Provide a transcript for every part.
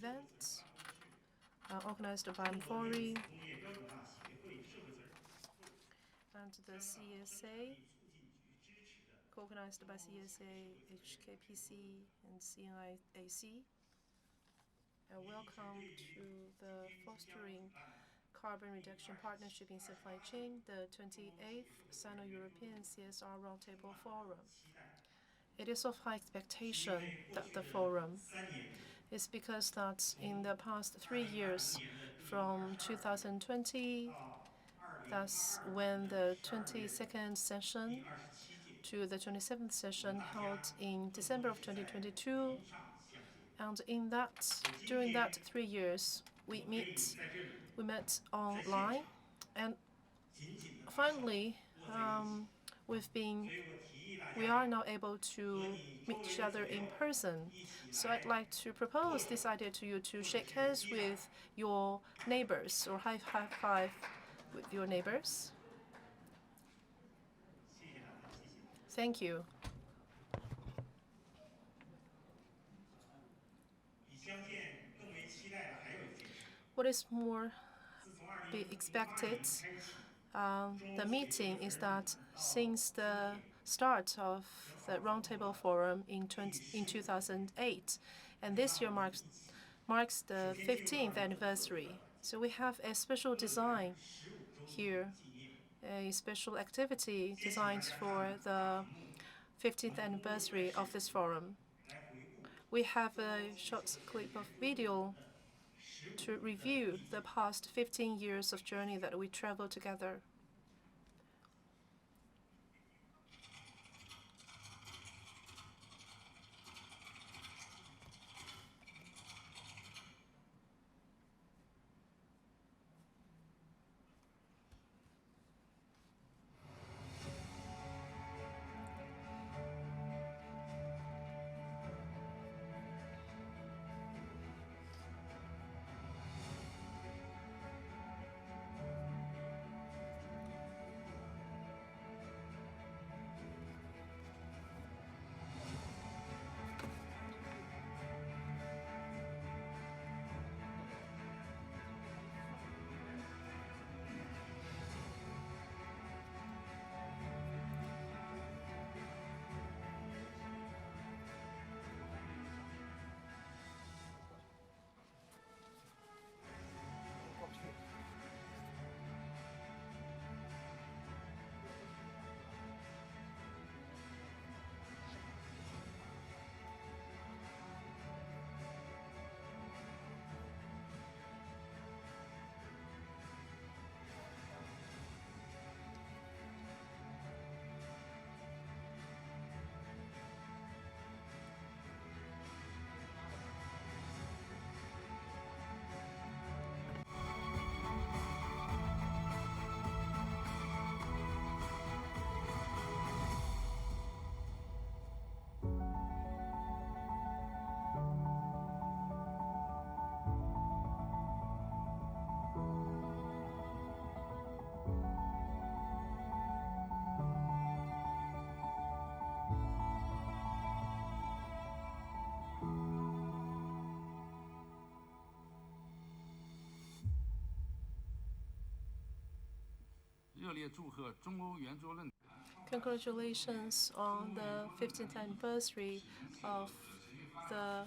event organized by Mfori and the CSA, co-organized by CSA, HKPC, and CNIAC. Welcome to the Fostering Carbon Reduction Partnership in Supply Chain, the 28th Sino-European CSR Roundtable Forum. It is of high expectation that the forum is because that in the past 3 years, from 2020, that's when the 22nd session to the 27th session held in December of 2022, and during that 3 years, we met online, and finally, we are now able to meet each other in person. So I'd like to propose this idea to you to shake hands with your neighbors or high five with your neighbors. Thank you. What is more be expected? The meeting is that since the start of the Roundtable Forum in 2008, and this year marks the 15th anniversary. So we have a special design here, a special activity designed for the 15th anniversary of this forum. We have a short clip of video to review the past 15 years of journey that we traveled together. Congratulations on the 15th anniversary of the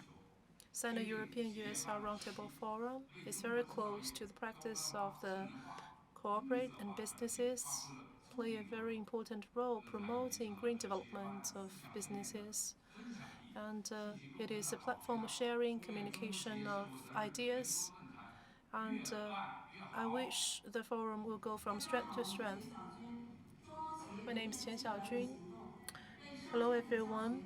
Sino-European USR Roundtable Forum. It's very close to the practice of the corporate and businesses play a very important role promoting green development of businesses. And it is a platform of sharing, communication of ideas. And I wish the forum will go from strength to strength. My name is Qian Xiaojun. Hello, everyone.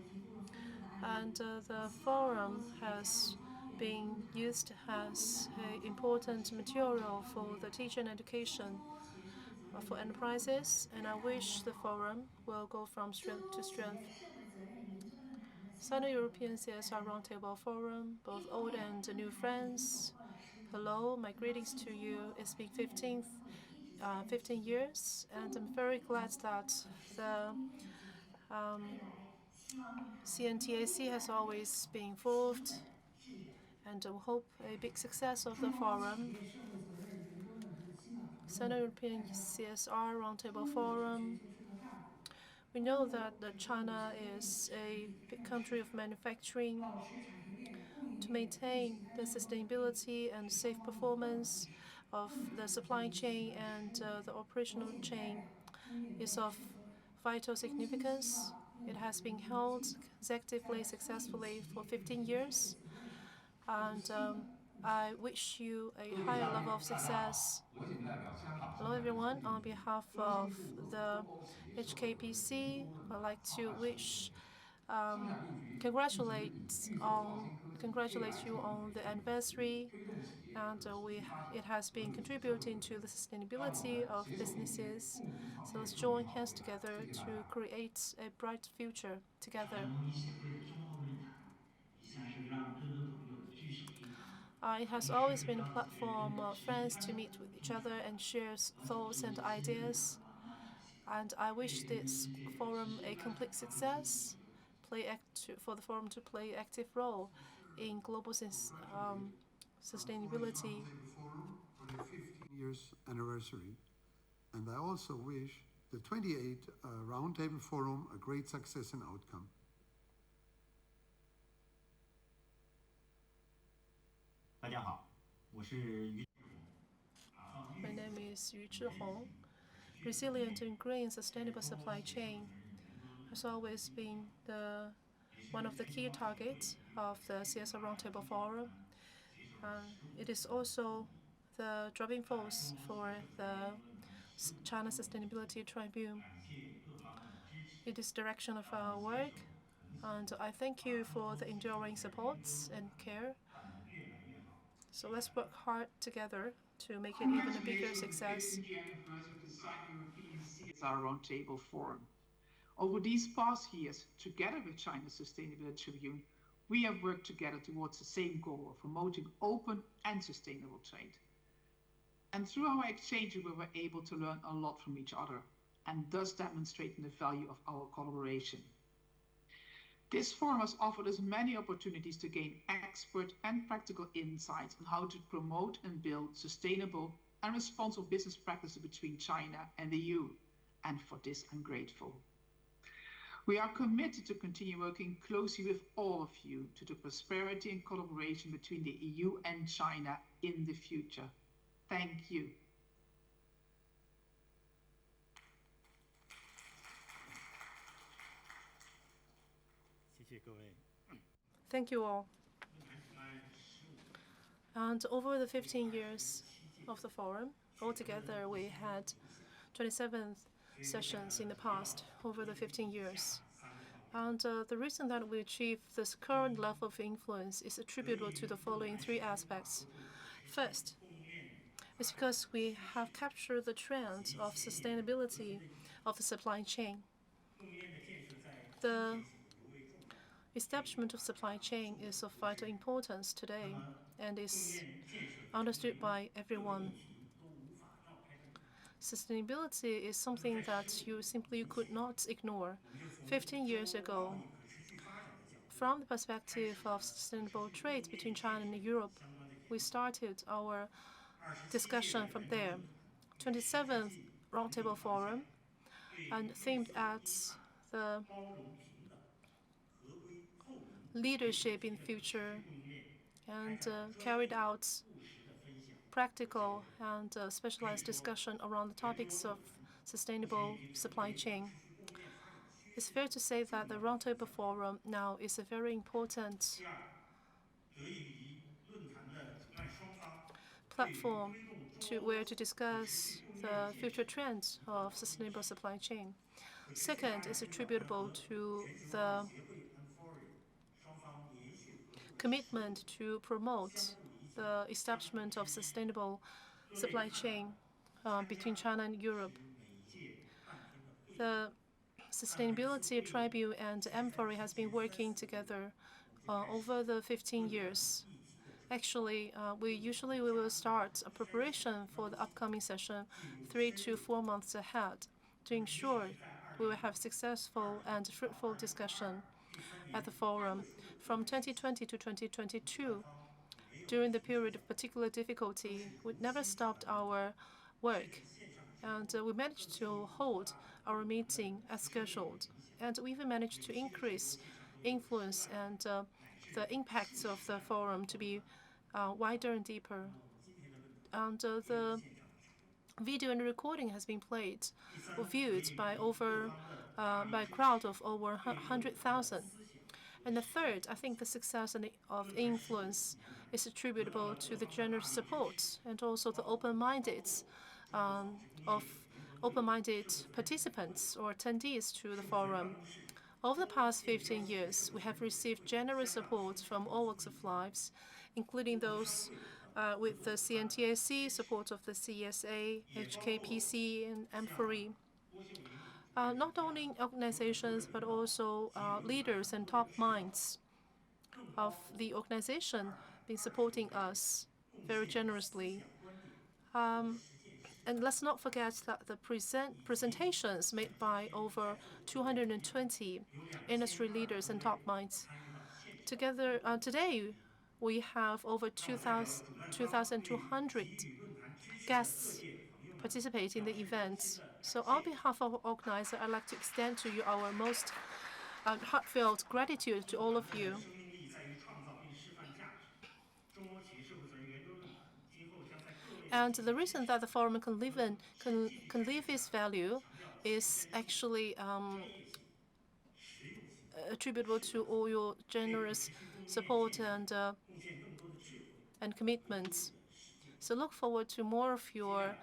And the forum has been used as an important material for the teaching and education for enterprises, and I wish the forum will go from strength to strength. Sino-European CSR Roundtable Forum, both old and new friends. Hello, my greetings to you. It's been 15 years, and I'm very glad that the CNTAC has always been involved, and we hope a big success of the 中方企 forum. 业社会责任研究呢是新的讨论重点。Sino-European CSR 中 Roundtable 日呢确实有 Forum. 些出了大步，We 包 know 括 that 我们通过 China 协调 is 产 a 品组 big 装的 country 需 of 求，manufacturing. 到使产业链、供应 To 链对其 maintain 开 the 放和便利，sustainability and 是 safe 双方的共同意 performance 识。 of 共同 the 满足 supply 企 chain 业实 and 务的 the 核 operational 心概 chain 要、供应 is 链 of 选择。 vital 中期希 significance. 望用 It 我 has 们 been 的优 held 势，在 consecutively 促进 successfully 企 for 业与 15 企业社会 years, 责任上有 and 新的贡献。I wish you a 各位 higher 嘉 level 宾，of 大家好， success. 我谨代表香港 Hello 生产力促 everyone. 进 On 局， behalf 衷心 of 祝贺 the 中欧企业社会责任研究 HKPC, 论 I'd 坛 like 创 to 办成 wish 员，生产力局一直以绿色创新科技 congratulate AI you 技术 on 为 the 主力， anniversary, 推动企业 and 可持续发展 it has 和 been 履行社会 contributing 责 to 任。the 让我 sustainability 们 of 携手并进， businesses. 共同创 So 建 let's 更美 join 好 hands 的未来。谢 together 谢大 to 家。 create a bright future 长江 together. 农业协会的中欧论坛，一向是让更多朋友聚首一堂， It has 同 always 时 been a 让企业间 platform 的 of 情谊 friends 感 to 染 meet with 和 each 共 other 创， and share 完成 thoughts 对 and 新论坛 ideas. 的广泛实现， And I 为 wish 人类 this 世界 forum 持 a 续发展 complete 发挥积极 success, 作用。 for the forum to play an active role in global sustainability. Forum for their 15 years anniversary, and I also wish the 28th Roundtable Forum a great success and outcome. 大家好，我是于志宏。 My name is Yu Zhihong. Resilient and green sustainable supply chain has always been one of the key targets of the CSR Roundtable Forum. It is also the driving force for the China Sustainability Tribune. 感谢各方的支持， It is direction of 让 our 我们携 work, 手同行， and I thank you for the enduring supports and care. 办得越来越好。 So let's work hard together to make it even a bigger success. Congratulations on the 50th anniversary of the Sino-European CSR Roundtable Forum. Over these past years, together with China's Sustainability Tribune, we have worked together towards the same goal of promoting open and sustainable trade. And through our exchanges, we were able to learn a lot from each other, and thus demonstrating the value of our collaboration. This forum has offered us many opportunities to gain expert and practical insights on how to promote and build sustainable and responsible business practices between China and the EU, and for this I'm grateful. We are committed to continue working closely with all of you to the prosperity and collaboration between the EU and China in the future. Thank you. 谢谢各位。 Thank you all. 论坛举办15年， And over the 15 years of the forum, altogether we had 27 sessions in the past over the 15 years. 3个方面。 And the reason that we achieved this current level of influence is attributable to the following three aspects. First, 供应链 it's because we have captured the trend of sustainability of the supply chain. 供应链的建设在 The 今天尤为重要。 establishment of supply chain is of vital importance 那 today 么， and 供应 is 链建设 understood by 各个 everyone. 族群都无法绕开的领域。 Sustainability is something that you simply could not ignore. 我们就从 15 years 中欧 ago, 贸易可持续发展的角度， from the perspective of sustainable trade between China and Europe, 相关的研 we 究。 started our 27 届 discussion 的 from 人 there. 论坛， 27th 对 Roundtable Forum 对 and 绿 themed 色 at 低碳 the 包容平等、合规透明、 leadership in 可持续 future 供应链， and 开展 carried 专业 out 务实的分享。 practical and specialized discussion around the topics of sustainable supply chain. 可持续供应链发展需 It's 求。 fair to say that the Roundtable Forum now is a very important 第二，得益于论坛的主办双方对于 platform 推动中 to 欧 where to 可持 discuss 续供应 the 链建 future 设 trends of sustainable supply chain. 可持续发 Second 展 is 领导人 attributable 和 to 全球 the 贸易协会 and Forum 双方连续合作的 commitment to promote 相互理解、 the establishment of sustainable 各位 supply 看到 chain between China and Europe. 是每一届半天的会议， The Sustainability Tribune and MFORI has been working together over the 15 years. 议题的准备 Actually, we will start a preparation for the upcoming session 3 to 4 months ahead to ensure we will have successful and fruitful discussion 第三 at 点， the forum. 特殊的 From 2020 to 2022, during the period of particular difficulty, we never stopped our work, and we managed to hold our meeting as scheduled, and we even managed to increase influence and the impacts of the forum to be wider and deeper. And the video and recording has been played or viewed by a crowd of over 100,000. And the third, I think the success of influence is attributable to the generous support and also the of open-minded participants or attendees to the forum. Over the past 15 years, we have received generous support from all walks of lives, including those with the CNTAC, support of the CSA, HKPC, and M4E. Not only organizations, but also leaders and top minds of the organization been supporting us very generously. And let's not forget that the presentations made by over 220 industry leaders and top minds. Together, today, we have over 2,200 guests participate in the event. So on behalf of our organizer, I'd like to extend to you our most heartfelt gratitude to all of you. And the reason that the forum can live its value is actually attributable to all your generous support and commitments. So look forward to more of your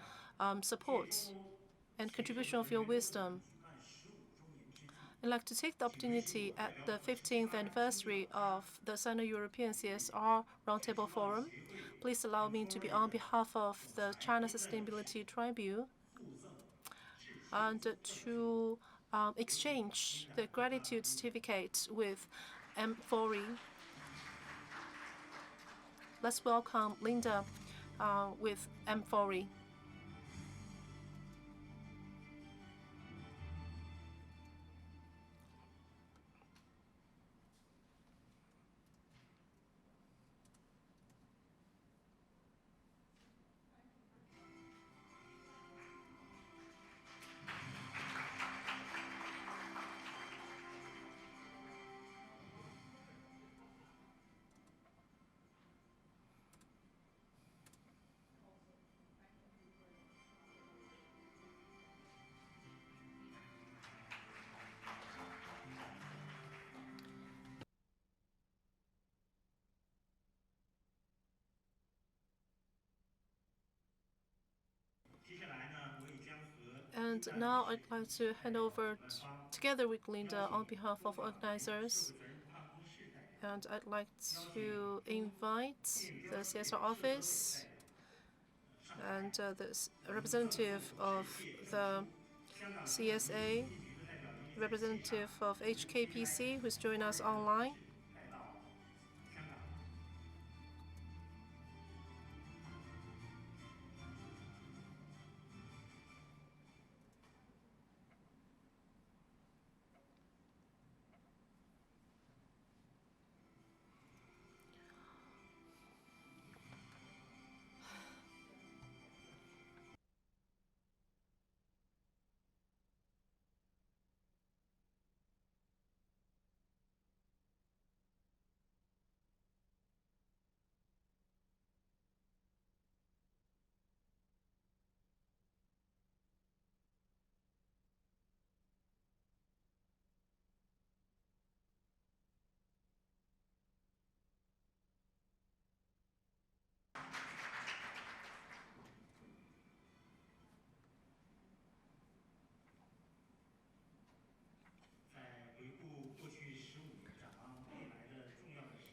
support and contribution of your wisdom. I'd like to take the opportunity at the 15th anniversary of the Sino-European CSR Roundtable Forum. Please allow me to be on behalf of the China Sustainability Tribune and to exchange the gratitude certificate with M4E. Let's welcome Linda with M4E. And now I'd like to hand over together with Linda on behalf of organizers. And I'd like to invite the CSR office and the representative of the CSA, representative of HKPC, who's joining us online.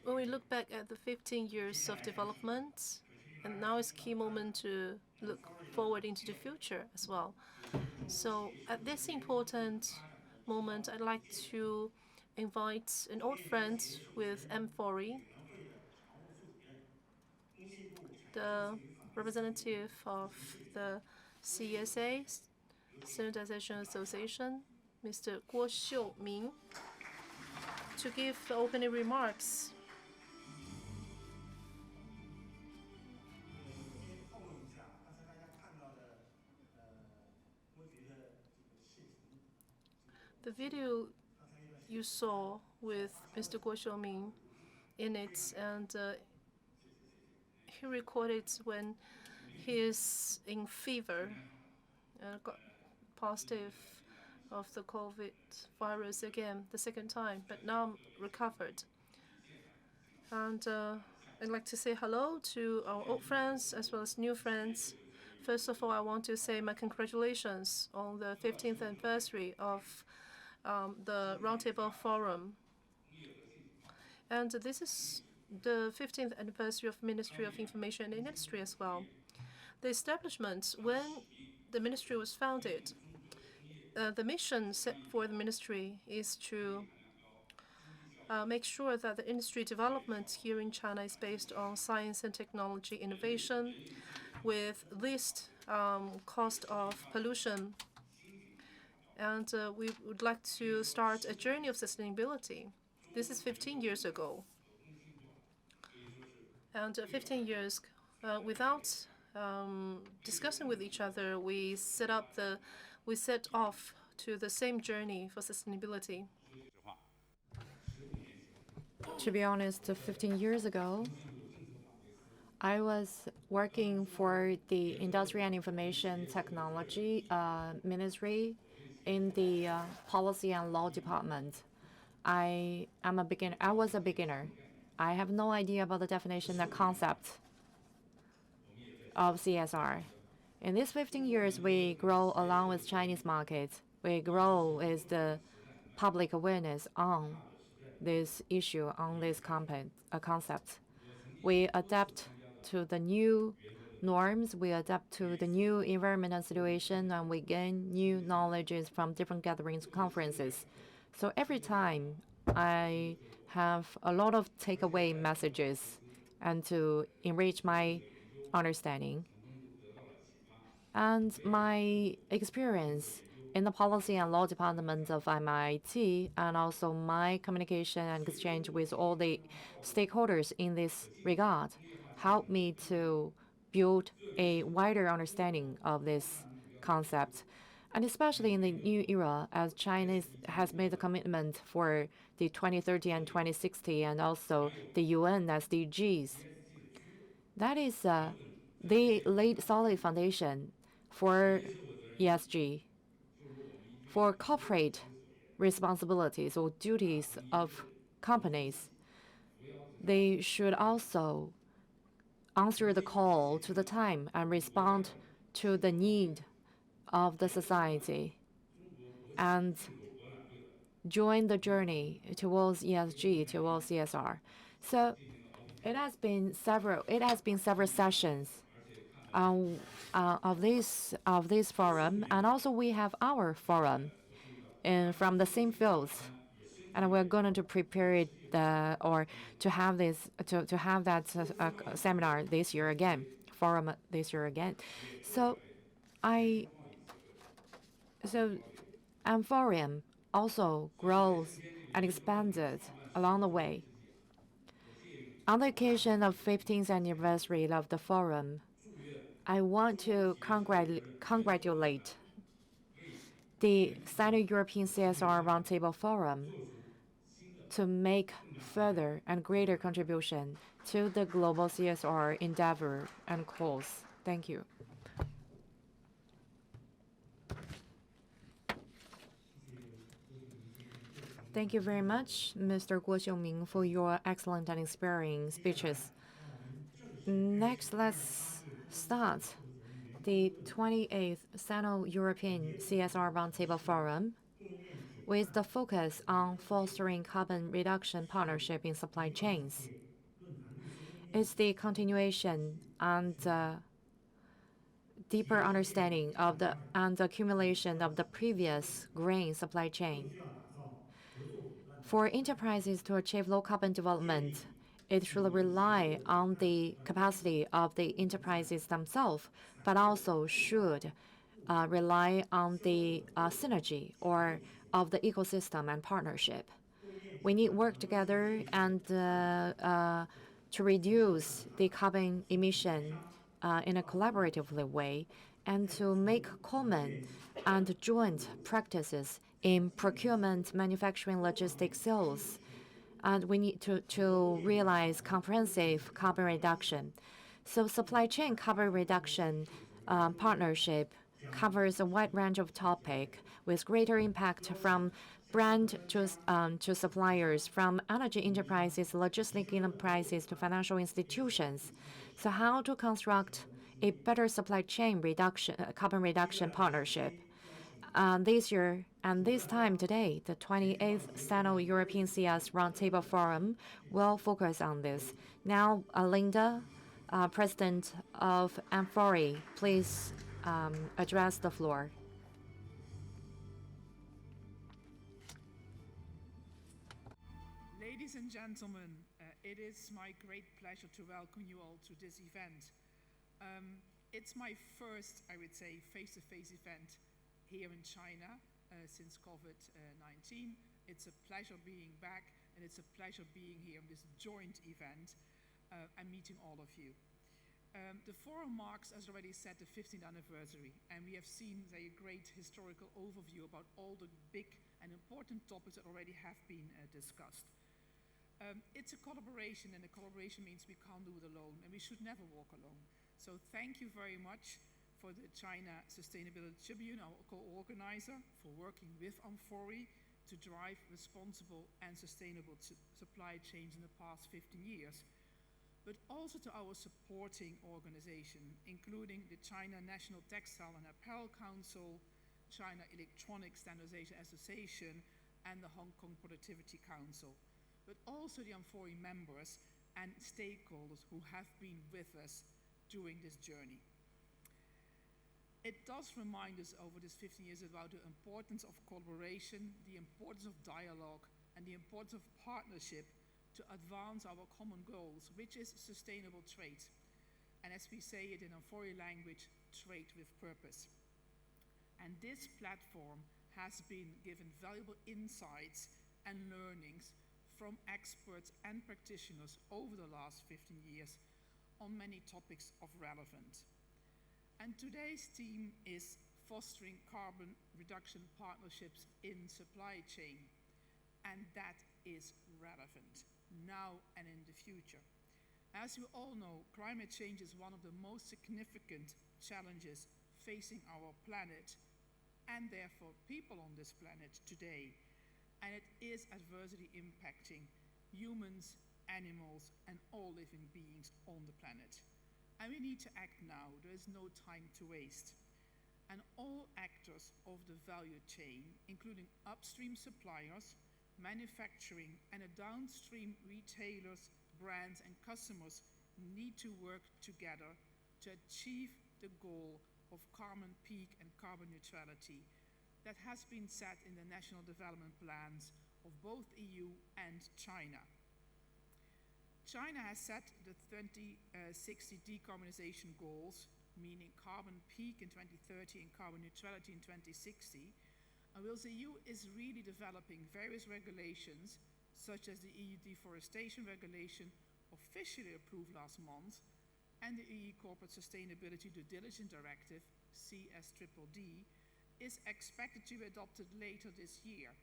When we look back at the 15 years of development, and now is a key moment to look forward into the future as well. So at this important moment, I'd like to invite an old friend with M4E, the representative of the CSA, Standardization Association, Mr. Guo Xiuming, to give the opening remarks. The video you saw with Mr. Guo Xiaoming in it, and he recorded when he is in fever and got positive of the COVID virus again, the second time, but now I'm recovered. And I'd like to say hello to our old friends as well as new friends. First of all, I want to say my congratulations on the 15th anniversary of the Roundtable Forum. And this is the 15th anniversary of Ministry of Information and Industry as well. The establishment, when the ministry was founded, the mission set for the ministry is to make sure that the industry development here in China is based on science and technology innovation with least cost of pollution. And we would like to start a journey of sustainability. This is 15 years ago. And 15 years without discussing with each other, we set off to the same journey for sustainability. To be honest, 15 years ago, I was working for the Industry and Information Technology Ministry in the Policy and Law Department. I was a beginner. I have no idea about the definition and concept of CSR. In these 15 years, we grow along with Chinese market. We grow with the public awareness on this issue, on this concept. We adapt to the new norms, we adapt to the new environmental situation, and we gain new knowledges from different gatherings, conferences. So every time I have a lot of takeaway messages and to enrich my understanding. And my experience in the Policy and Law Department of MIT, and also my communication and exchange with all the stakeholders in this regard, helped me to build a wider understanding of this concept. And especially in the new era, as China has made a commitment for the 2030 and 2060, and also the UN SDGs. That is, they laid solid foundation for ESG, for corporate responsibilities or duties of companies. They should also answer the call to the time and respond to the need of the society and join the journey towards ESG, towards CSR. So it has been several sessions of this forum, and also we have our forum from the same fields, and we're going to prepare it or to have that seminar this year again, forum this year again. So forum also grows and expanded along the way. On the occasion of 15th anniversary of the forum, I want to congratulate the Sino-European CSR Roundtable Forum to make further and greater contribution to the global CSR endeavor and cause. Thank you. Thank you very much, Mr. Guo Xiaoming, for your excellent and inspiring speeches. Next, let's start the 28th Sino-European CSR Roundtable Forum with the focus on fostering carbon reduction partnership in supply chains. It's the continuation and deeper understanding of and accumulation of the previous grain supply chain. For enterprises to achieve low carbon development, it should rely on the capacity of the enterprises themselves, but also should rely on the synergy or of the ecosystem and partnership. We need work together and to reduce the carbon emission in a collaborative way, and to make common and joint practices in procurement, manufacturing, logistics, sales. And we need to realize comprehensive carbon reduction. So supply chain carbon reduction partnership covers a wide range of topics with greater impact from brand to suppliers, from energy enterprises, logistic enterprises to financial institutions. So how to construct a better supply chain reduction, carbon reduction partnership? This year and this time today, the 28th Sino European CS Roundtable Forum will focus on this. Now, Linda, President of Amphori, please address the floor. Ladies and gentlemen, it is my great pleasure to welcome you all to this event. It's my first, I would say, face-to-face event here in China since COVID-19. It's a pleasure being back, and it's a pleasure being here in this joint event and meeting all of you. The forum marks, as already said, the 15th anniversary, and we have seen a great historical overview about all the big and important topics that already have been discussed. It's a collaboration, and a collaboration means we can't do it alone, and we should never walk alone. So thank you very much for the China Sustainability Tribune, our co-organizer, for working with Amphori to drive responsible and sustainable supply chains in the past 15 years. But also to our supporting organization, including the China National Textile and Apparel Council, China Electronic Standardization Association, and the Hong Kong Productivity Council, but also the Amphori members and stakeholders who have been with us during this journey. It does remind us over these 15 years about the importance of collaboration, the importance of dialogue, and the importance of partnership to advance our common goals, which is sustainable trade. And as we say it in Amphori language, trade with purpose. And this platform has been given valuable insights and learnings from experts and practitioners over the last 15 years on many topics of relevance. And today's theme is fostering carbon reduction partnerships in supply chain. And that is relevant now and in the future. As you all know, climate change is one of the most significant challenges facing our planet and therefore people on this planet today. And it is adversely impacting humans, animals, and all living beings on the planet. And we need to act now. There is no time to waste. And all actors of the value chain, including upstream suppliers, manufacturing, and downstream retailers, brands, and customers need to work together to achieve the goal of carbon peak and carbon neutrality that has been set in the national development plans of both EU and China. China has set the 2060 decarbonization goals, meaning carbon peak in 2030 and carbon neutrality in 2060. And whilst the EU is really developing various regulations, such as the EU Deforestation Regulation, officially approved last month, and the EU Corporate Sustainability Due Diligence Directive, CSDDD, is expected to be adopted later this year.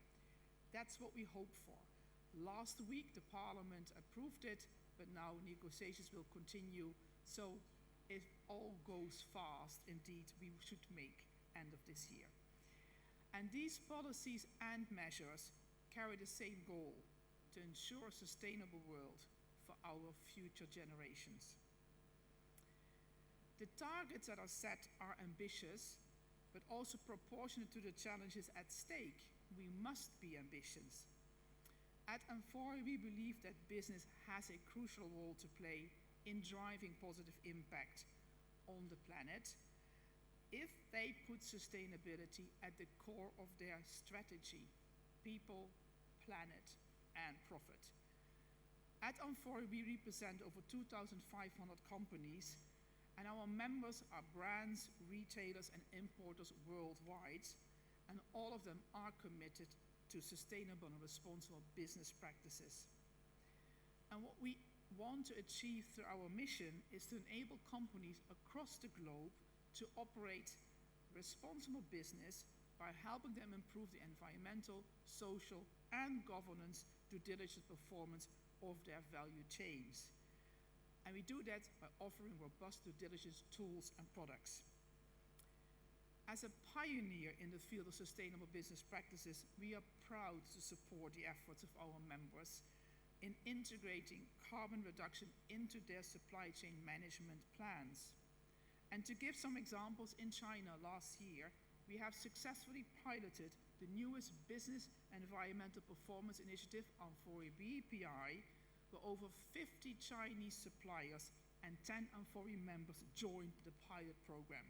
That's what we hope for. Last week, the Parliament approved it, but now negotiations will continue. So if all goes fast, indeed, we should make end of this year. And these policies and measures carry the same goal, to ensure a sustainable world for our future generations. The targets that are set are ambitious, but also proportionate to the challenges at stake. We must be ambitious. At Amphori, we believe that business has a crucial role to play in driving positive impact on the planet if they put sustainability at the core of their strategy: people, planet, and profit. At Amphori, we represent over 2,500 companies, and our members are brands, retailers, and importers worldwide, and all of them are committed to sustainable and responsible business practices. And what we want to achieve through our mission is to enable companies across the globe to operate responsible business by helping them improve the environmental, social, and governance due diligence performance of their value chains. And we do that by offering robust due diligence tools and products. As a pioneer in the field of sustainable business practices, we are proud to support the efforts of our members in integrating carbon reduction into their supply chain management plans. And to give some examples, in China last year, we have successfully piloted the newest business environmental performance initiative on 4BPI, where over 50 Chinese suppliers and 10 Amphori members joined the pilot program.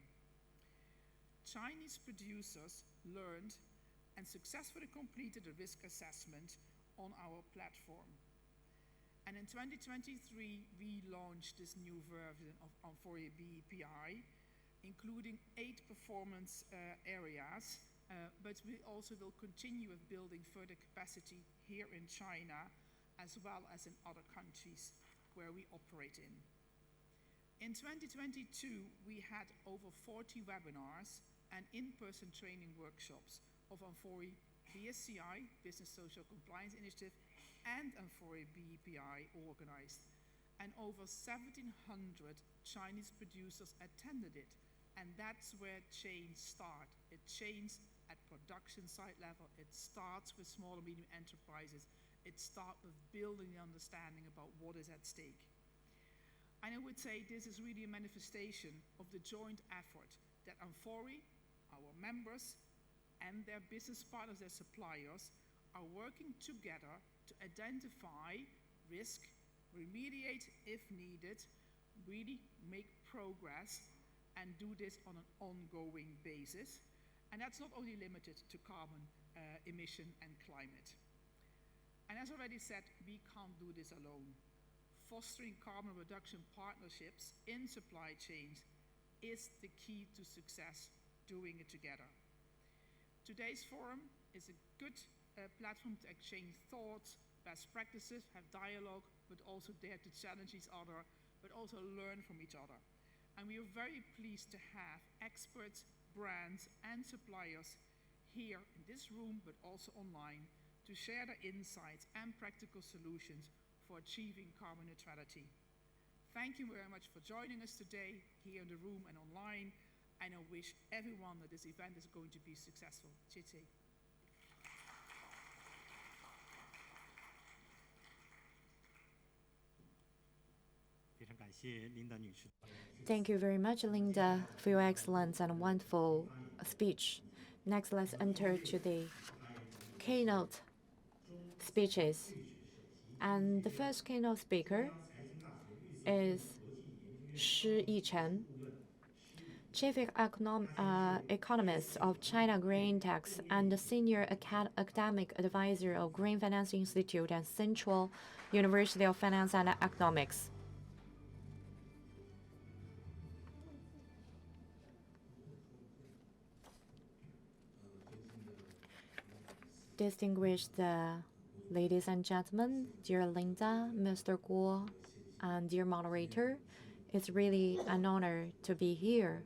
Chinese producers learned and successfully completed a risk assessment on our platform. And in 2023, we launched this new version of Amphori BPI, including 8 performance areas, but we also will continue with building further capacity here in China, as well as in other countries where we operate in. In 2022, we had over 40 webinars and in-person training workshops of Amphori BSCI, Business Social Compliance Initiative, and Amphori BPI organized. And over 1,700 Chinese producers attended it. And that's where change starts. It changes at production site level. It starts with small and medium enterprises. It starts with building the understanding about what is at stake. And I would say this is really a manifestation of the joint effort that Amphori, our members, and their business partners, their suppliers, are working together to identify risk, remediate if needed, really make progress, and do this on an ongoing basis. And that's not only limited to carbon emission and climate. And as already said, we can't do this alone. Fostering carbon reduction partnerships in supply chains is the key to success, doing it together. Today's forum is a good platform to exchange thoughts, best practices, have dialogue, but also dare to challenge each other, but also learn from each other. And we are very pleased to have experts, brands, and suppliers here in this room, but also online, to share their insights and practical solutions for achieving carbon neutrality. Thank you very much for joining us today, here in the room and online, and I wish everyone that this event is going to be successful. 谢谢。Thank you very much, Linda, for your excellent and wonderful speech. Next, let's enter to the keynote speeches. And the first keynote speaker is Shi Yichen, Chief Economist of China Green Tax and the Senior Academic Advisor of Green Finance Institute and Central University of Finance and Economics. Distinguished ladies and gentlemen, dear Linda, Mr. Guo, and dear moderator, it's really an honor to be here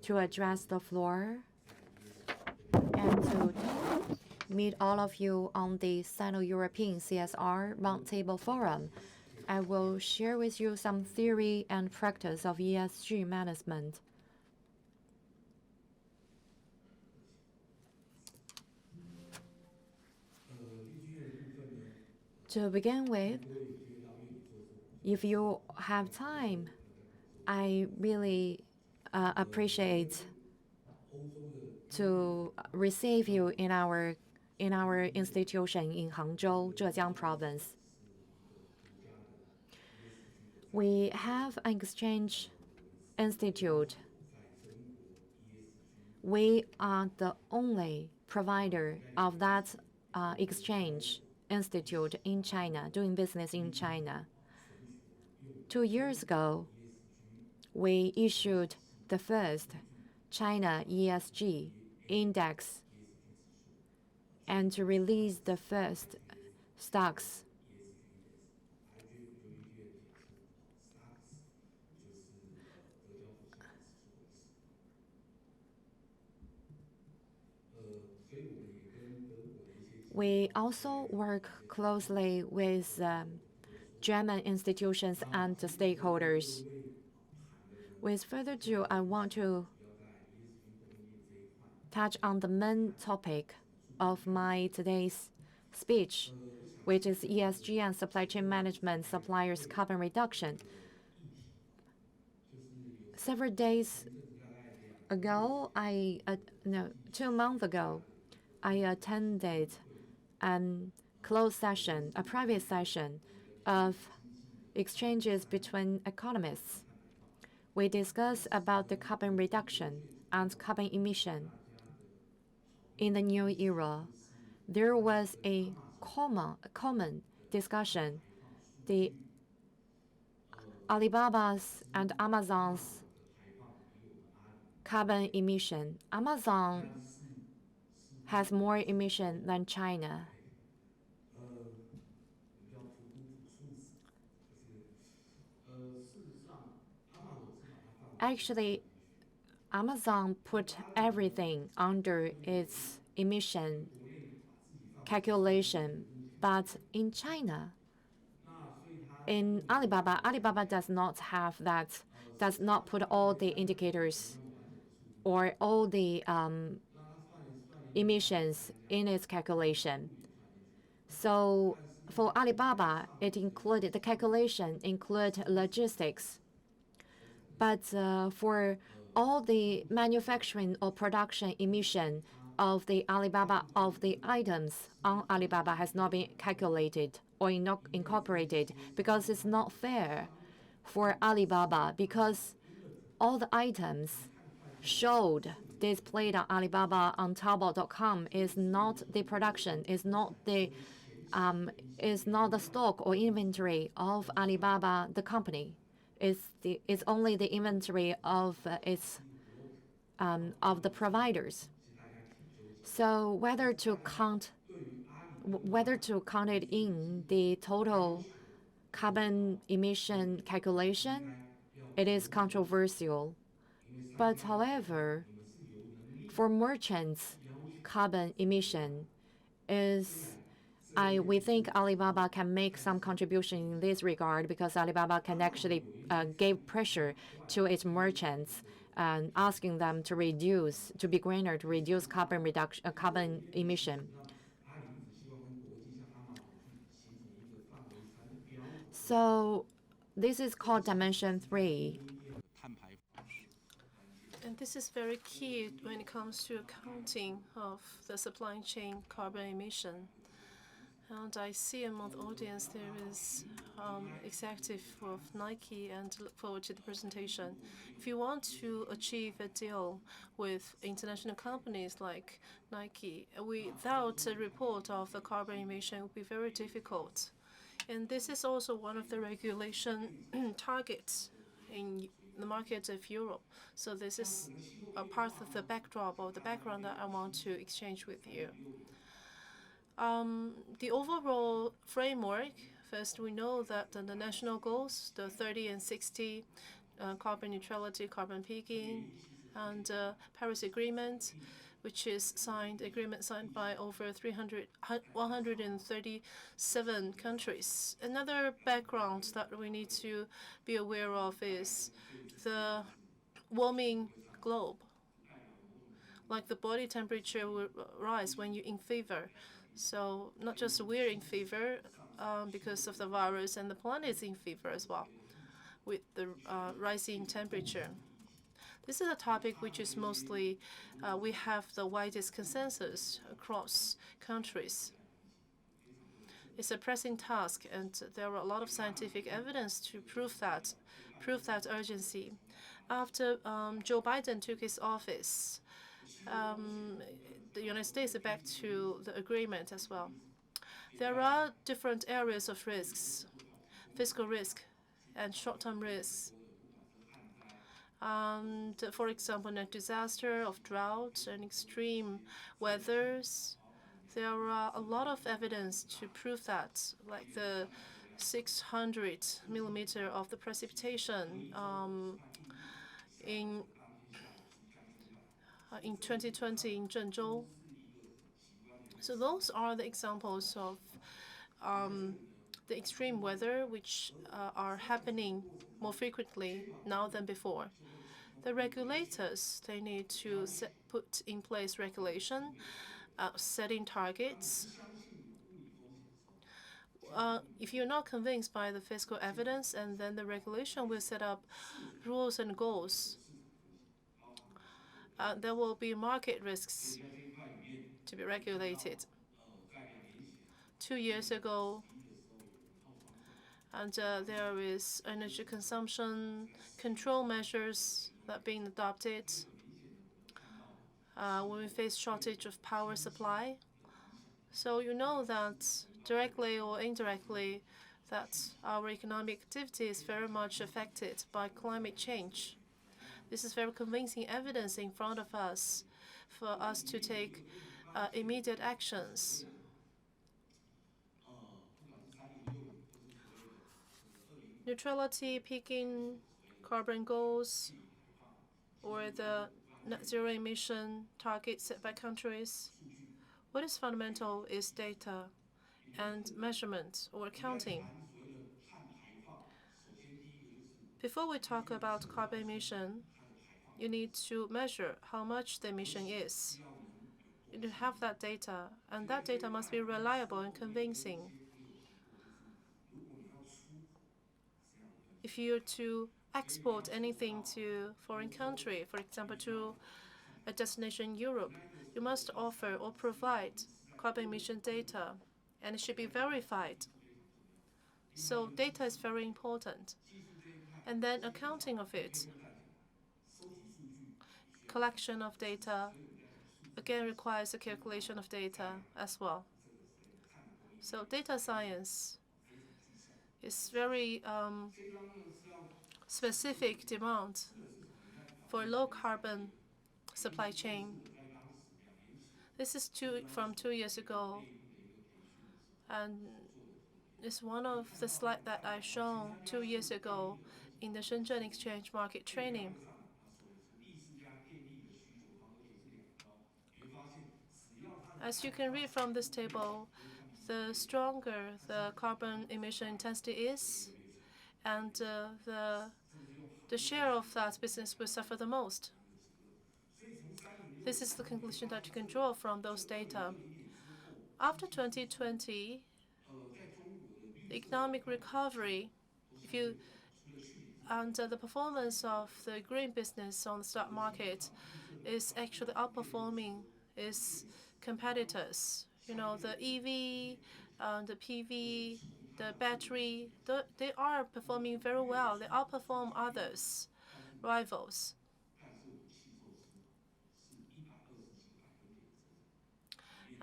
to address the floor and to meet all of you on the Sino-European CSR Roundtable Forum. I will share with you some theory and practice of ESG management. To begin with, if you have time, I really appreciate to receive you in our institution in Hangzhou, Zhejiang Province. We have an exchange institute. We are the only provider of that exchange institute in China, doing business in China. 2 years ago, we issued the first China ESG index and to release the first stocks. We also work closely with German institutions and stakeholders. With further ado, I want to touch on the main topic of my today's speech, which is ESG and supply chain management, suppliers' carbon reduction. Several days ago, no, 2 months ago, I attended a closed session, a private session of exchanges between economists. We discussed about the carbon reduction and carbon emission in the new era. There was a common discussion. The Alibaba's and Amazon's carbon emission. Amazon has more emission than China. Actually, Amazon put everything under its emission calculation, but in China, in Alibaba, Alibaba does not have that, does not put all the indicators or all the emissions in its calculation. So for Alibaba, the calculation include logistics. But for all the manufacturing or production emission of the items on Alibaba has not been calculated or incorporated because it's not fair for Alibaba, because all the items displayed on Alibaba on Taobao.com is not the production, is not the stock or inventory of Alibaba, the company. It's only the inventory of the providers. So whether to count it in the total carbon emission calculation, it is controversial. But however, for merchants, carbon emission we think Alibaba can make some contribution in this regard, because Alibaba can actually give pressure to its merchants and asking them to be greener, to reduce carbon emission. So this is called dimension 3. And this is very key when it comes to accounting of the supply chain carbon emission. And I see among the audience there is executive of Nike, and look forward to the presentation. If you want to achieve a deal with international companies like Nike, without a report of the carbon emission, it would be very difficult. And this is also one of the regulation targets in the market of Europe. So this is a part of the backdrop or the background that I want to exchange with you. The overall framework, first we know that the national goals, the 30 and 60 carbon neutrality, carbon peaking, and Paris Agreement, which is agreement signed by over 137 countries. Another background that we need to be aware of is the warming globe. Like the body temperature will rise when you're in fever. So not just we're in fever because of the virus, and the planet is in fever as well with the rising temperature. This is a topic which is mostly, we have the widest consensus across countries. It's a pressing task, and there are a lot of scientific evidence to prove that urgency. After Joe Biden took his office, the United States is back to the agreement as well. There are different areas of risks, fiscal risk and short-term risks. And for example, a disaster of drought and extreme weathers, there are a lot of evidence to prove that, like the 600 millimeter of the precipitation in 2020 in Zhengzhou. So those are the examples of the extreme weather which are happening more frequently now than before. The regulators, they need to put in place regulation, setting targets. If you're not convinced by the physical evidence, and then the regulation will set up rules and goals. There will be market risks to be regulated. 2 years ago, and there is energy consumption control measures that are being adopted when we face shortage of power supply. So you know that directly or indirectly that our economic activity is very much affected by climate change. This is very convincing evidence in front of us for us to take immediate actions. Neutrality, peaking carbon goals, or the net zero emission targets set by countries. What is fundamental is data and measurement or accounting. Before we talk about carbon emission, you need to measure how much the emission is. You need to have that data, and that data must be reliable and convincing. If you're to export anything to foreign country, for example, to a destination in Europe, you must offer or provide carbon emission data, and it should be verified. So data is very important. And then accounting of it. Collection of data, again, requires a calculation of data as well. So data science is very specific demand for low carbon supply chain. This is from 2 years ago, and it's one of the slides that I shown 2 years ago in the Shenzhen Exchange Market training. As you can read from this table, the stronger the carbon emission intensity is, and the share of that business will suffer the most. This is the conclusion that you can draw from those data. After 2020, the economic recovery, the performance of the green business on the stock market is actually outperforming its competitors. You know, the EV, the PV, the battery, they are performing very well. They outperform others, rivals.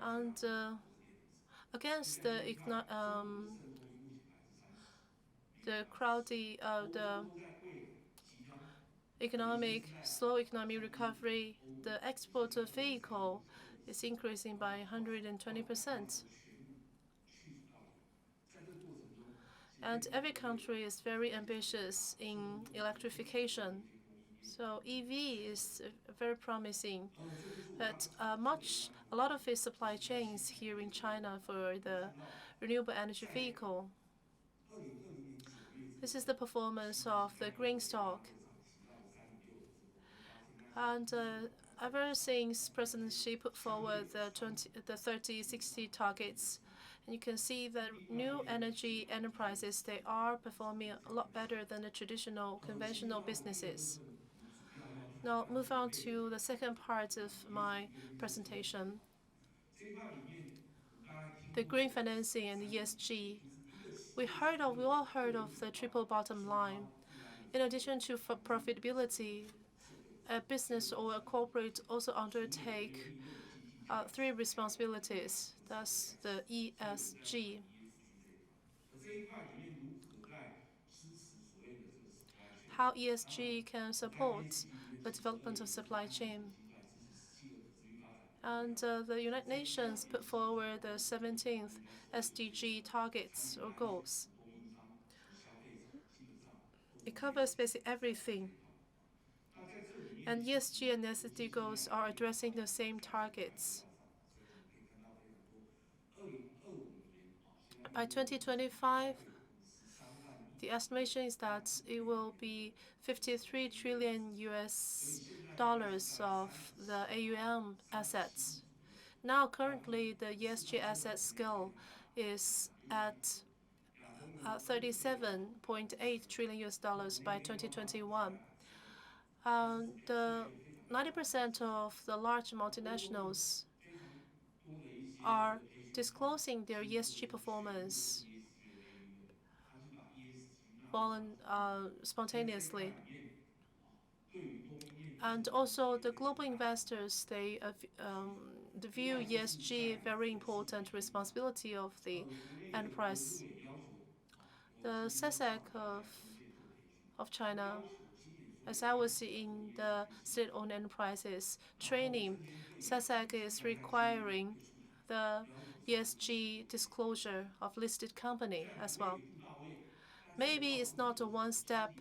And against the slow economic recovery, the export of vehicle is increasing by 120%. And every country is very ambitious in electrification. So EV is very promising, but a lot of its supply chains here in China for the renewable energy vehicle. This is the performance of the green stock. And ever since President Xi put forward the 30-60 targets, and you can see that new energy enterprises, they are performing a lot better than the traditional conventional businesses. Now move on to the second part of my presentation. The green financing and ESG. We all heard of the triple bottom line. In addition to profitability, a business or a corporate also undertake 3 responsibilities. That's the ESG. How ESG can support the development of supply chain. And the United Nations put forward the 17th SDG targets or goals. It covers basically everything. And ESG and SDG goals are addressing the same targets. By 2025, the estimation is that it will be 53 trillion US dollars of the AUM assets. Now, currently, the ESG asset scale is at 37.8 trillion US dollars by 2021. The 90% of the large multinationals are disclosing their ESG performance spontaneously. And also, the global investors, they view ESG very important responsibility of the enterprise. The CSR of China, as I was in the state-owned enterprises training, CSR is requiring the ESG disclosure of listed company as well. Maybe it's not a one-step,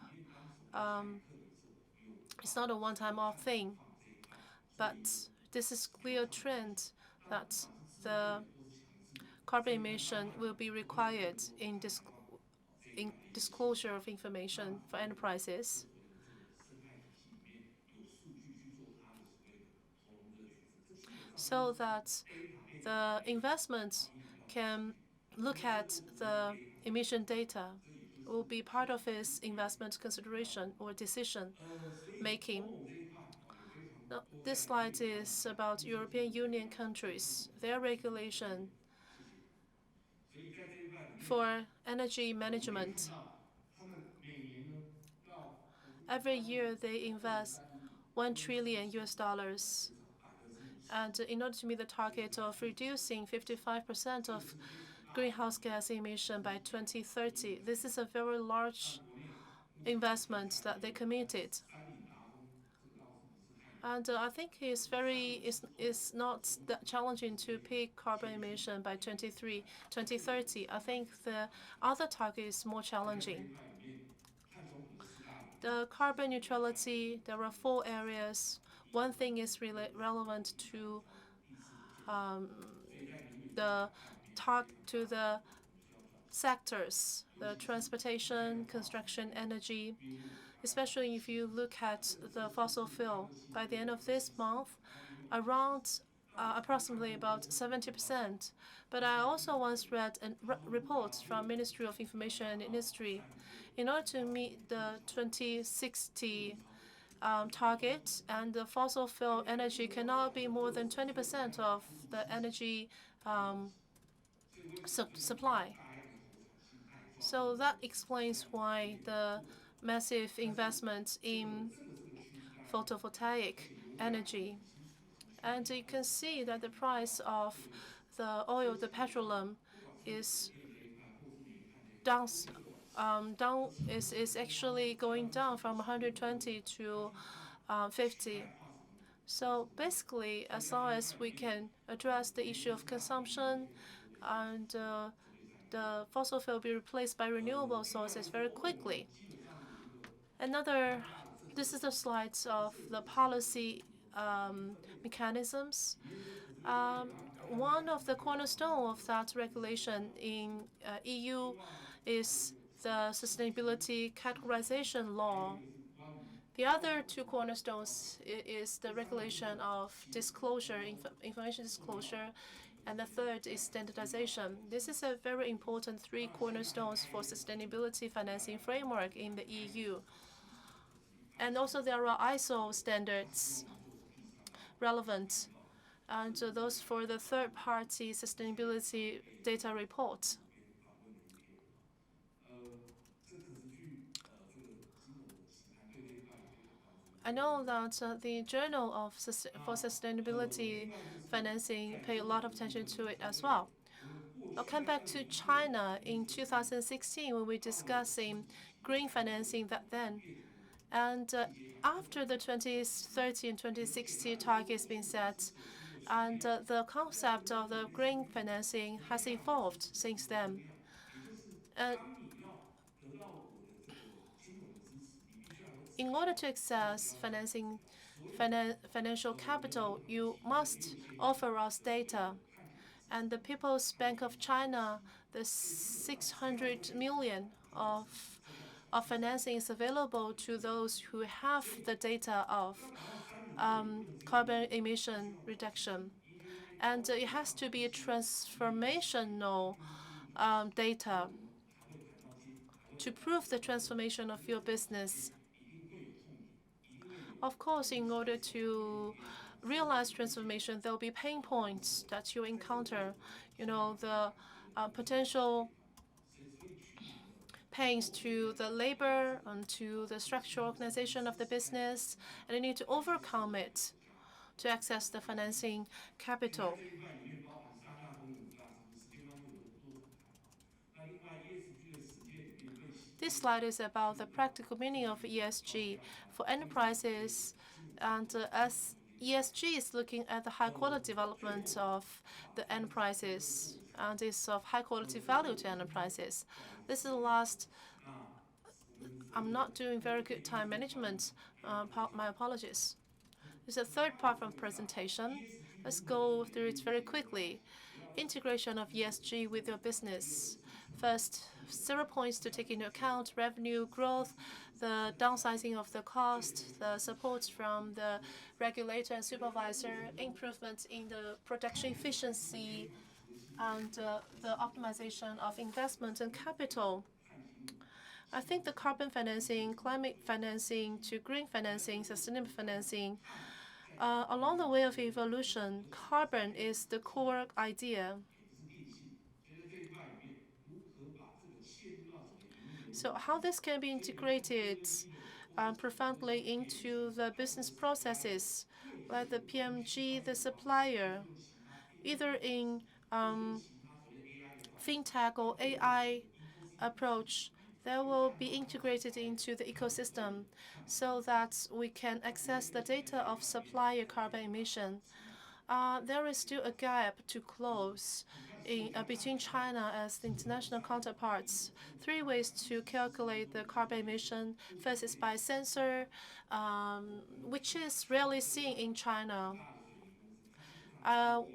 it's not a one-time-off thing, but this is clear trend that the carbon emission will be required in disclosure of information for enterprises, so that the investment can look at the emission data, will be part of its investment consideration or decision making. Now, this slide is about European Union countries, their regulation for energy management. Every year they invest 1 trillion US dollars. And in order to meet the target of reducing 55% of greenhouse gas emission by 2030, this is a very large investment that they committed. And I think it's not that challenging to peak carbon emission by 2030. I think the other target is more challenging. The carbon neutrality, there are 4 areas. One thing is relevant to the sectors, the transportation, construction, energy. Especially if you look at the fossil fuel, by the end of this month, around approximately about 70%. But I also once read a report from Ministry of Information and Industry. In order to meet the 2060 target, and the fossil fuel energy cannot be more than 20% of the energy supply. So that explains why the massive investment in photovoltaic energy. And you can see that the price of the oil, the petroleum, is is actually going down from 120 to 50. So basically, as long as we can address the issue of consumption and the fossil fuel be replaced by renewable sources very quickly. This is the slides of the policy mechanisms. One of the cornerstone of that regulation in EU is the sustainability categorization law. The other 2 cornerstones is the regulation of disclosure, information disclosure, and the third is standardization. This is a very important 3 cornerstones for sustainability financing framework in the EU. And also there are ISO standards relevant, and those for the third-party sustainability data report. I know that the Journal for Sustainability Financing pay a lot of attention to it as well. I'll come back to China in 2016 when we're discussing green financing back then. And after the 2030 and 2060 targets been set, and the concept of the green financing has evolved since then. In order to access financial capital, you must offer us data. And the People's Bank of China, the 600 million of financing is available to those who have the data of carbon emission reduction. And it has to be a transformational data to prove the transformation of your business. Of course, in order to realize transformation, there will be pain points that you encounter. The potential pains to the labor and to the structural organization of the business, and you need to overcome it to access the financing capital. This slide is about the practical meaning of ESG for enterprises, and as ESG is looking at the high quality development of the enterprises and is of high quality value to enterprises. This is the last. I'm not doing very good time management. My apologies. This is the third part of the presentation. Let's go through it very quickly. Integration of ESG with your business. First, 0 points to take into account: revenue growth, the downsizing of the cost, the support from the regulator and supervisor, improvements in the production efficiency, and the optimization of investment and capital. I think the carbon financing, climate financing to green financing, sustainable financing, along the way of evolution, carbon is the core idea. So how this can be integrated profoundly into the business processes, like the PMG, the supplier, either in fintech or AI approach, they will be integrated into the ecosystem so that we can access the data of supplier carbon emission. There is still a gap to close between China as the international counterparts. 3 ways to calculate the carbon emission. First is by sensor, which is rarely seen in China.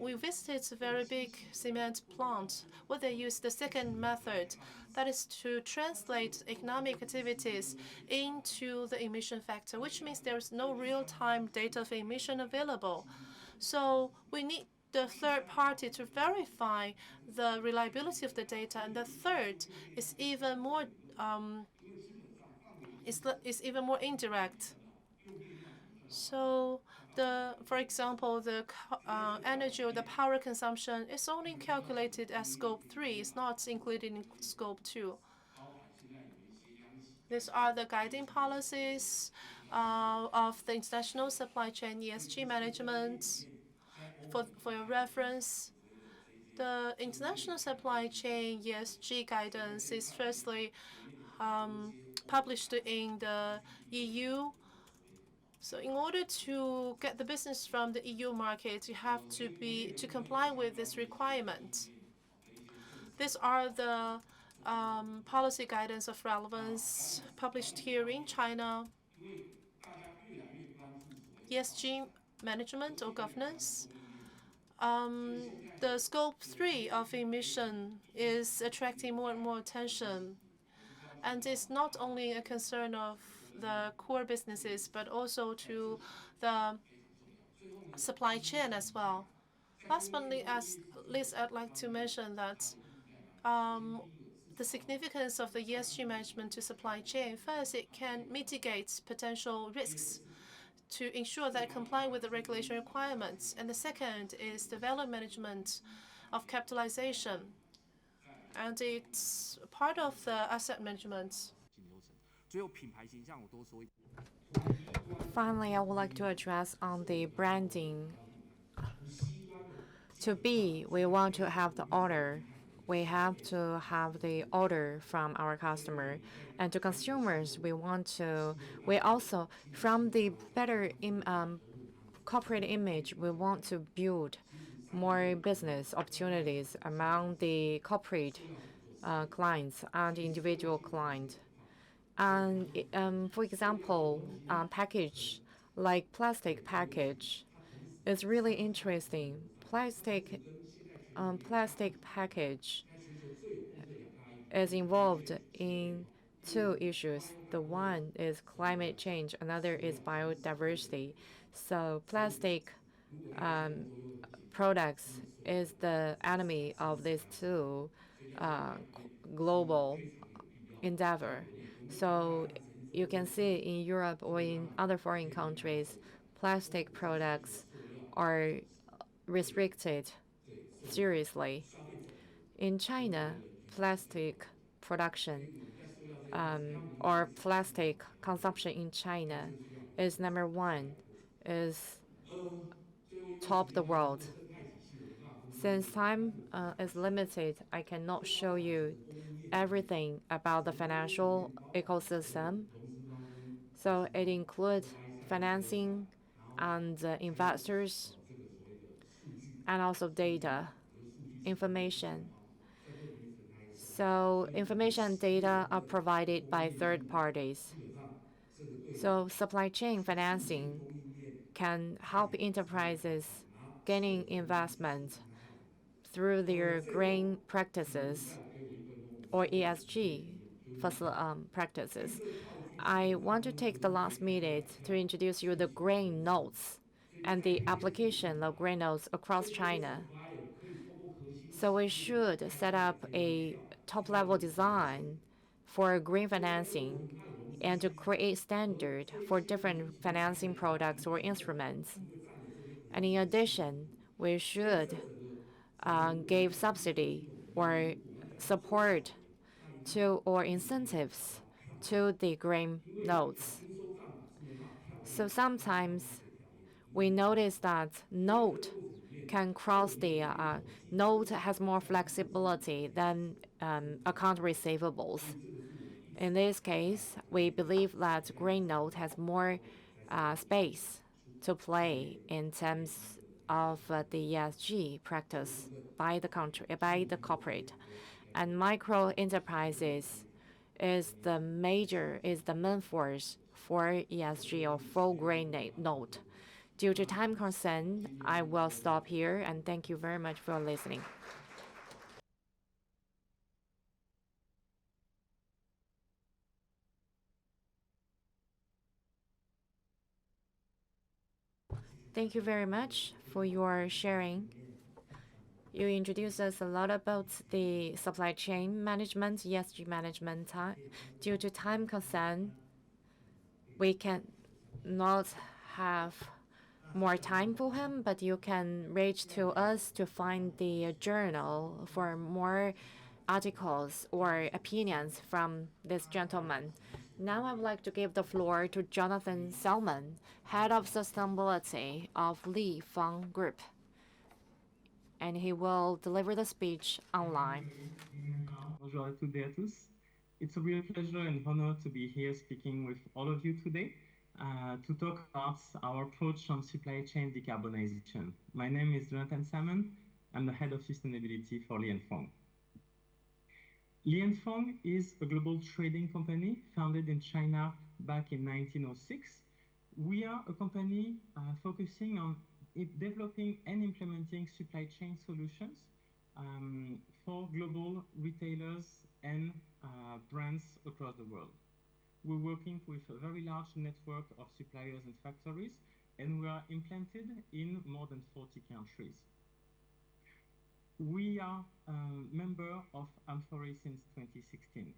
We visited a very big cement plant where they use the second method, that is to translate economic activities into the emission factor, which means there is no real-time data of emission available. So we need the third party to verify the reliability of the data, and the third is even more indirect. So for example, the energy or the power consumption is only calculated as scope 3. It's not included in scope 2. These are the guiding policies of the international supply chain ESG management. For your reference, the international supply chain ESG guidance is firstly published in the EU. So in order to get the business from the EU market, you have to comply with this requirement. These are the policy guidance of relevance published here in China. ESG management or governance. The scope 3 of emission is attracting more and more attention. And it's not only a concern of the core businesses, but also to the supply chain as well. Last but not least, I'd like to mention that the significance of the ESG management to supply chain. First, it can mitigate potential risks to ensure that it complies with the regulation requirements. And the second is the value management of capitalization. And it's part of the asset management. Finally, I would like to address on the branding. To be, we want to have the order. We have to have the order from our customer. And to consumers, we also, from the better corporate image, we want to build more business opportunities among the corporate clients and individual clients. And for example, package like plastic package is really interesting. Plastic plastic package is involved in two issues. The one is climate change, another is biodiversity. So plastic products is the enemy of these two uh, global endeavor. So you can see in Europe or in other foreign countries, plastic products are restricted seriously. In China, plastic production or plastic consumption in China is number one, is top the world. Since time is limited, I cannot show you everything about the financial ecosystem. So it includes financing and investors and also data, information. So information and data are provided by third parties. So supply chain financing can help enterprises gaining investment through their green practices or ESG practices. I want to take the last minute to introduce you the green notes and the application of green notes across China. So we should set up a top-level design for green financing and to create standard for different financing products or instruments. And in addition, we should give subsidy or support to or incentives to the green notes. So sometimes we notice that note can cross the note has more flexibility than account receivables. In this case, we believe that green note has more space to play in terms of the ESG practice by the country, by the corporate, and micro enterprises is the main force for ESG or full green note. Due to time concern, I will stop here and thank you very much for listening. Thank you very much for your sharing. You introduced us a lot about the supply chain management, ESG management. Due to time concern, we can not have more time for him, but you can reach to us to find the journal for more articles or opinions from this gentleman. Now I would like to give the floor to Jonathan Selman, Head of Sustainability of Li Fang Group, and he will deliver the speech online. Bonjour à toutes et à tous. It's a real pleasure and honor to be here speaking with all of you today to talk about our approach on supply chain decarbonization. My name is Jonathan Salmon. I'm the head of sustainability for Li & Fung. Li & Fung is a global trading company founded in China back in 1906. We are a company focusing on developing and implementing supply chain solutions for global retailers and brands across the world. We're working with a very large network of suppliers and factories, and we are implanted in more than 40 countries. We are a member of Amphori since 2016.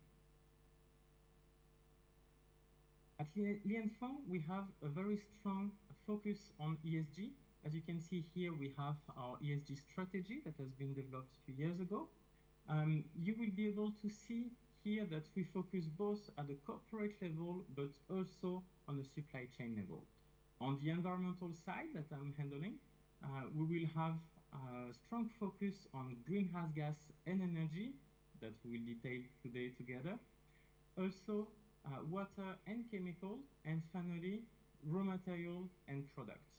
At Li & Fung, we have a very strong focus on ESG. As you can see here, we have our ESG strategy that has been developed a few years ago. You will be able to see here that we focus both at the corporate level, but also on the supply chain level. On the environmental side that I'm handling, we will have a strong focus on greenhouse gas and energy that we will detail today together. Also, water and chemical, and finally, raw material and products.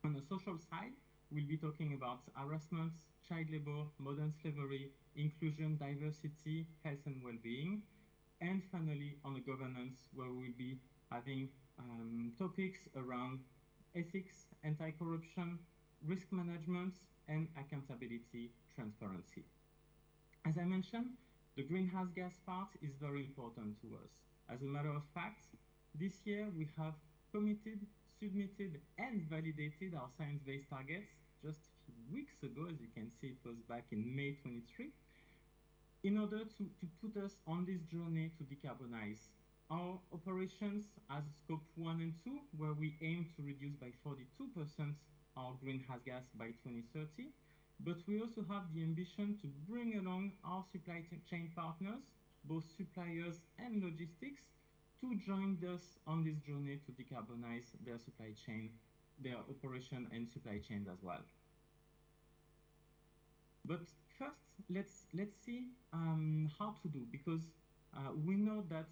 On the social side, we'll be talking about harassment, child labor, modern slavery, inclusion, diversity, health and well-being, and finally on the governance, where we'll be having topics around ethics, anti-corruption, risk management, and accountability transparency. As I mentioned, the greenhouse gas part is very important to us. As a matter of fact, this year we have committed, submitted, and validated our science-based targets just a few weeks ago. As you can see, it was back in May 23, in order to put us on this journey to decarbonize. Our operations as scope 1 and 2, where we aim to reduce by 42% our greenhouse gas by 2030, but we also have the ambition to bring along our supply chain partners, both suppliers and logistics, to join us on this journey to decarbonize their supply chain, their operation and supply chains as well. But first, let's see how to do, because we know that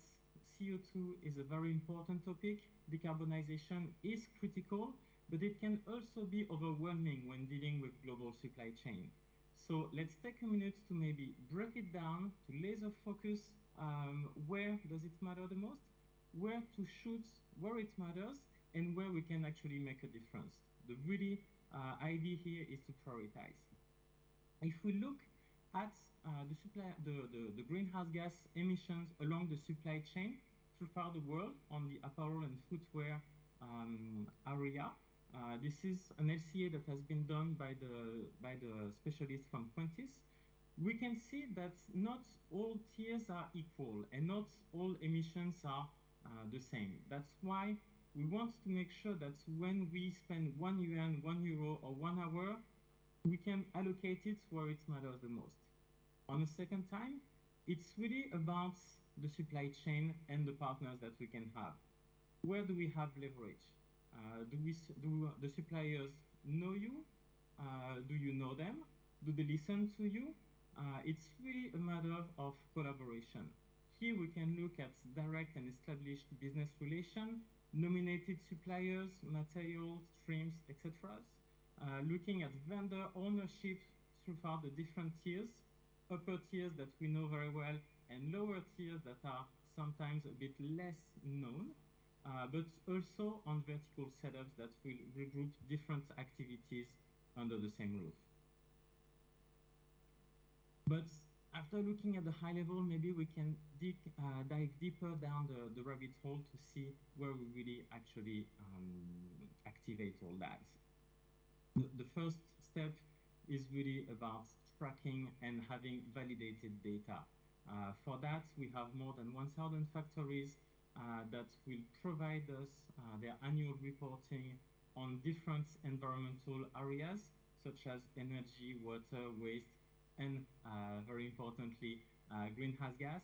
CO2 is a very important topic. Decarbonization is critical, but it can also be overwhelming when dealing with global supply chain. So let's take a minute to maybe break it down, to laser focus where does it matter the most, where to shoot where it matters, and where we can actually make a difference. The really idea here is to prioritize. If we look at the greenhouse gas emissions along the supply chain throughout the world on the apparel and footwear area, this is an LCA that has been done by the specialists from Quintis. We can see that not all tiers are equal and not all emissions are the same. That's why we want to make sure that when we spend €1, €1 or 1 hour, we can allocate it where it matters the most. On the second time, it's really about the supply chain and the partners that we can have. Where do we have leverage? Do the suppliers know you? Do you know them? Do they listen to you? It's really a matter of collaboration. Here we can look at direct and established business relations, nominated suppliers, materials, streams, etc. Looking at vendor ownership throughout the different tiers, upper tiers that we know very well, and lower tiers that are sometimes a bit less known, but also on vertical setups that will regroup different activities under the same roof. But after looking at the high level, maybe we can dive deeper down the rabbit hole to see where we really actually activate all that. The first step is really about tracking and having validated data. For that, we have more than 1,000 factories that will provide us their annual reporting on different environmental areas, such as energy, water, waste, and very importantly, greenhouse gas.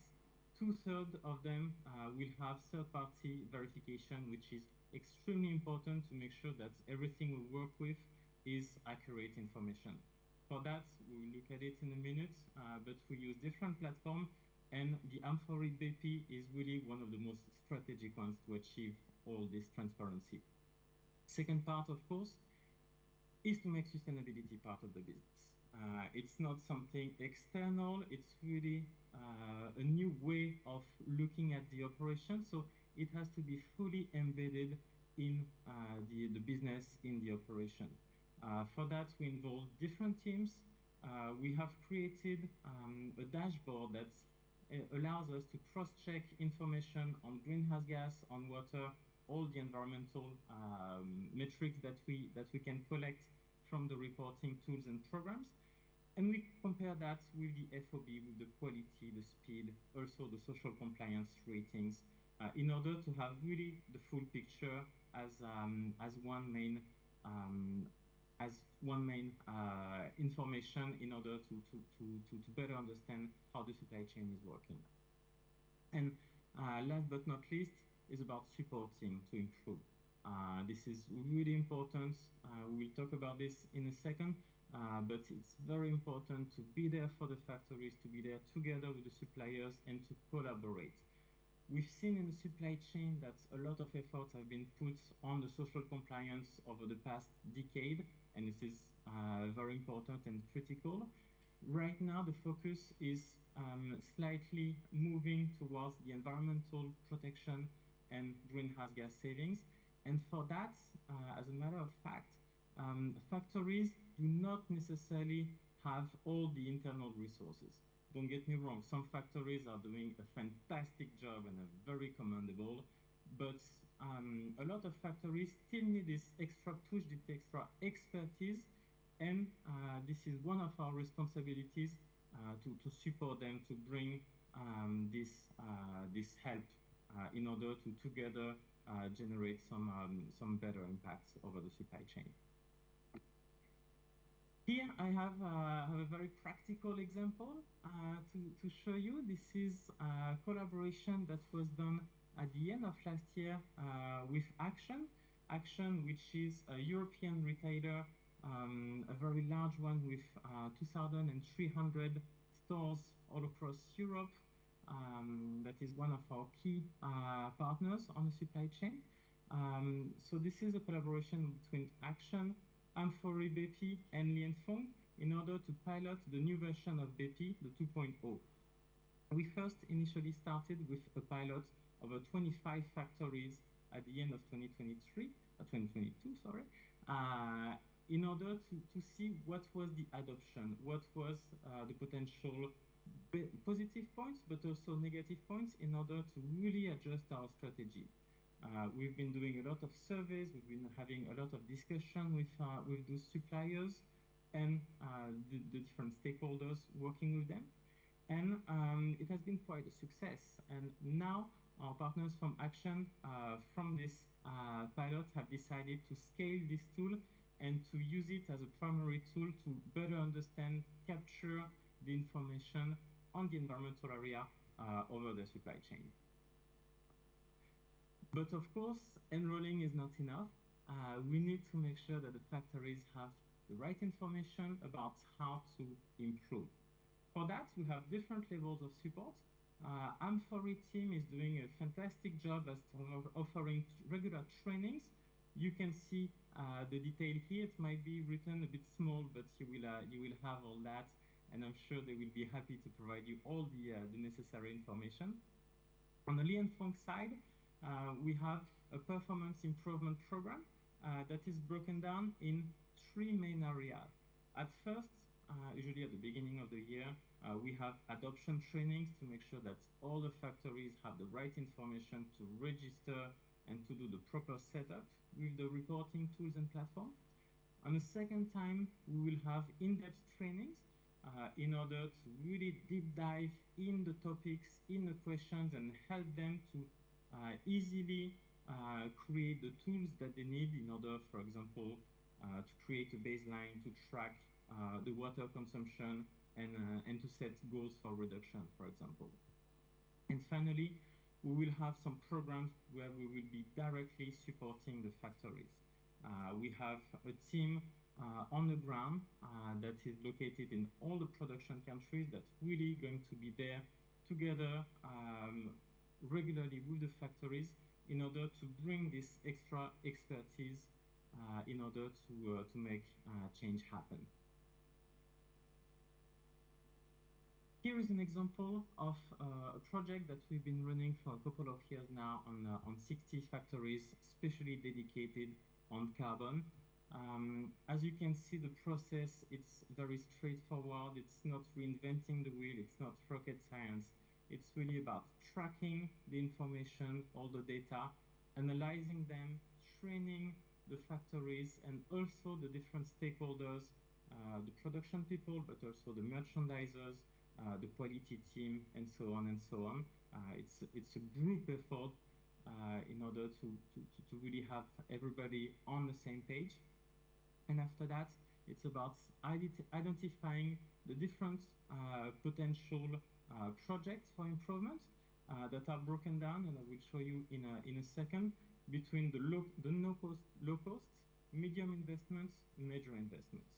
2/3 of them will have third-party verification, which is extremely important to make sure that everything we work with is accurate information. For that, we will look at it in a minute, but we use different platforms, and the Amphori BP is really one of the most strategic ones to achieve all this transparency. Second part, of course, is to make sustainability part of the business. It's not something external, it's really a new way of looking at the operation, so it has to be fully embedded in the business, in the operation. For that, we involve different teams. We have created a dashboard that allows us to cross-check information on greenhouse gas, on water, all the environmental metrics that we can collect from the reporting tools and programs. And we compare that with the FOB, with the quality, the speed, also the social compliance ratings, in order to have really the full picture as one main information in order to better understand how the supply chain is working. And last but not least is about supporting to improve. This is really important. We'll talk about this in a second, but it's very important to be there for the factories, to be there together with the suppliers and to collaborate. We've seen in the supply chain that a lot of efforts have been put on the social compliance over the past decade, and this is very important and critical. Right now, the focus is slightly moving towards the environmental protection and greenhouse gas savings. And for that, as a matter of fact, factories do not necessarily have all the internal resources. Don't get me wrong, some factories are doing a fantastic job and are very commendable, but a lot of factories still need this extra push, this extra expertise, and this is one of our responsibilities to support them, to bring this help in order to together generate some better impacts over the supply chain. Here I have a very practical example to show you. This is a collaboration that was done at the end of last year with Action. Action, which is a European retailer, a very large one with 2,300 stores all across Europe. That is one of our key partners on the supply chain. So this is a collaboration between Action, Amphori BP, and Lianfeng in order to pilot the new version of BP, the 2.0. We first initially started with a pilot of 25 factories at the end of 2022, sorry, in order to see what was the adoption, what was the potential positive points, but also negative points in order to really adjust our strategy. We've been doing a lot of surveys, we've been having a lot of discussion with those suppliers and the different stakeholders working with them. And it has been quite a success. And now our partners from Action from this pilot have decided to scale this tool and to use it as a primary tool to better understand, capture the information on the environmental area over the supply chain. But of course, enrolling is not enough. We need to make sure that the factories have the right information about how to improve. For that, we have different levels of support. Amphori team is doing a fantastic job as offering regular trainings. You can see the detail here. It might be written a bit small, but you will have all that, and I'm sure they will be happy to provide you all the necessary information. On the Lianfeng side, we have a performance improvement program that is broken down in 3 main areas. At first, usually at the beginning of the year, we have adoption trainings to make sure that all the factories have the right information to register and to do the proper setup with the reporting tools and platform. On the second time, we will have in-depth trainings in order to really deep dive in the topics, in the questions, and help them to easily create the tools that they need in order, for example, to create a baseline, to track the water consumption, and to set goals for reduction, for example. And finally, we will have some programs where we will be directly supporting the factories. We have a team on the ground that is located in all the production countries that's really going to be there together regularly with the factories in order to bring this extra expertise in order to make change happen. Here is an example of a project that we've been running for a couple of years now on 60 factories, specially dedicated on carbon. As you can see, the process, it's very straightforward. It's not reinventing the wheel. It's not rocket science. It's really about tracking the information, all the data, analyzing them, training the factories, and also the different stakeholders, the production people, but also the merchandisers, the quality team, and so on and so on. It's a group effort in order to really have everybody on the same page. And after that, it's about identifying the different potential projects for improvement that are broken down, and I will show you in a second, between the low cost, medium investments, major investments.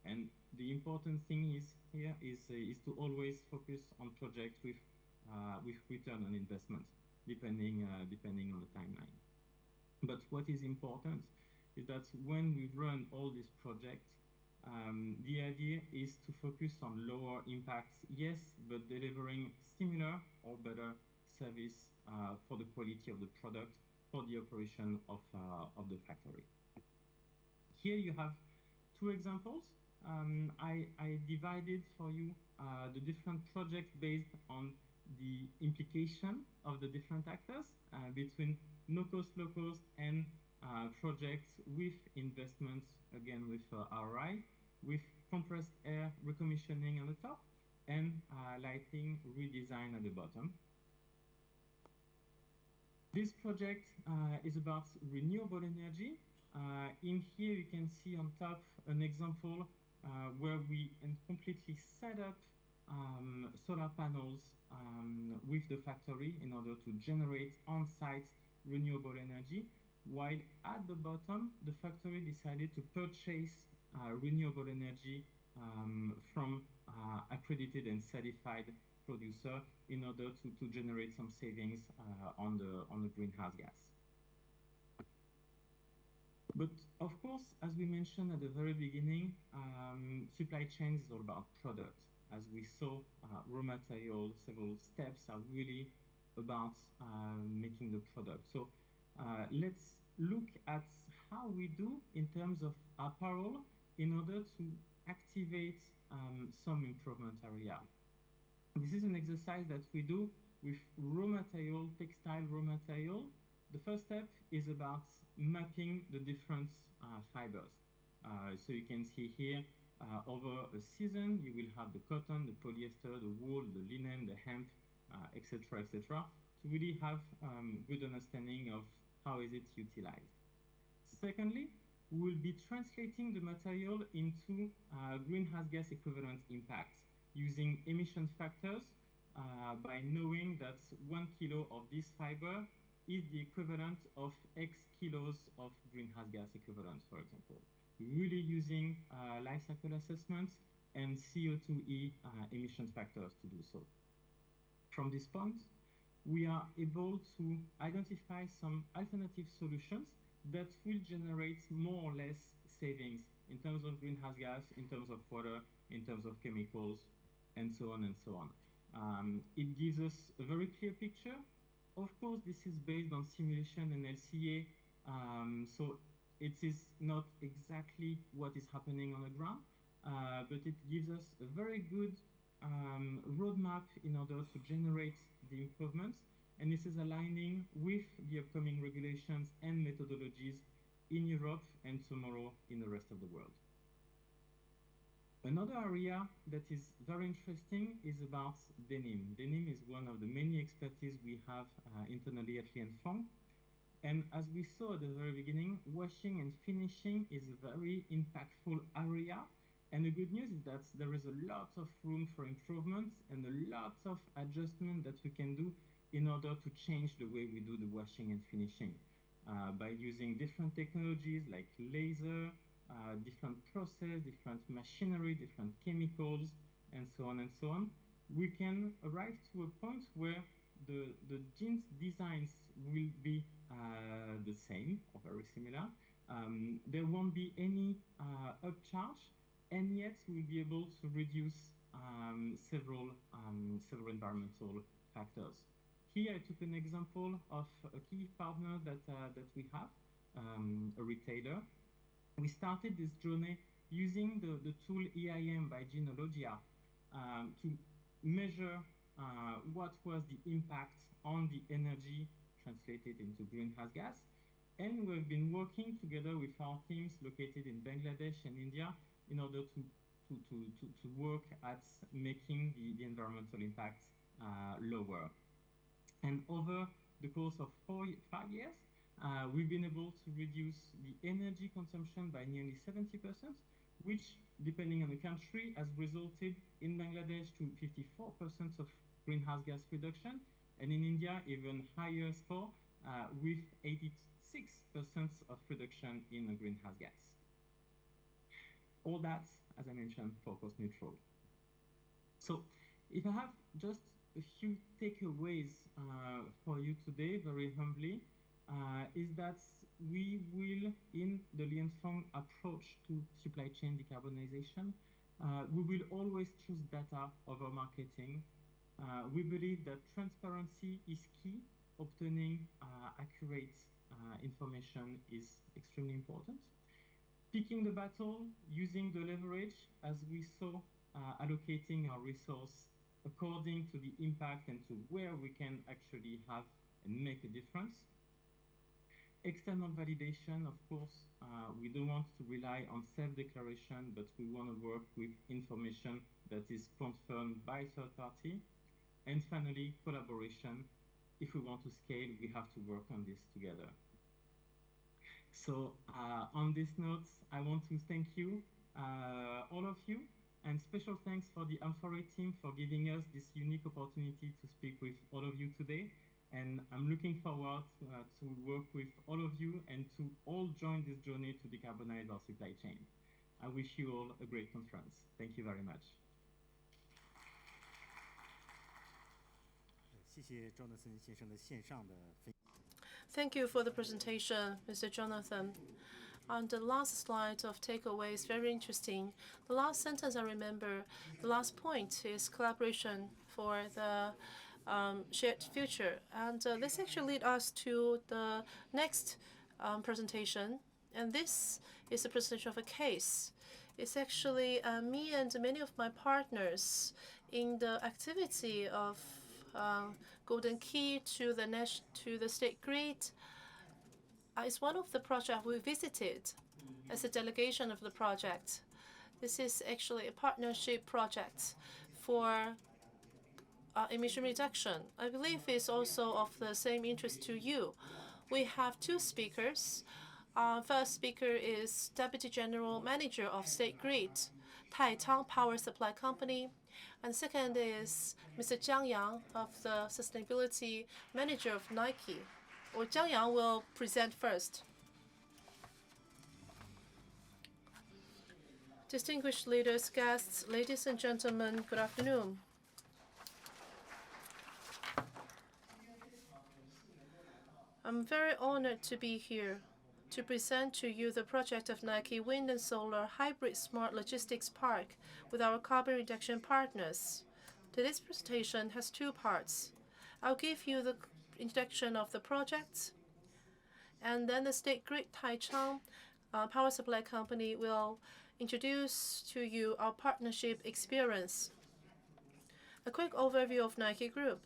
And the important thing is here is to always focus on projects with return on investment, depending on the timeline. But what is important is that when we run all these projects, the idea is to focus on lower impacts, yes, but delivering similar or better service for the quality of the product, for the operation of the factory. Here you have two examples. I divided for you the different projects based on the implication of the different actors between no cost, low cost, and projects with investments, again with ROI, with compressed air recommissioning on the top, and lighting redesign at the bottom. This project is about renewable energy. In here you can see on top an example where we completely set up solar panels with the factory in order to generate on-site renewable energy, while at the bottom the factory decided to purchase renewable energy from accredited and certified producer in order to generate some savings on the greenhouse gas. But of course, as we mentioned at the very beginning, supply chain is all about product. As we saw, raw material, several steps are really about making the product. So let's look at how we do in terms of apparel in order to activate some improvement area. This is an exercise that we do with raw material, textile raw material. The first step is about mapping the different fibers. So you can see here, over a season, you will have the cotton, the polyester, the wool, the linen, the hemp, etc., etc., to really have good understanding of how is it utilized. Secondly, we will be translating the material into greenhouse gas equivalent impact using emission factors by knowing that 1 kilo of this fiber is the equivalent of X kilos of greenhouse gas equivalents, for example. Really using life cycle assessments and CO2e emission factors to do so. From this point, we are able to identify some alternative solutions that will generate more or less savings in terms of greenhouse gas, in terms of water, in terms of chemicals, and so on and so on. It gives us a very clear picture. Of course, this is based on simulation and LCA, so it is not exactly what is happening on the ground, but it gives us a very good roadmap in order to generate the improvements, and this is aligning with the upcoming regulations and methodologies in Europe and tomorrow in the rest of the world. Another area that is very interesting is about denim. Denim is one of the many expertise we have internally at Lianfeng. And as we saw at the very beginning, washing and finishing is a very impactful area. And the good news is that there is a lot of room for improvement and a lot of adjustment that we can do in order to change the way we do the washing and finishing. By using different technologies like laser, different process, different machinery, different chemicals, and so on and so on, we can arrive to a point where the jeans designs will be the same or very similar. There won't be any upcharge, and yet we'll be able to reduce several environmental factors. Here I took an example of a key partner that we have, a retailer. We started this journey using the tool EIM by Genealogia to measure what was the impact on the energy translated into greenhouse gas. And we've been working together with our teams located in Bangladesh and India in order to work at making the environmental impact lower. And over the course of 5 years, we've been able to reduce the energy consumption by nearly 70%, which, depending on the country, has resulted in Bangladesh to 54% of greenhouse gas reduction, and in India, even higher score, with 86% of reduction in the greenhouse gas. All that, as I mentioned, for cost neutral. So, if I have just a few takeaways for you today, very humbly, is that we will, in the Lianfeng approach to supply chain decarbonization, we will always choose data over marketing. We believe that transparency is key. Obtaining accurate information is extremely important. picking the battle, using the leverage, as we saw, allocating our resource according to the impact and to where we can actually have and make a difference. External validation, of course, we don't want to rely on self-declaration, but we want to work with information that is confirmed by third party. And finally, collaboration. If we want to scale, we have to work on this together. So on this note, I want to thank you, all of you, and special thanks for the Amphore team for giving us this unique opportunity to speak with all of you today. And I'm looking forward to work with all of you and to all join this journey to decarbonize our supply chain. I wish you all a great conference. Thank you very much. Thank you for the presentation, Mr. Jonathan. On the last slide of takeaway is very interesting. The last sentence I remember, the last point is collaboration for the shared future. And this actually leads us to the next presentation. And this is a presentation of a case. It's actually me and many of my partners in the activity of Golden Key to the state grid. It's one of the projects we visited as a delegation of the project. This is actually a partnership project for emission reduction. I believe it's also of the same interest to you. We have two speakers. First speaker is Deputy General Manager of State Grid, Taitang Power Supply Company. And second is Mr. Jiang Yang of the Sustainability Manager of Nike. Or Jiang Yang will present first. Distinguished leaders, guests, ladies and gentlemen, good afternoon. I'm very honored to be here to present to you the project of Nike Wind and Solar Hybrid Smart Logistics Park with our carbon reduction partners. Today's presentation has two parts. I'll give you the introduction of the project, and then the State Grid Taichung Power Supply Company will introduce to you our partnership experience. A quick overview of Nike Group.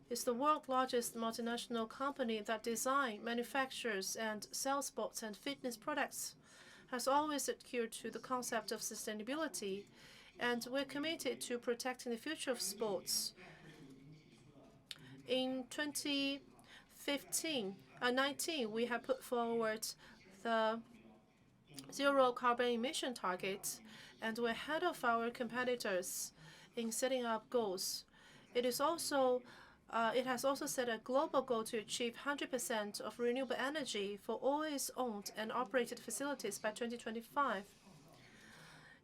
It's the world's largest multinational company that designs, manufactures, and sells sports and fitness products, has always adhered to the concept of sustainability, and we're committed to protecting the future of sports. In 2019, we have put forward the zero carbon emission target, and we're ahead of our competitors in setting up goals. It has also set a global goal to achieve 100% of renewable energy for all its owned and operated facilities by 2025.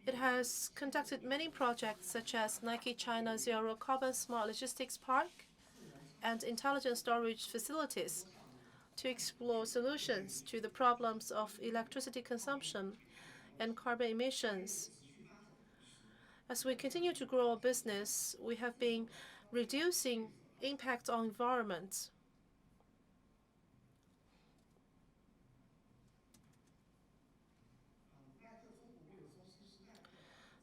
It has conducted many projects such as Nike China Zero Carbon Smart Logistics Park and intelligent storage facilities to explore solutions to the problems of electricity consumption and carbon emissions. As we continue to grow our business, we have been reducing impact on environment.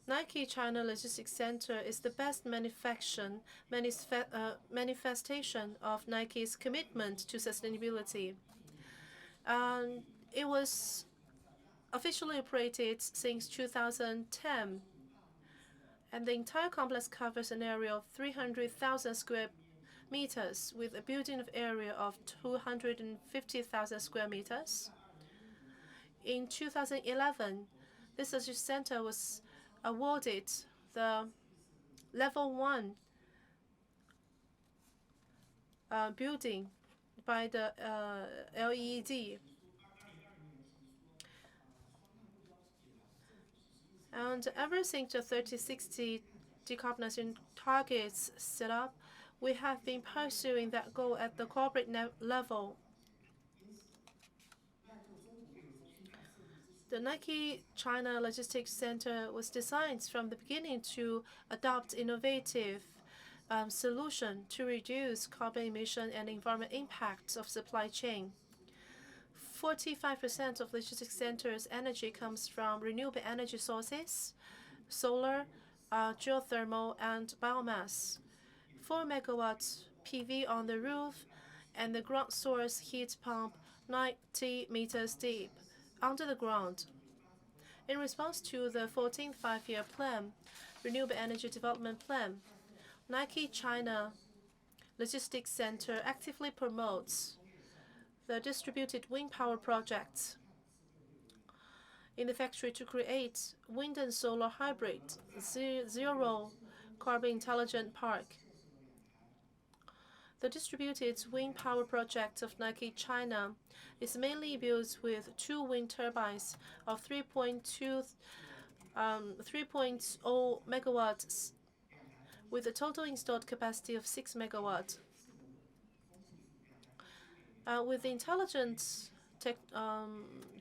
Nike China Logistics Center is the best manifestation of Nike's commitment to sustainability. It was officially operated since 2010, and the entire complex covers an area of 300,000 square meters with a building area of 250,000 square meters. In 2011, this logistics center was awarded the level 1 building by the LEED. And ever since the 3060 decarbonization targets set up, we have been pursuing that goal at the corporate level. The Nike China Logistics Center was designed from the beginning to adopt innovative solutions to reduce carbon emission and environmental impacts of supply chain. 45% of logistics centers' energy comes from renewable energy sources, solar, geothermal, and biomass. 4 megawatts PV on the roof, and the ground source heat pump 90 meters deep under the ground. In response to the 14th Five-Year Plan, Renewable Energy Development Plan, Nike China Logistics Center actively promotes the distributed wind power projects in the factory to create wind and solar hybrid zero carbon intelligent park. The distributed wind power project of Nike China is mainly built with 2 wind turbines of 3.0 megawatts with a total installed capacity of 6 megawatts. With intelligent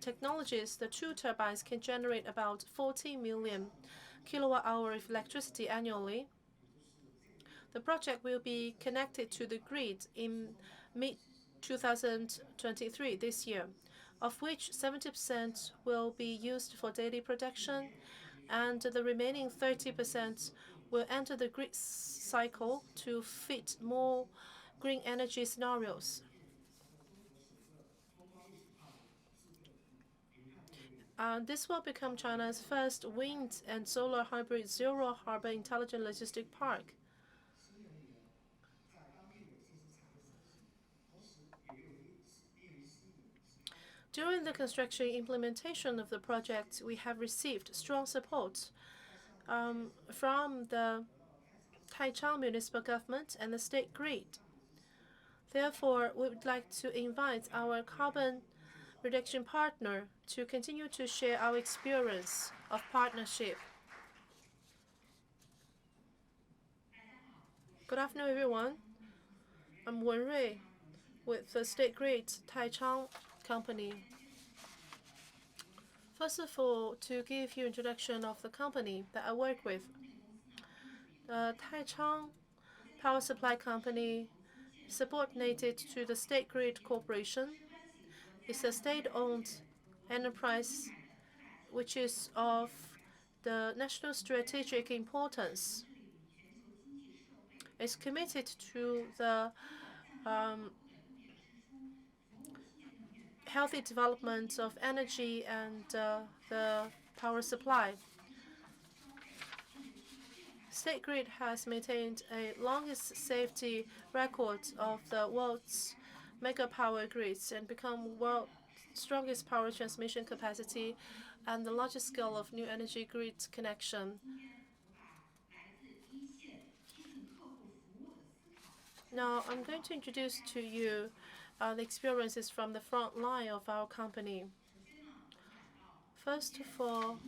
technologies, the 2 turbines can generate about 40 million kilowatt-hour of electricity annually. The project will be connected to the grid in mid-2023 this year, of which 70% will be used for daily production, and the remaining 30% will enter the grid cycle to fit more green energy scenarios. This will become China's first wind and solar hybrid zero carbon intelligent logistic park. During the construction implementation of the project, we have received strong support from the Taichung municipal government and the state grid. Therefore, we would like to invite our carbon reduction partner to continue to share our experience of partnership. Good afternoon, everyone. I'm Wen Rui with the state grid Taichung company. First of all, to give you introduction of the company that I work with, the Taichung Power Supply Company, subordinated to the State Grid Corporation, is a state-owned enterprise which is of the national strategic importance. It's committed to the healthy development of energy and the power supply. State Grid has maintained a longest safety record of the world's mega power grids and become world's strongest power transmission capacity and the largest scale of new energy grid connection. Now, I'm going to introduce to you the experiences from the front line of our company. First of all,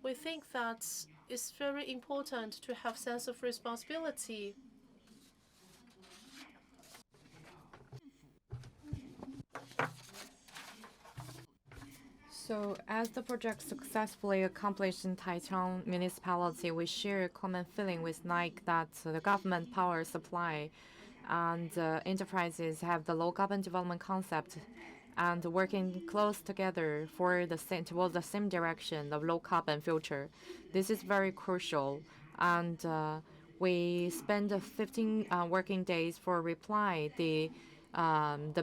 we think that it's very important to have sense of responsibility. So, as the project successfully accomplished in Taichung municipality, we share a common feeling with Nike that the government power supply and enterprises have the low carbon development concept and working close together for towards the same direction of low carbon future. This is very crucial, and we spend 15 working days for reply the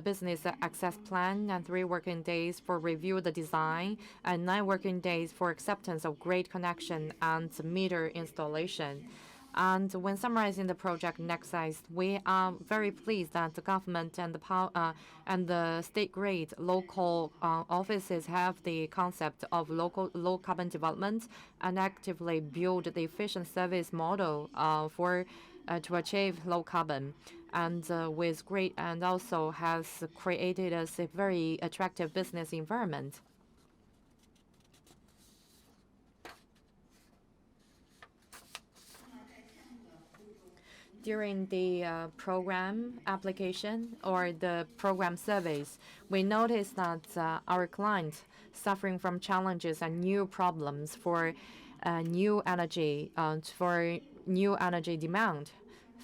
business access plan, and 3 working days for review the design, and 9 working days for acceptance of grid connection and meter installation. And when summarizing the project Nexus, we are very pleased that the government and the state grid local offices have the concept of low carbon development and actively build the efficient service model to achieve low carbon. And with great and also has created us a very attractive business environment. During the program application or the program surveys, we noticed that our clients suffering from challenges and new problems for new energy demand.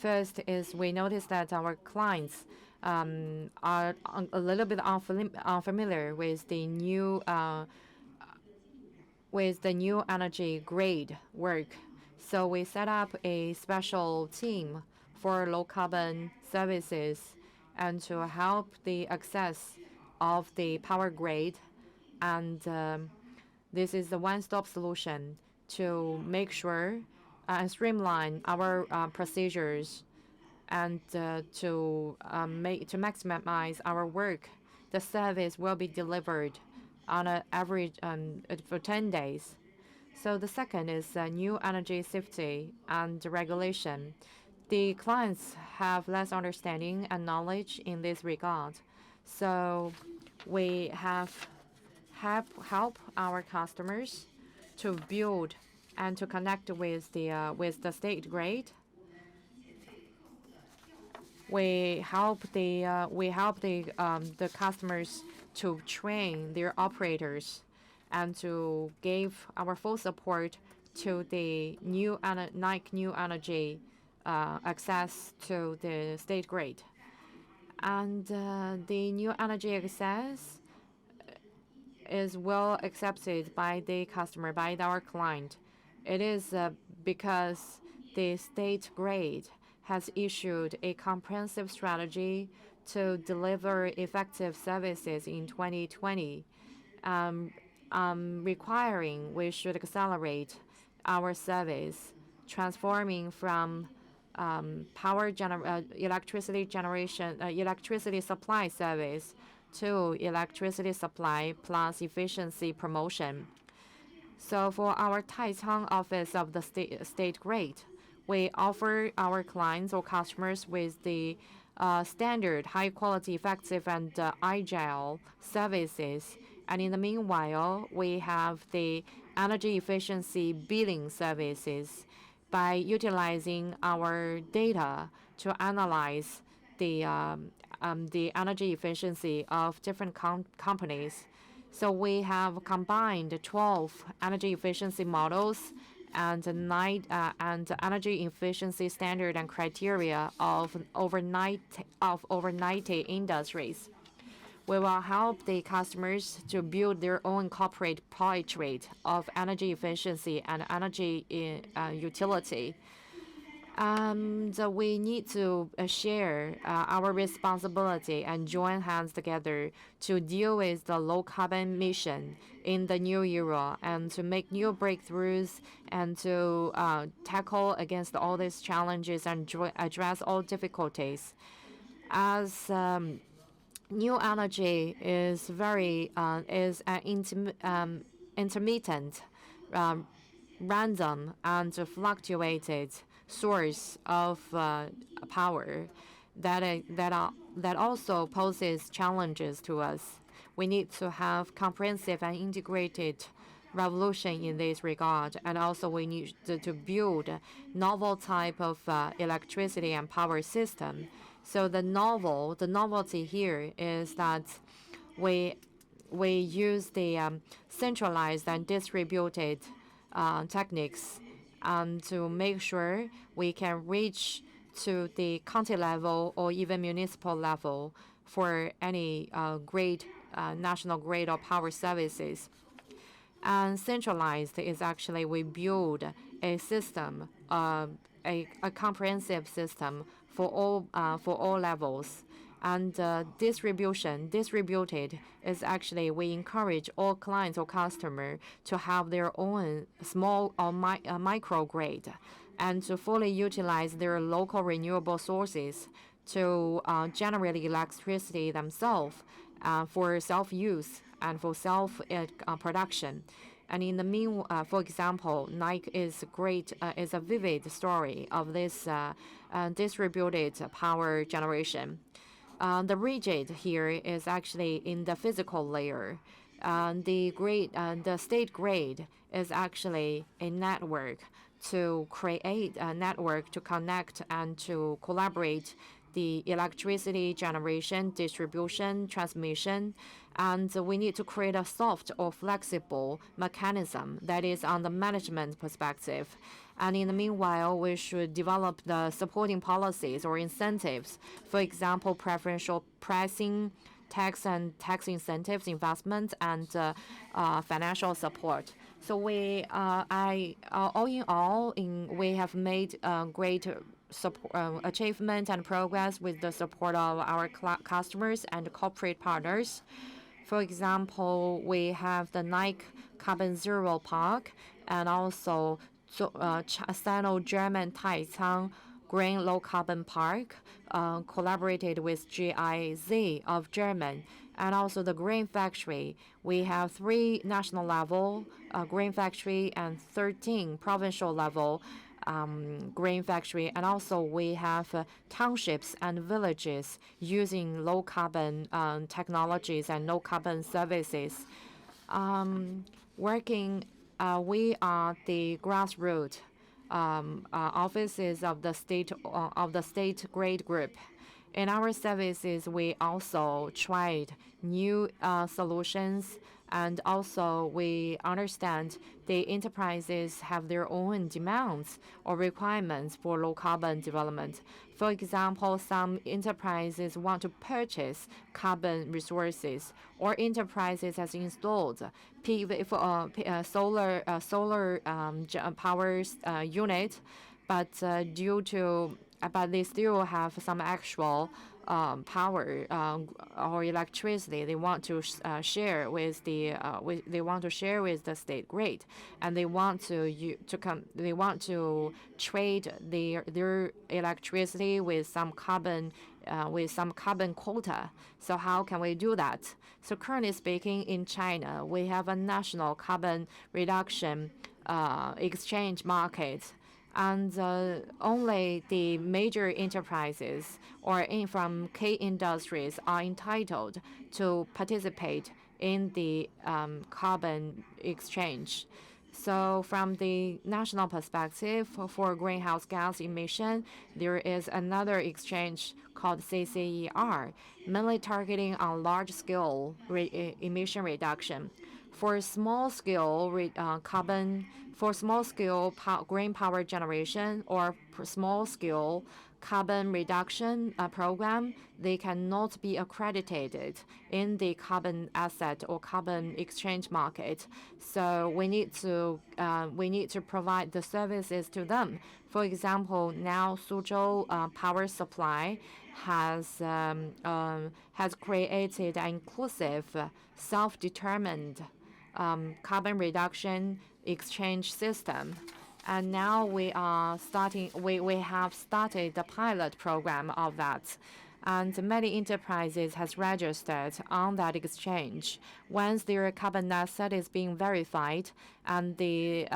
First is we noticed that our clients are a little bit unfamiliar with the new energy grade work. So we set up a special team for low carbon services and to help the access of the power grid. And this is the one-stop solution to make sure and streamline our procedures and to maximize our work. The service will be delivered on an average for 10 days. So the second is new energy safety and regulation. The clients have less understanding and knowledge in this regard. So we have help our customers to build and to connect with the state grid. We help the customers to train their operators and to give our full support to the new energy access to the state grid. And the new energy access is well accepted by the customer, by our client. It is because the state grid has issued a comprehensive strategy to deliver effective services in 2020, requiring we should accelerate our service, transforming from electricity supply service to electricity supply plus efficiency promotion. So for our Taicang office of the state grid, we offer our clients or customers with the standard, high quality, effective, and agile services. And in the meanwhile, we have the energy efficiency billing services by utilizing our data to analyze the energy efficiency of different companies. So we have combined 12 energy efficiency models and energy efficiency standard and criteria of over 90 industries. We will help the customers to build their own corporate portrait of energy efficiency and energy utility. We need to share our responsibility and join hands together to deal with the low carbon mission in the new era and to make new breakthroughs and to tackle against all these challenges and address all difficulties. As new energy is very intermittent, random, and fluctuated source of power that also poses challenges to us. We need to have comprehensive and integrated revolution in this regard, and also we need to build novel type of electricity and power system. So the novelty here is that we use the centralized and distributed techniques to make sure we can reach to the county level or even municipal level for any national grid or power services. And centralized is actually we build a system, a comprehensive system for all levels. And distributed is actually we encourage all clients or customers to have their own small or micro grid and to fully utilize their local renewable sources to generate electricity themselves for self-use and for self-production. And in the meanwhile, for example, Nike is a vivid story of this distributed power generation. The rigid here is actually in the physical layer. The state grid is actually a network to create a network to connect and to collaborate the electricity generation, distribution, transmission, and we need to create a soft or flexible mechanism that is on the management perspective. And in the meanwhile, we should develop the supporting policies or incentives. For example, preferential pricing, tax and tax incentives, investment, and financial support. So all in all, we have made great achievement and progress with the support of our customers and corporate partners. For example, we have the Nike Carbon Zero Park and also Sino-German Taicang Green Low Carbon Park, collaborated with GIZ of German, and also the Green Factory. We have 3 national level Green Factory and 13 provincial level Green Factory, and also we have townships and villages using low carbon technologies and low carbon services. We are the grassroots offices of the state grade group. In our services, we also tried new solutions, and also we understand the enterprises have their own demands or requirements for low carbon development. For example, some enterprises want to purchase carbon resources, or enterprises has installed solar power unit, but but they still have some actual power or electricity they want to share with the state grid, and they want to trade their electricity with some carbon quota. So how can we do that? So currently speaking, in China, we have a national carbon reduction exchange market, and only the major enterprises or from key industries are entitled to participate in the carbon exchange. So from the national perspective, for greenhouse gas emission, there is another exchange called CSR, mainly targeting on large-scale emission reduction. For small-scale green power generation or small-scale carbon reduction program, they cannot be accredited in the carbon asset or carbon exchange market. So we need to provide the services to them. For example, now Suzhou Power Supply has created an inclusive, self-determined carbon reduction exchange system. And now we have started the pilot program of that. And many enterprises has registered on that exchange. Once their carbon asset is being verified, and the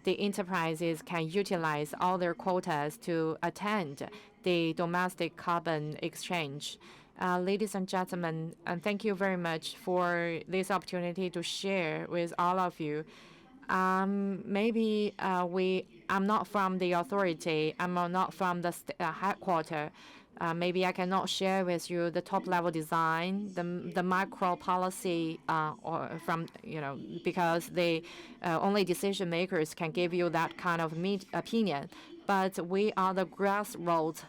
enterprises can utilize all their quotas to attend the domestic carbon exchange. Ladies and gentlemen, and thank you very much for this opportunity to share with all of you. Maybe I'm not from the authority. I'm not from the headquarters. Maybe I cannot share with you the top-level design, the macro policy, or because the only decision makers can give you that kind of opinion. But we are the grassroots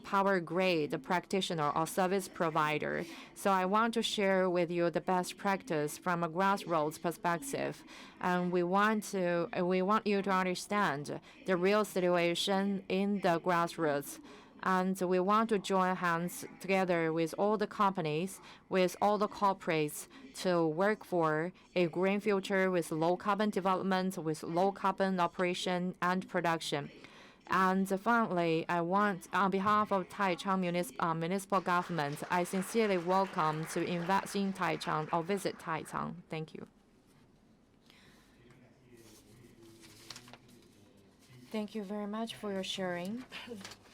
power grid practitioner or service provider. So I want to share with you the best practice from a grassroots perspective. And we want you to understand the real situation in the grassroots. And we want to join hands together with all the companies, with all the corporates, to work for a green future with low carbon development, with low carbon operation and production. And finally, I want, on behalf of Taichung municipal government, I sincerely welcome to invest in Taichung or visit Taichung. Thank you. Thank you very much for your sharing.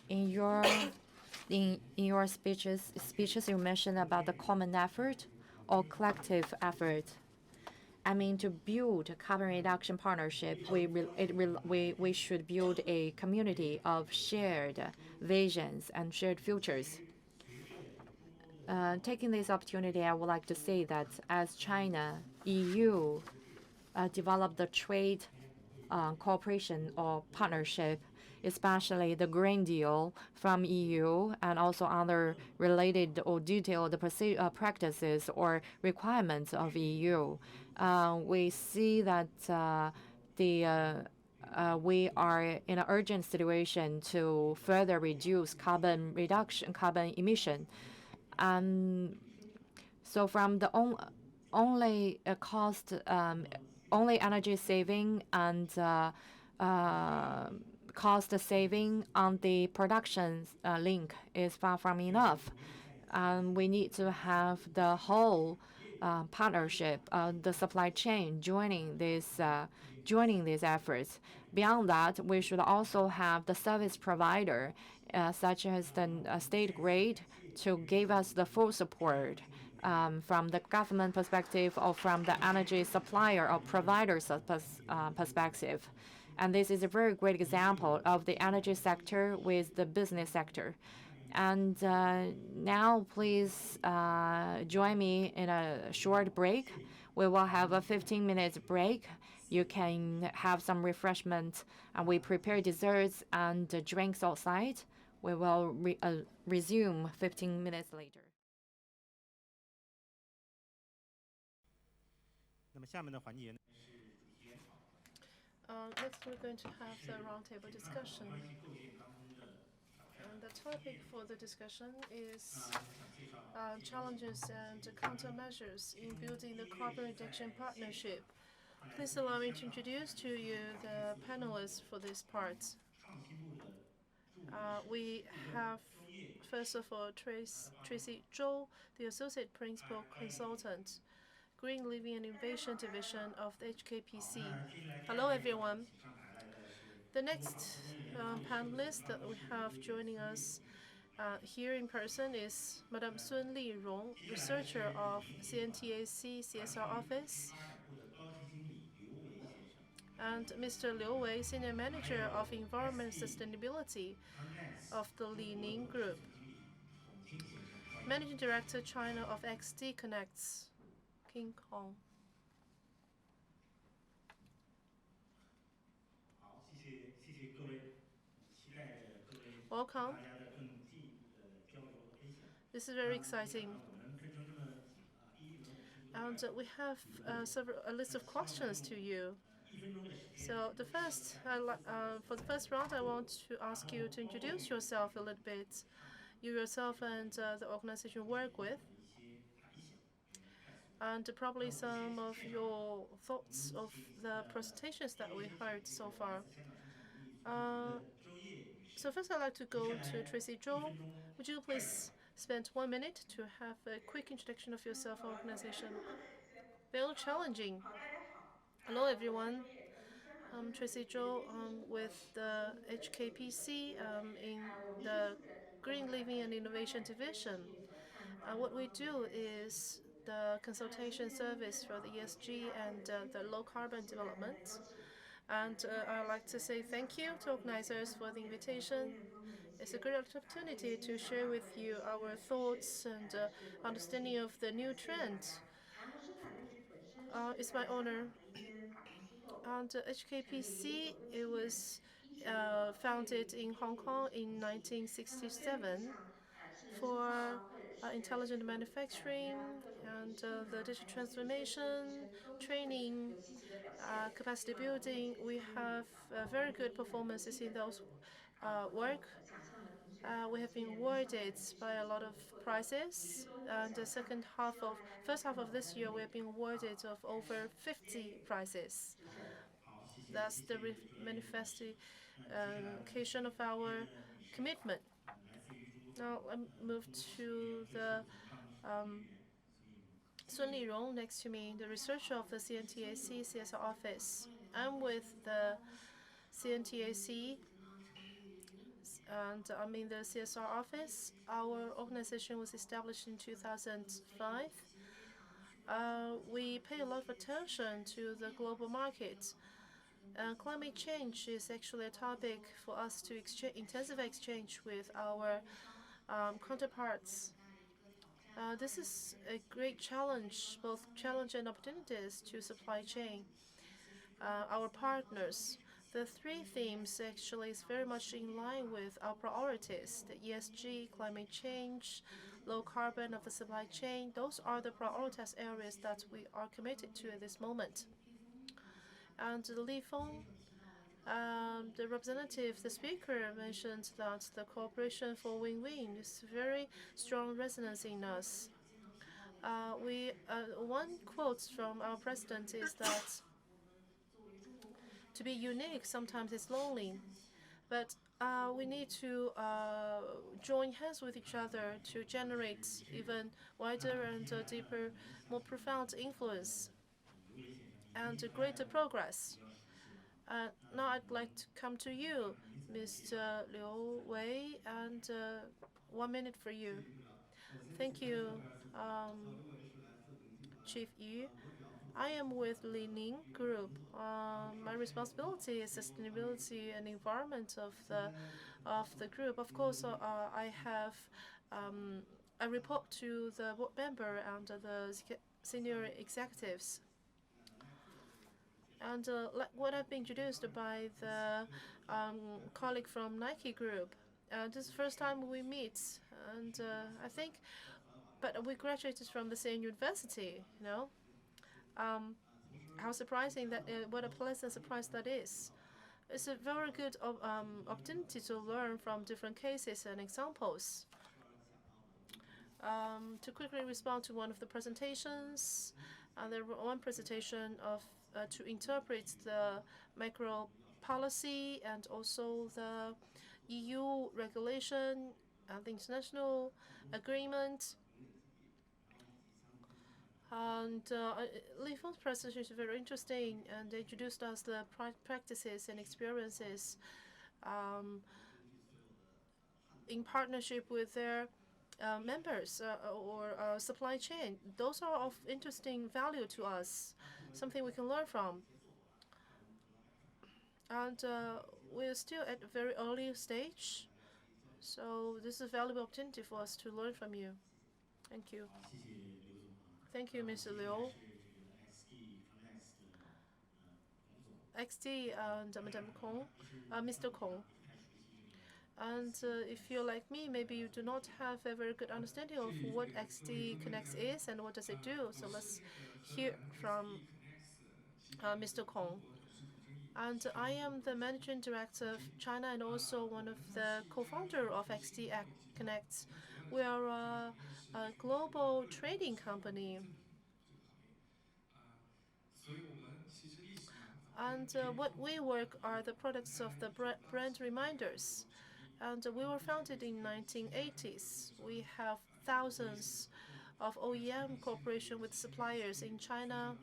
In your speeches, you mentioned about the common effort or collective effort. I mean, to build a carbon reduction partnership, we should build a community of shared visions and shared futures. Taking this opportunity, I would like to say that as China, EU develop the trade cooperation or partnership, especially the Green Deal from EU and also other related or detailed practices or requirements of EU. We see that we are in an urgent situation to further reduce carbon emission. So from the only cost, only energy saving and cost saving on the production link is far from enough. We need to have the whole partnership, the supply chain joining these efforts. Beyond that, we should also have the service provider, such as the state grid, to give us the full support from the government perspective or from the energy supplier or provider's perspective. And this is a very great example of the energy sector with the business sector. And now, please join me in a short break. We will have a 15 minutes break. You can have some refreshment, and we prepare desserts and drinks outside. We will resume 15 minutes later. Next, we're going to have the roundtable discussion. And the topic for the discussion is challenges and countermeasures in building the carbon reduction partnership. Please allow me to introduce to you the panelists for this part. We have, first of all, Tracy Zhou, the Associate Principal Consultant, Green Living and Innovation Division of the HKPC. Hello, everyone. The next panelist that we have joining us here in person is Madame Sun Lirong, researcher of CNTAC CSR office, and Mr. Liu Wei, senior manager of environment sustainability of the Li Ning Group, managing director China of XD Connects, King Hong. Welcome. This is very exciting. And we have a list of questions to you. So for the first round, I want to ask you to introduce yourself a little bit, you yourself and the organization you work with, and probably some of your thoughts of the presentations that we heard so far. So first, I'd like to go to Tracy Zhou. Would you please spend 1 minute to have a quick introduction of yourself and organization? Very challenging. Hello, everyone. I'm Tracy Zhou with the HKPC in the Green Living and Innovation Division. What we do is the consultation service for the ESG and the low carbon development. And I'd like to say thank you to organizers for the invitation. It's a great opportunity to share with you our thoughts and understanding of the new trends. It's my honor. And HKPC, it was founded in Hong Kong in 1967 for intelligent manufacturing and the digital transformation, training, capacity building. We have very good performances in those work. We have been awarded by a lot of prizes, and the first half of this year, we have been awarded of over 50 prizes. That's the manifestation of our commitment. Now I move to the Sun Lirong next to me, the researcher of the CNTAC CSR office. I'm with the CNTAC and I'm in the CSR office. Our organization was established in 2005. we pay a lot of attention to the global market. Climate change is actually a topic for us to intensify exchange with our counterparts. This is a great challenge, both challenge and opportunities to supply chain. Our partners. The three themes actually is very much in line with our priorities: the ESG, climate change, low carbon of the supply chain. Those are the prioritized areas that we are committed to at this moment. And Li Feng, the representative, the speaker mentioned that the cooperation for win-win is very strong resonance in us. One quote from our president is that to be unique sometimes is lonely, but we need to join hands with each other to generate even wider and deeper, more profound influence and greater progress. Now I'd like to come to you, Mr. Liu Wei, and 1 minute for you. Thank you, Chief Yu. I am with Li Ning Group. My responsibility is sustainability and environment of the group. Of course, I have I report to the board member and the senior executives. And like what I've been introduced by the colleague from Nike Group, this is the first time we meet, and I think, but we graduated from the same university, you know. How surprising that! What a pleasant surprise that is. It's a very good opportunity to learn from different cases and examples. To quickly respond to one of the presentations, there was one presentation of to interpret the macro policy and also the EU regulation and the international agreement. And Li Feng's presentation is very interesting, and they introduced us the practices and experiences in partnership with their members or supply chain. Those are of interesting value to us, something we can learn from. And we're still at a very early stage, so this is a valuable opportunity for us to learn from you. Thank you. Thank you, Mr. Liu. XD and Madam Kong, Mr. Kong. And if you're like me, maybe you do not have a very good understanding of what XD Connects is and what does it do. So let's hear from Mr. Kong. And I am the managing director of China and also one of the co-founder of XD Connects. We are a global trading company. And what we work are the products of the brand reminders. And we were founded in 1980s. We have thousands of OEM cooperation with suppliers in China.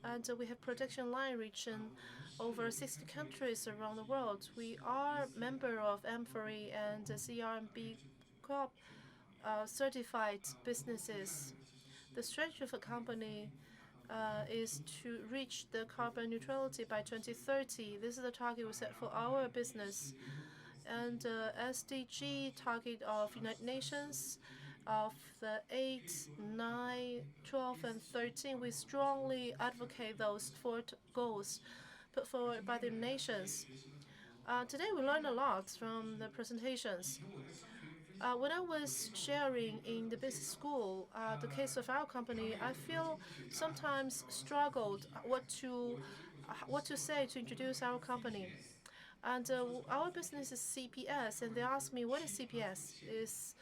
And we have production line reaching over 60 countries around the world. We are member of AMFRI and CRMB Corp certified businesses. The strategy of a company is to reach the carbon neutrality by 2030. This is the target we set for our business. And SDG target of United Nations of the 8, 9, 12, and 13, we strongly advocate those 4 goals put forward by the nations. Today we learned a lot from the presentations. When I was sharing in the business school the case of our company, I feel sometimes struggled what to say to introduce our company. And our business is CPS, and they asked me what is CPS.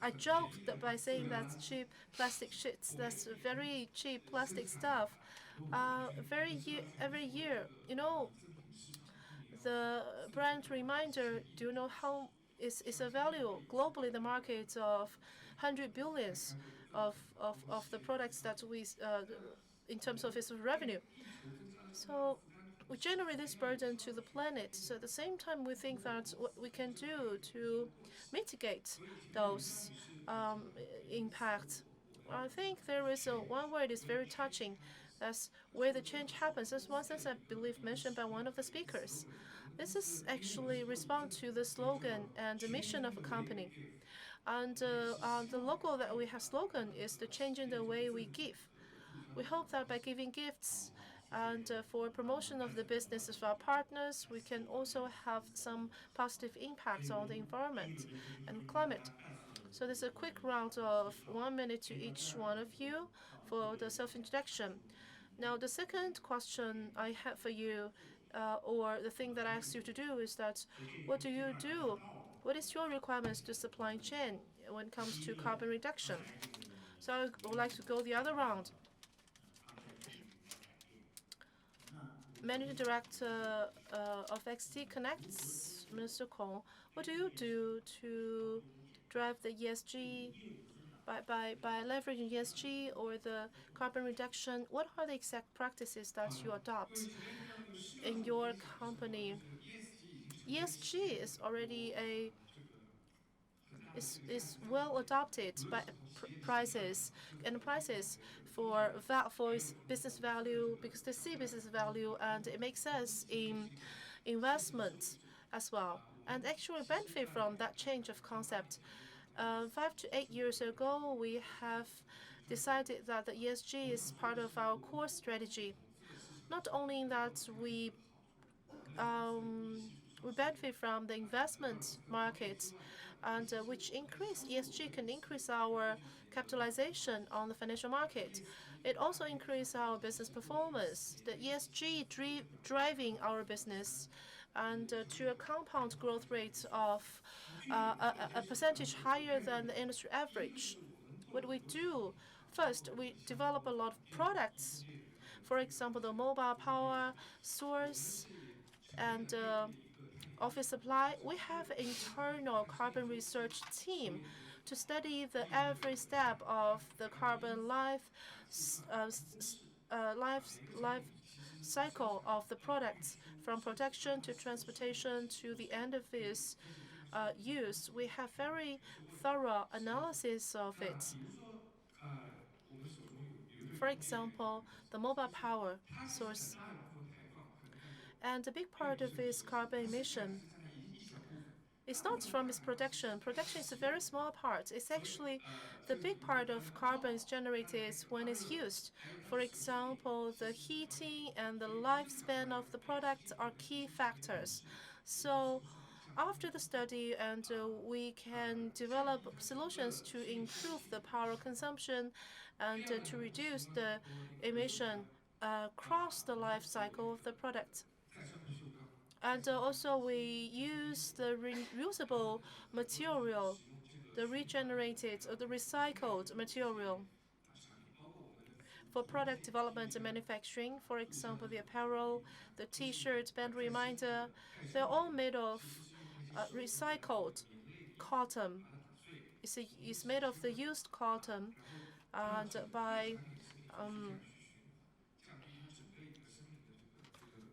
I joked by saying that's cheap plastic sheets. That's very cheap plastic stuff. Every year, you know, the brand reminder. Do you know how is a value globally? The market of 100 billions of the products that we in terms of its revenue. So we generate this burden to the planet. So at the same time, we think that what we can do to mitigate those impacts I think there is one word is very touching. That's where the change happens. That's one sense I believe mentioned by one of the speakers. This is actually respond to the slogan and the mission of a company. And the logo that we have slogan is the changing the way we give. We hope that by giving gifts and for promotion of the business of our partners, we can also have some positive impacts on the environment and climate. So there's a quick round of 1 minute to each one of you for the self-introduction. Now, the second question I have for you, or the thing that I asked you to do, is that what do you do? What is your requirements to supply chain when it comes to carbon reduction? So I would like to go the other round. Managing Director of XT Connects, Mr. Kong, what do you do to drive the ESG by leveraging ESG or the carbon reduction? What are the exact practices that you adopt in your company? ESG is already is well adopted by prices and prices for business value because they see business value and it makes sense in investment as well and actually benefit from that change of concept. 5 to 8 years ago, we have decided that the ESG is part of our core strategy. Not only that we benefit from the investment market, and which increase ESG can increase our capitalization on the financial market. It also increases our business performance. The ESG driving our business and to a compound growth rate of a percentage higher than the industry average. What we do first, we develop a lot of products. For example, the mobile power source and office supply. We have an internal carbon research team to study every step of the carbon life cycle of the products from production to transportation to the end of its use. We have very thorough analysis of it. For example, the mobile power source. And a big part of its carbon emission it's not from its production. Production is a very small part. It's actually the big part of carbon is generated when it's used. For example, the heating and the lifespan of the product are key factors. So after the study, and we can develop solutions to improve the power consumption and to reduce the emission across the life cycle of the product. And also we use the reusable material, the regenerated or the recycled material for product development and manufacturing. For example, the apparel, the T-shirt, band reminder, they're all made of recycled cotton. It's made of the used cotton, and by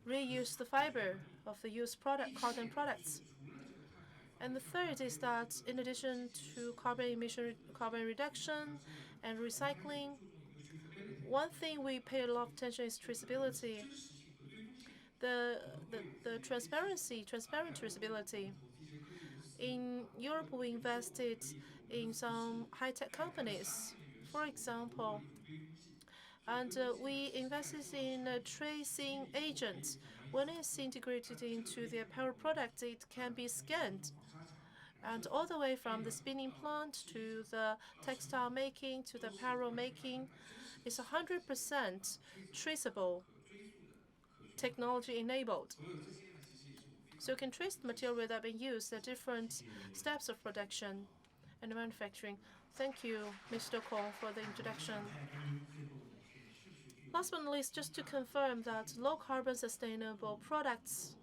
reuse the fiber of the used cotton products. And the third is that in addition to carbon reduction, and recycling, one thing we pay a lot of attention is traceability. The transparent traceability. In Europe, we invested in some high-tech companies, for example, and we invested in a tracing agent. When it's integrated into the apparel product, it can be scanned. And all the way from the spinning plant to the textile making to the apparel making, it's 100% traceable, technology enabled. So you can trace the material that have been used at different steps of production and manufacturing. Thank you, Mr. Kong, for the introduction. Last but not least, just to confirm that low carbon sustainable products,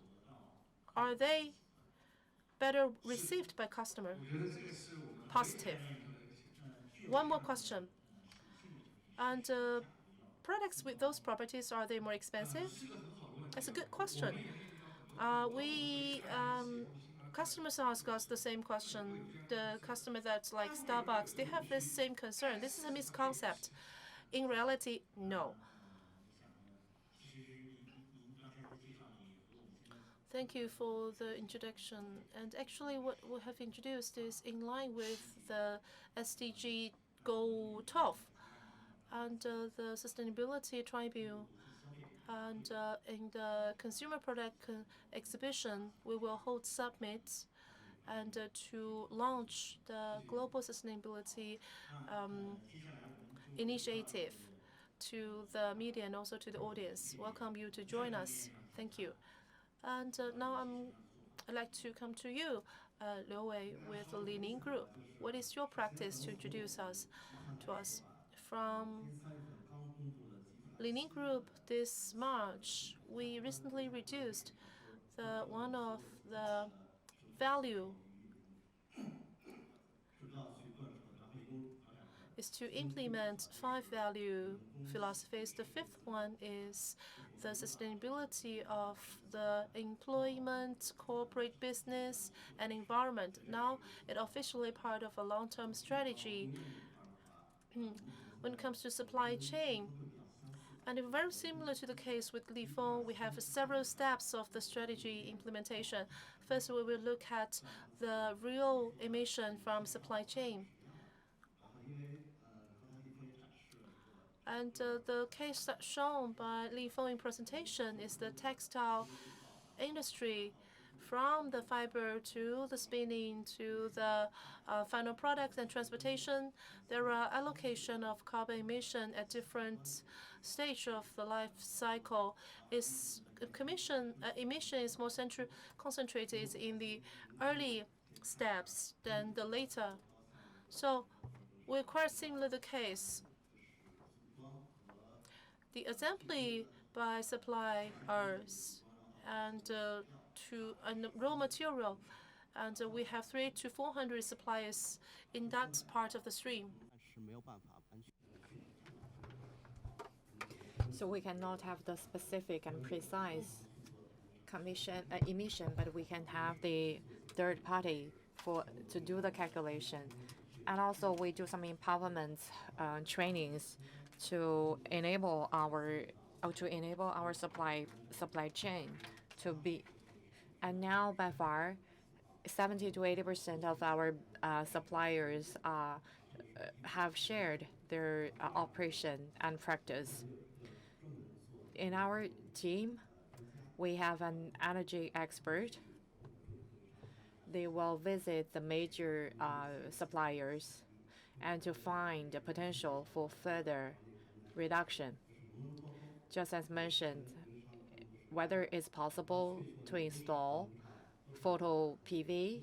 are they better received by customer? Positive. One more question. And products with those properties, are they more expensive? That's a good question. We customers ask us the same question. The customer that's like Starbucks, they have this same concern. This is a misconcept. In reality, no. Thank you for the introduction. And actually, what we have introduced is in line with the SDG Goal 12 and the Sustainability Tribune. And in the consumer product exhibition, we will hold summits and to launch the global sustainability initiative to the media and also to the audience. Welcome you to join us. Thank you. And now I'd like to come to you, Liu Wei, with the Li Ning Group. What is your practice to introduce us to us? From Li Ning Group this March, we recently reduced one of the value is to implement 5 value philosophies. The fifth one is the sustainability of the employment, corporate business, and environment. Now it officially part of a long-term strategy when it comes to supply chain. And very similar to the case with Li Feng, we have several steps of the strategy implementation. First, we will look at the real emission from supply chain. And the case that's shown by Li Feng in presentation is the textile industry, from the fiber to the spinning to the final products and transportation. There are allocation of carbon emission at different stage of the life cycle. Its emission is more concentrated in the early steps than the later. So we're quite similar the case. The assembly by suppliers and raw material, and we have 300 to 400 suppliers in that part of the stream. So we cannot have the specific and precise emission, but we can have the third party to do the calculation. And also we do some empowerment trainings to enable our supply chain to be. And now by far, 70 to 80% of our suppliers have shared their operation and practice. In our team, we have an energy expert. They will visit the major suppliers and to find the potential for further reduction. Just as mentioned, whether it's possible to install photo PV,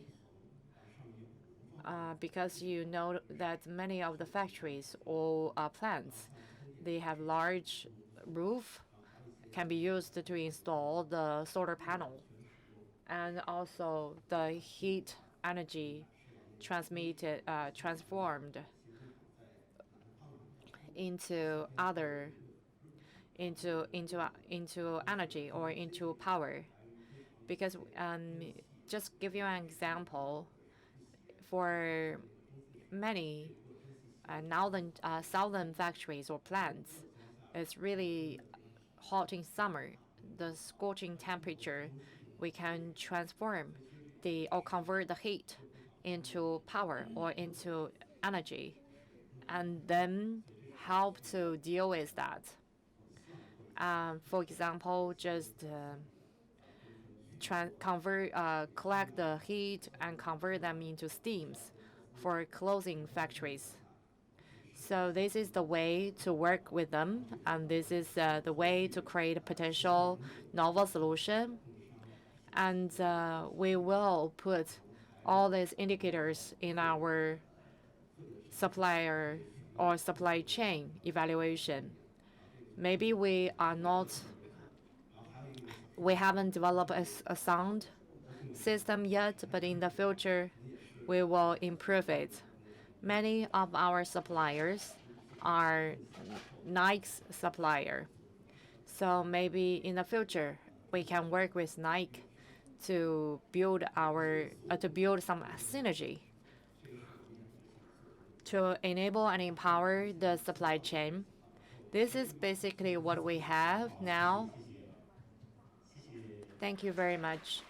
because you know that many of the factories or plants, they have large roof, can be used to install the solar panel, and also the heat energy transformed into energy or into power. Because just give you an example, for many southern factories or plants, it's really hot in summer. The scorching temperature, we can transform or convert the heat into power or into energy, and then help to deal with that. For example, just collect the heat and convert them into steams for clothing factories. So this is the way to work with them, and this is the way to create a potential novel solution. And we will put all these indicators in our supplier or supply chain evaluation. Maybe we haven't developed a sound system yet, but in the future, we will improve it. Many of our suppliers are Nike's supplier. So maybe in the future, we can work with Nike to build some synergy to enable and empower the supply chain. This is basically what we have now. Thank you very much.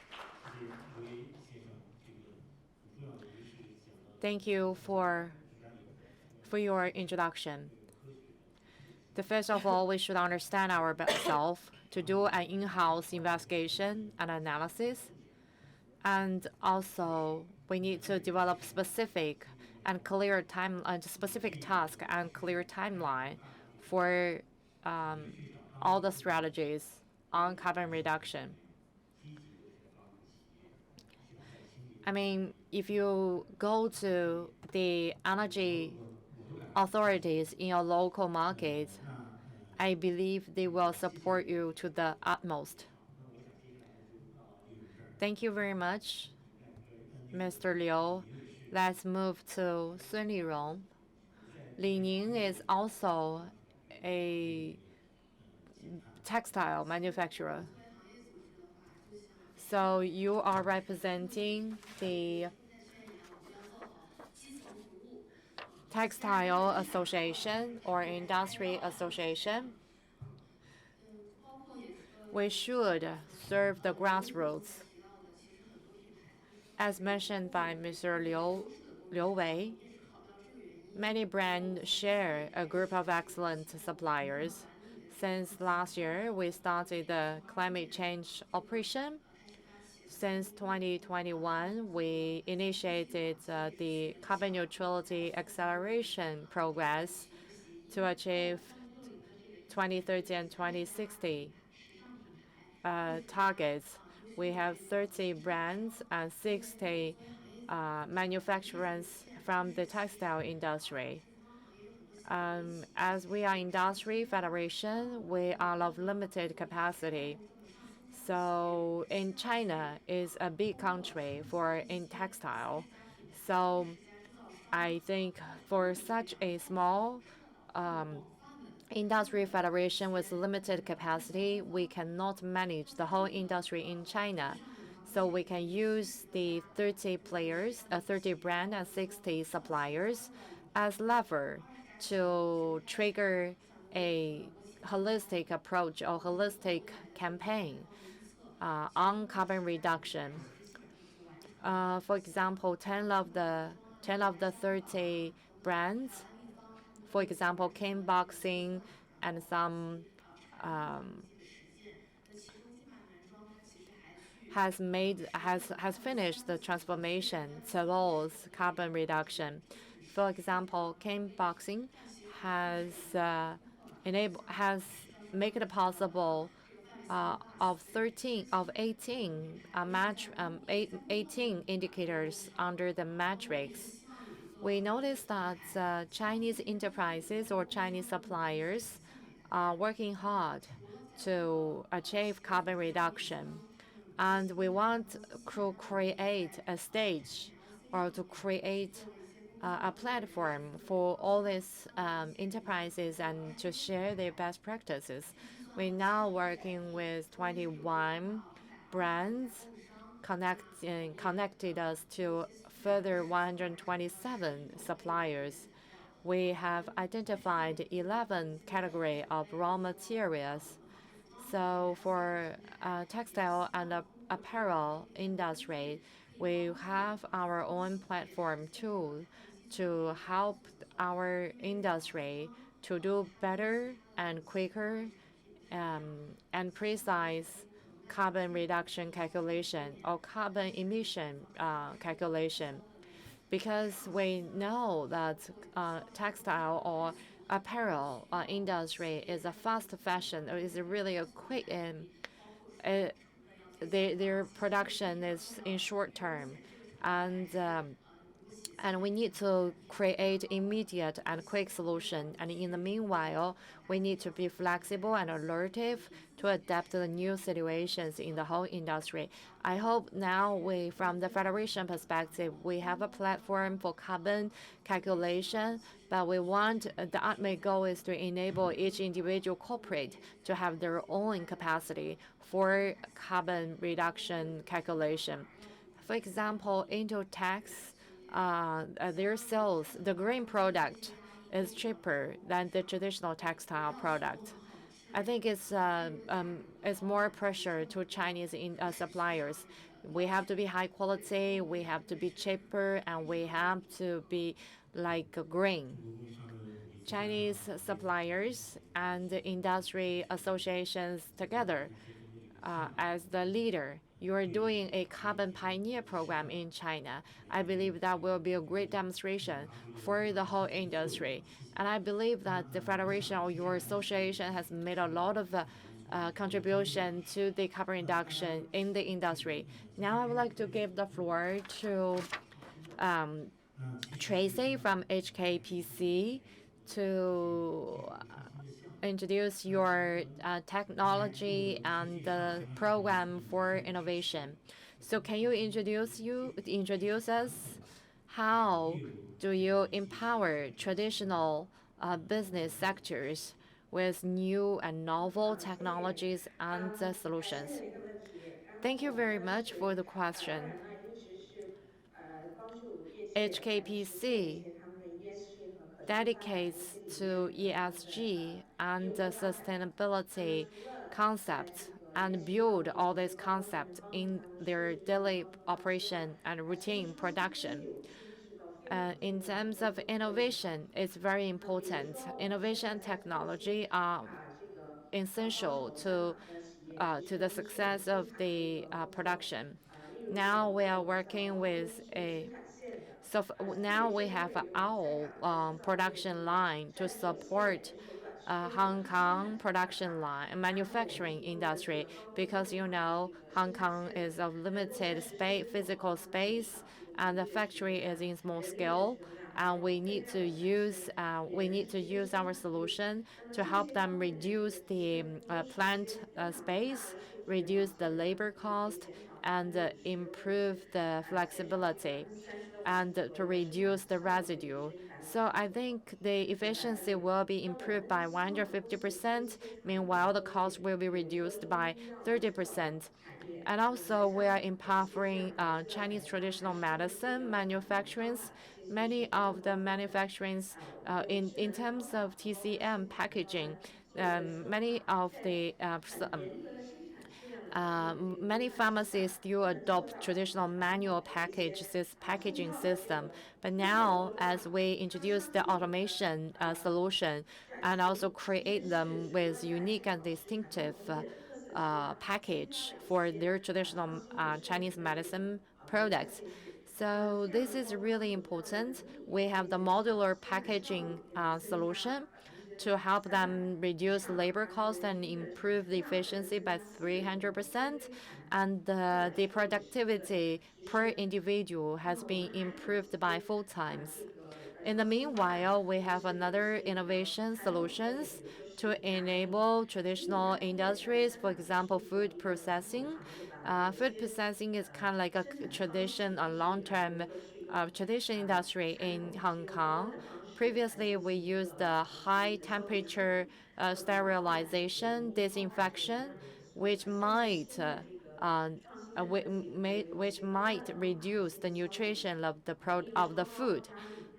Thank you for your introduction. First of all, we should understand ourselves to do an in-house investigation and analysis. And also, we need to develop specific task and clear timeline for all the strategies on carbon reduction. I mean, if you go to the energy authorities in your local market, I believe they will support you to the utmost. Thank you very much, Mr. Liu. Let's move to Sun Lirong. Li Ning is also a textile manufacturer. So you are representing the textile association or industry association. We should serve the grassroots. As mentioned by Mr. Liu Wei, many brands share a group of excellent suppliers. Since last year, we started the climate change operation. Since 2021, we initiated the carbon neutrality acceleration progress to achieve 2030 and 2060 targets. We have 30 brands and 60 manufacturers from the textile industry. As we are industry federation, we are of limited capacity. So in China is a big country in textile. So I think for such a small industry federation with limited capacity, we cannot manage the whole industry in China. So we can use the 30 players, 30 brand and 60 suppliers as lever to trigger a holistic approach or holistic campaign on carbon reduction. For example, 10 of the 30 brands, for example, Boxing and some has finished the transformation towards carbon reduction. For example, Boxing has made it possible of 18 indicators under the matrix. We noticed that Chinese enterprises or Chinese suppliers are working hard to achieve carbon reduction. And we want to create a stage or to create a platform for all these enterprises and to share their best practices. We're now working with 21 brands connected us to further 127 suppliers. We have identified 11 categories of raw materials. So for textile and apparel industry, we have our own platform tool to help our industry to do better and quicker and precise carbon reduction calculation or carbon emission calculation. Because we know that textile or apparel industry is a fast fashion, or is really a quick their production is in short term, and and we need to create immediate and quick solution. And in the meanwhile, we need to be flexible and alertive to adapt to the new situations in the whole industry. I hope now from the federation perspective, we have a platform for carbon calculation, but we want the ultimate goal is to enable each individual corporate to have their own capacity for carbon reduction calculation. For example, Intel tax their sales, the green product is cheaper than the traditional textile product. I think it's more pressure to Chinese suppliers. We have to be high quality, we have to be cheaper, and we have to be like green. Chinese suppliers and the industry associations together as the leader. You are doing a carbon pioneer program in China. I believe that will be a great demonstration for the whole industry. And I believe that the federation or your association has made a lot of contribution to the carbon reduction in the industry. Now I would like to give the floor to Tracy from HKPC to introduce your technology and the program for innovation. So can you introduce us? How do you empower traditional business sectors with new and novel technologies and solutions? Thank you very much for the question. HKPC dedicates to ESG and the sustainability concepts and build all these concepts in their daily operation and routine production. In terms of innovation, it's very important. Innovation and technology are essential to the success of the production. Now we are working with a so now we have our production line to support Hong Kong production line manufacturing industry because Hong Kong is of limited physical space and the factory is in small scale and we need to use our solution to help them reduce the plant space, reduce the labor cost, and improve the flexibility and to reduce the residue. So I think the efficiency will be improved by 150%. Meanwhile, the cost will be reduced by 30%. And also, we are empowering Chinese traditional medicine manufacturings. Many of the manufacturings, in terms of TCM packaging, many of the many pharmacies still adopt traditional manual packaging system. But now, as we introduce the automation solution and also create them with unique and distinctive package for their traditional Chinese medicine products. So this is really important. We have the modular packaging solution to help them reduce labor cost and improve the efficiency by 300%. And the productivity per individual has been improved by 4 times. In the meanwhile, we have another innovation solutions to enable traditional industries, for example, food processing. Food processing is kind of like a tradition, a long-term tradition industry in Hong Kong. Previously, we used the high temperature sterilization, disinfection, which might which might reduce the nutrition of the food.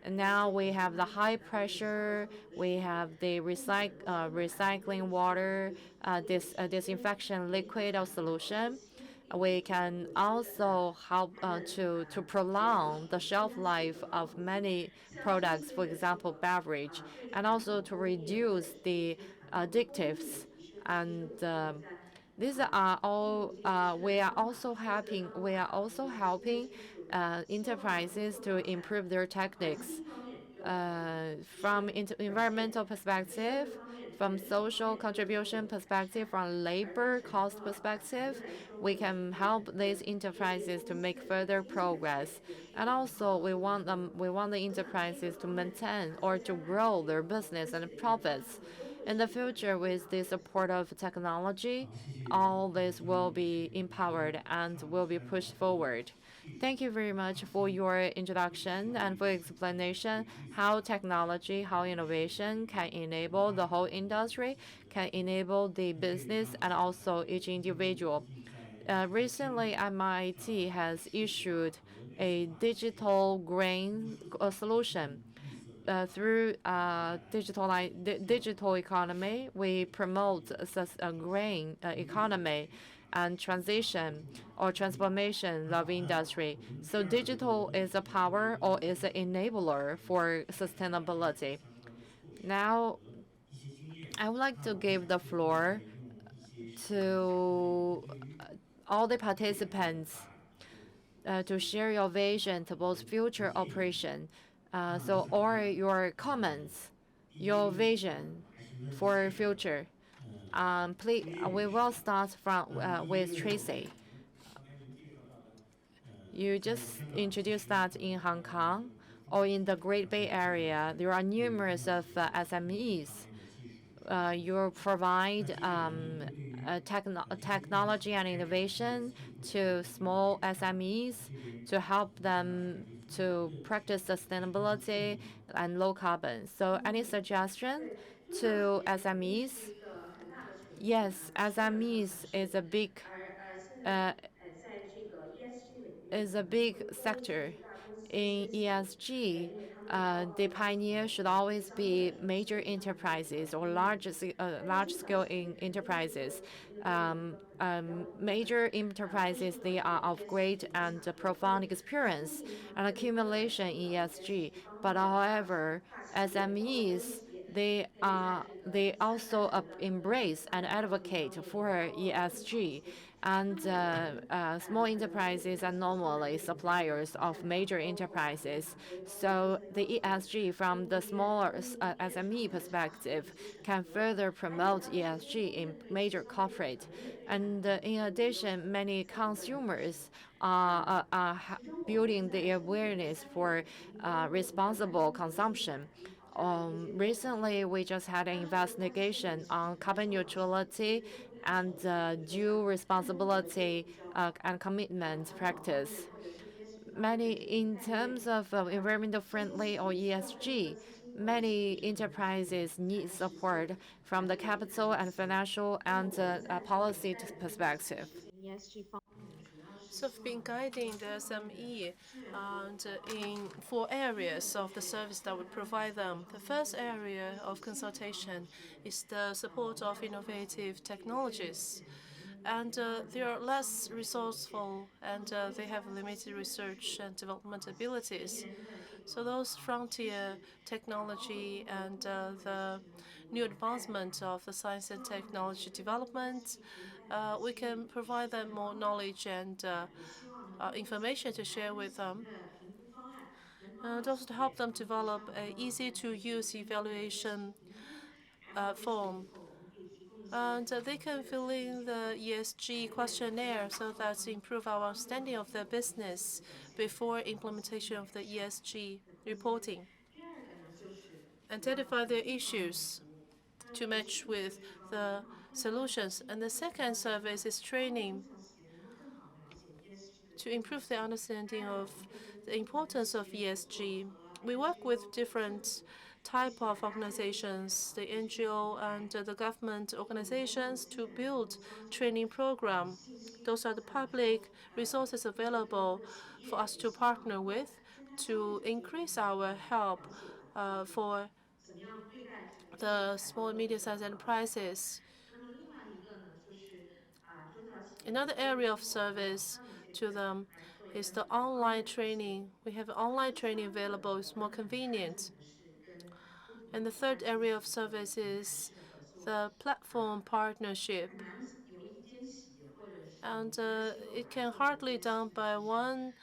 And now we have the high pressure, we have the recycling water, disinfection liquid or solution. We can also help to prolong the shelf life of many products, for example, beverage, and also to reduce the additives. And these are all. We are also helping. We are also helping enterprises to improve their techniques. from environmental perspective, from social contribution perspective, from labor cost perspective, we can help these enterprises to make further progress. And also, we want the enterprises to maintain or to grow their business and profits. In the future, with the support of technology, all this will be empowered and will be pushed forward. Thank you very much for your introduction and for explanation how technology, how innovation can enable the whole industry, can enable the business and also each individual. Recently, MIT has issued a digital grain solution. Through digital economy, we promote a grain economy and transition or transformation of industry. So digital is a power or is an enabler for sustainability. Now, I would like to give the floor to all the participants to share your vision towards future operation. Or your comments, your vision for future. Please, we will start from with Tracy. You just introduced that in Hong Kong or in the Great Bay Area, there are numerous of SMEs. You provide technology and innovation to small SMEs to help them to practice sustainability and low carbon. So, any suggestion to SMEs? Yes, SMEs uh, is a big sector. In ESG, the pioneer should always be major enterprises or large scale enterprises. Major enterprises, they are of great and profound experience and accumulation in ESG. But however, SMEs, they also embrace and advocate for ESG, and small enterprises are normally suppliers of major enterprises. So the ESG from the smaller SME perspective can further promote ESG in major corporate. And in addition, many consumers are building the awareness for responsible consumption. Recently, we just had an investigation on carbon neutrality and due responsibility and commitment practice. Many, in terms of environmental friendly or ESG, many enterprises need support from the capital and financial and policy perspective. So I've been guiding the SME and in 4 areas of the service that we provide them. The first area of consultation is the support of innovative technologies. And they are less resourceful and they have limited research and development abilities. So those frontier technology and the new advancement of the science and technology development, we can provide them more knowledge and information to share with them, and also to help them develop an easy-to-use evaluation form. And they can fill in the ESG questionnaire so that to improve our understanding of their business before implementation of the ESG reporting. Identify their issues to match with the solutions. And the second service is training to improve their understanding of the importance of ESG. We work with different type of organizations, the NGO and the government organizations, to build training program. Those are the public resources available for us to partner with to increase our help for the small and medium-sized enterprises. Another area of service to them is the online training. We have online training available. It's more convenient. And the third area of service is the platform partnership. And it can hardly done by one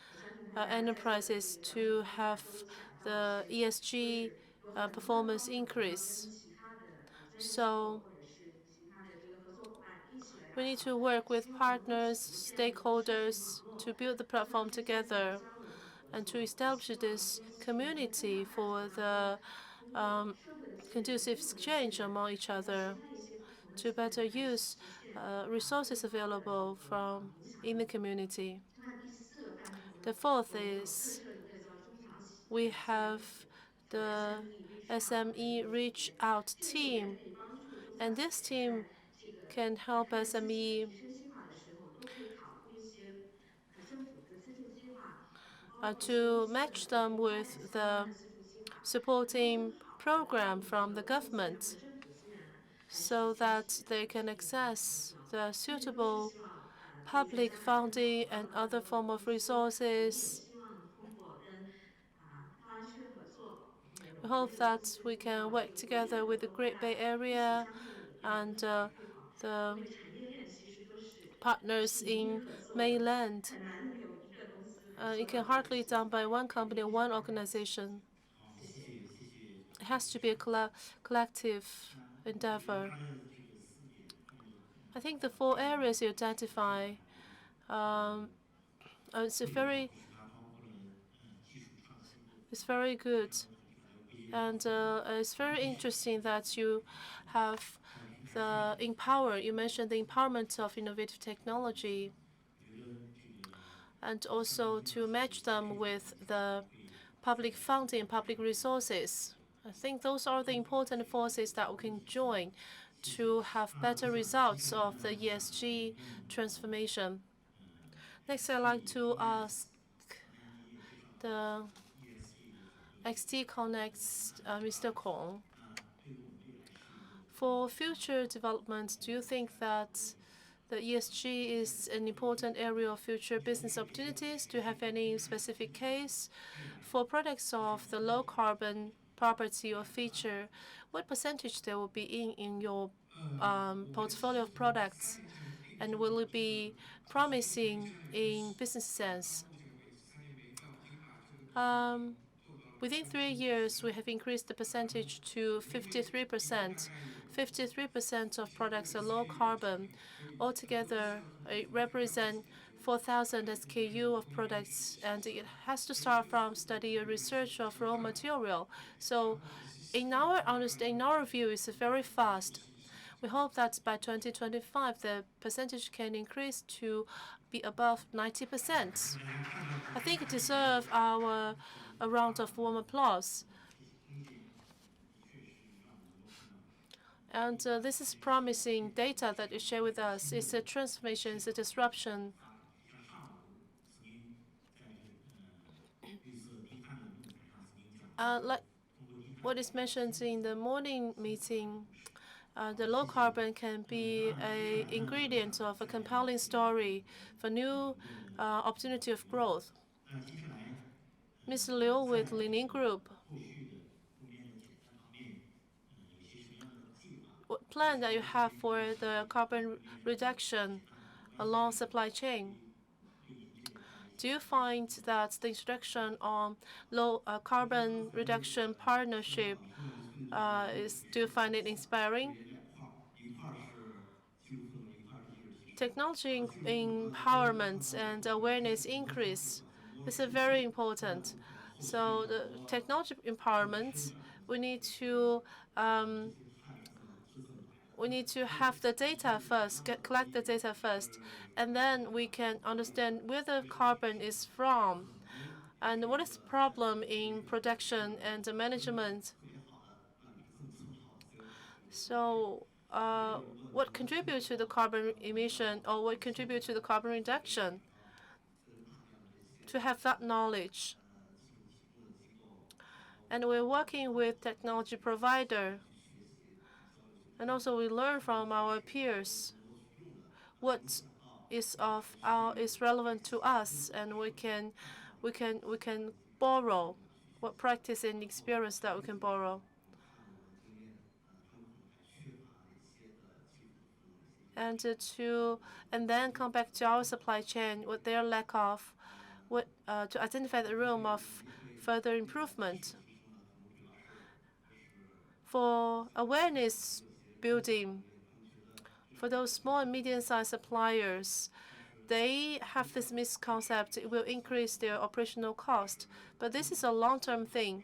enterprises to have the ESG performance increase. So we need to work with partners, stakeholders to build the platform together and to establish this community for the conducive exchange among each other to better use resources available from in the community. The fourth is we have the SME reach out team, and this team can help SME to match them with the supporting program from the government so that they can access the suitable public funding and other form of resources. We hope that we can work together with the Great Bay Area and the partners in mainland. It can hardly be done by one company or one organization. It has to be a collective endeavor. I think the 4 areas you identify, it's very good, and it's very interesting that you have the empower. You mentioned the empowerment of innovative technology, and also to match them with the public funding, public resources. I think those are the important forces that we can join to have better results of the ESG transformation. Next, I'd like to ask the XT Connect's Mr. Kong. For future development, do you think that the ESG is an important area of future business opportunities? Do you have any specific case for products of the low carbon property or feature? What percentage there will be in your portfolio of products, and will it be promising in business sense? Within 3 years, we have increased the percentage to 53%. 53% of products are low carbon. Altogether, it represents 4,000 SKU of products, and it has to start from study and research of raw material. So, in our view, it's very fast. We hope that by 2025, the percentage can increase to be above 90%. I think it deserves a round of warm applause. And this is promising data that you share with us. It's a transformation, it's a disruption. Like what is mentioned in the morning meeting, the low carbon can be an ingredient of a compelling story for new opportunity of growth. Mr. Liu with Lining Group, what plan that you have for the carbon reduction along supply chain? Do you find that the introduction on low carbon reduction partnership do you find it inspiring? Technology empowerment and awareness increase is very important. So the technology empowerment, we need to have the data first, collect the data first, and then we can understand where the carbon is from and what is the problem in production and management. So what contributes to the carbon emission or what contributes to the carbon reduction? To have that knowledge. And we're working with technology provider. And also we learn from our peers what is relevant to us, and we can borrow what practice and experience that we can borrow. And then come back to our supply chain, what their lack of, to identify the room of further improvement. For awareness building, for those small and medium-sized suppliers, they have this misconcept it will increase their operational cost. But this is a long-term thing.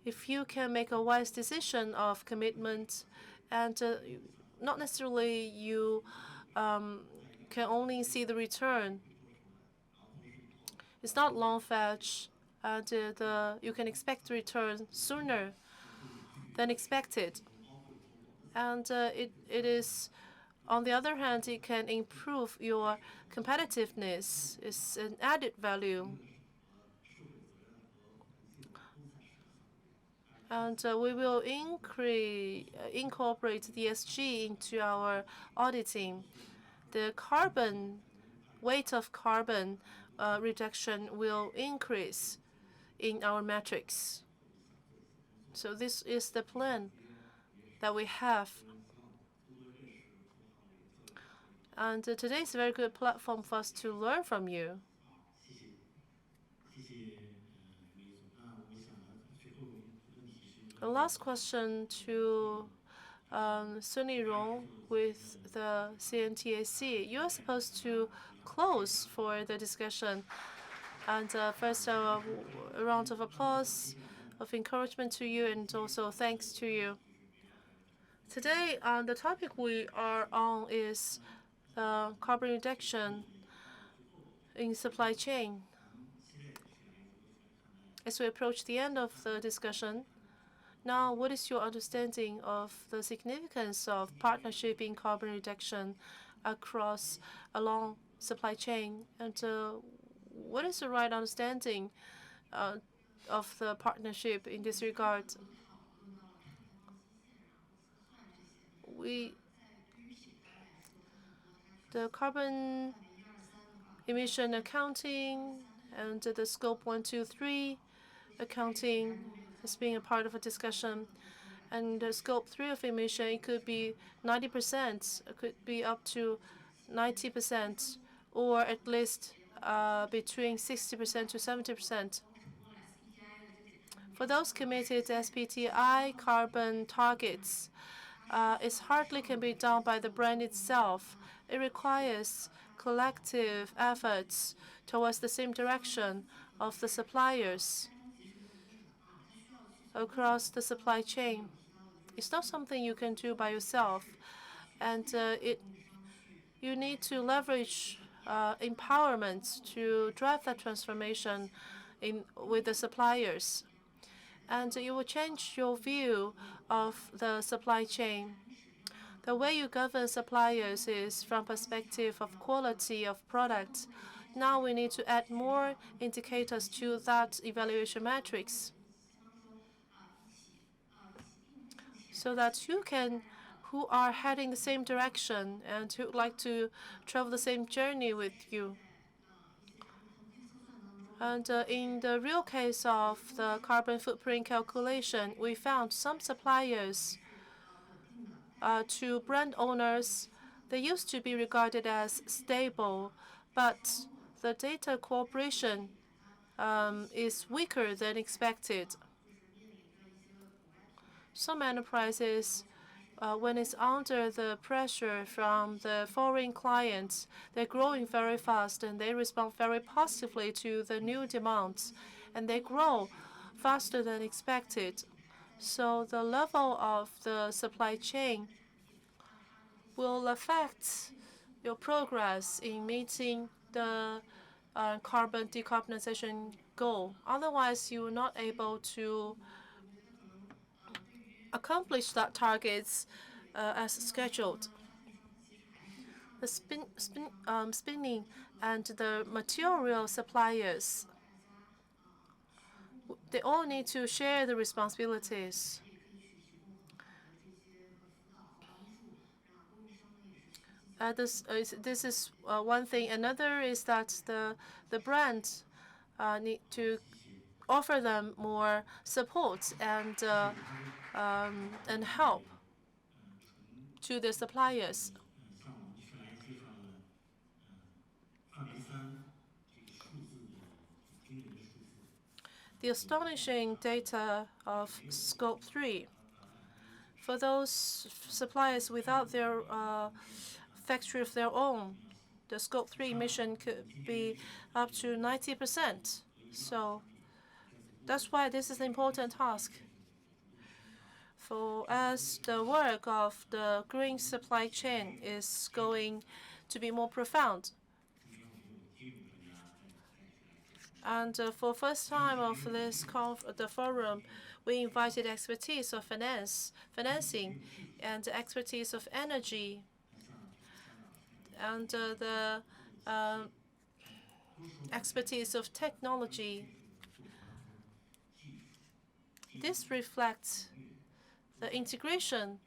If you can make a wise decision of commitment, and not necessarily you can only see the return. It's not long fetch, and you can expect the return sooner than expected. And it is, on the other hand, it can improve your competitiveness. It's an added value. And we will incorporate the ESG into our auditing. The weight of carbon reduction will increase in our metrics. So this is the plan that we have. And today is a very good platform for us to learn from you. The last question to Sino with the CNTAC. You are supposed to close for the discussion. And first, a round of applause, of encouragement to you, and also thanks to you. Today, the topic we are on is carbon reduction in supply chain. As we approach the end of the discussion, now what is your understanding of the significance of partnership in carbon reduction along supply chain? And what is the right understanding of the partnership in this regard? The carbon emission accounting and the scope 1, 2, 3 accounting has been a part of a discussion. And the scope 3 of emission, it could be 90%, it could be up to 90%, or at least between 60% to 70%. For those committed to SBTi carbon targets, it hardly can be done by the brand itself. It requires collective efforts towards the same direction of the suppliers across the supply chain. It's not something you can do by yourself, and you need to leverage empowerment to drive that transformation with the suppliers. And you will change your view of the supply chain. The way you govern suppliers is from perspective of quality of product. Now we need to add more indicators to that evaluation matrix, so that who are heading the same direction and who would like to travel the same journey with you. And in the real case of the carbon footprint calculation, we found some suppliers to brand owners, they used to be regarded as stable, but the data cooperation is weaker than expected. Some enterprises, when it's under the pressure from the foreign clients, they're growing very fast and they respond very positively to the new demands, and they grow faster than expected. So the level of the supply chain will affect your progress in meeting the carbon decarbonization goal. Otherwise, you are not able to accomplish that targets as scheduled. The spinning and the material suppliers, they all need to share the responsibilities. This is one thing. Another is that the brands need to offer them more support and help to the suppliers. the astonishing data of Scope 3. For those suppliers without their factory of their own, the Scope 3 emission could be up to 90%. So that's why this is an important task. For us, the work of the green supply chain is going to be more profound. And for first time of this the forum, we invited expertise of financing, and expertise of energy, and the expertise of technology. This reflects the integration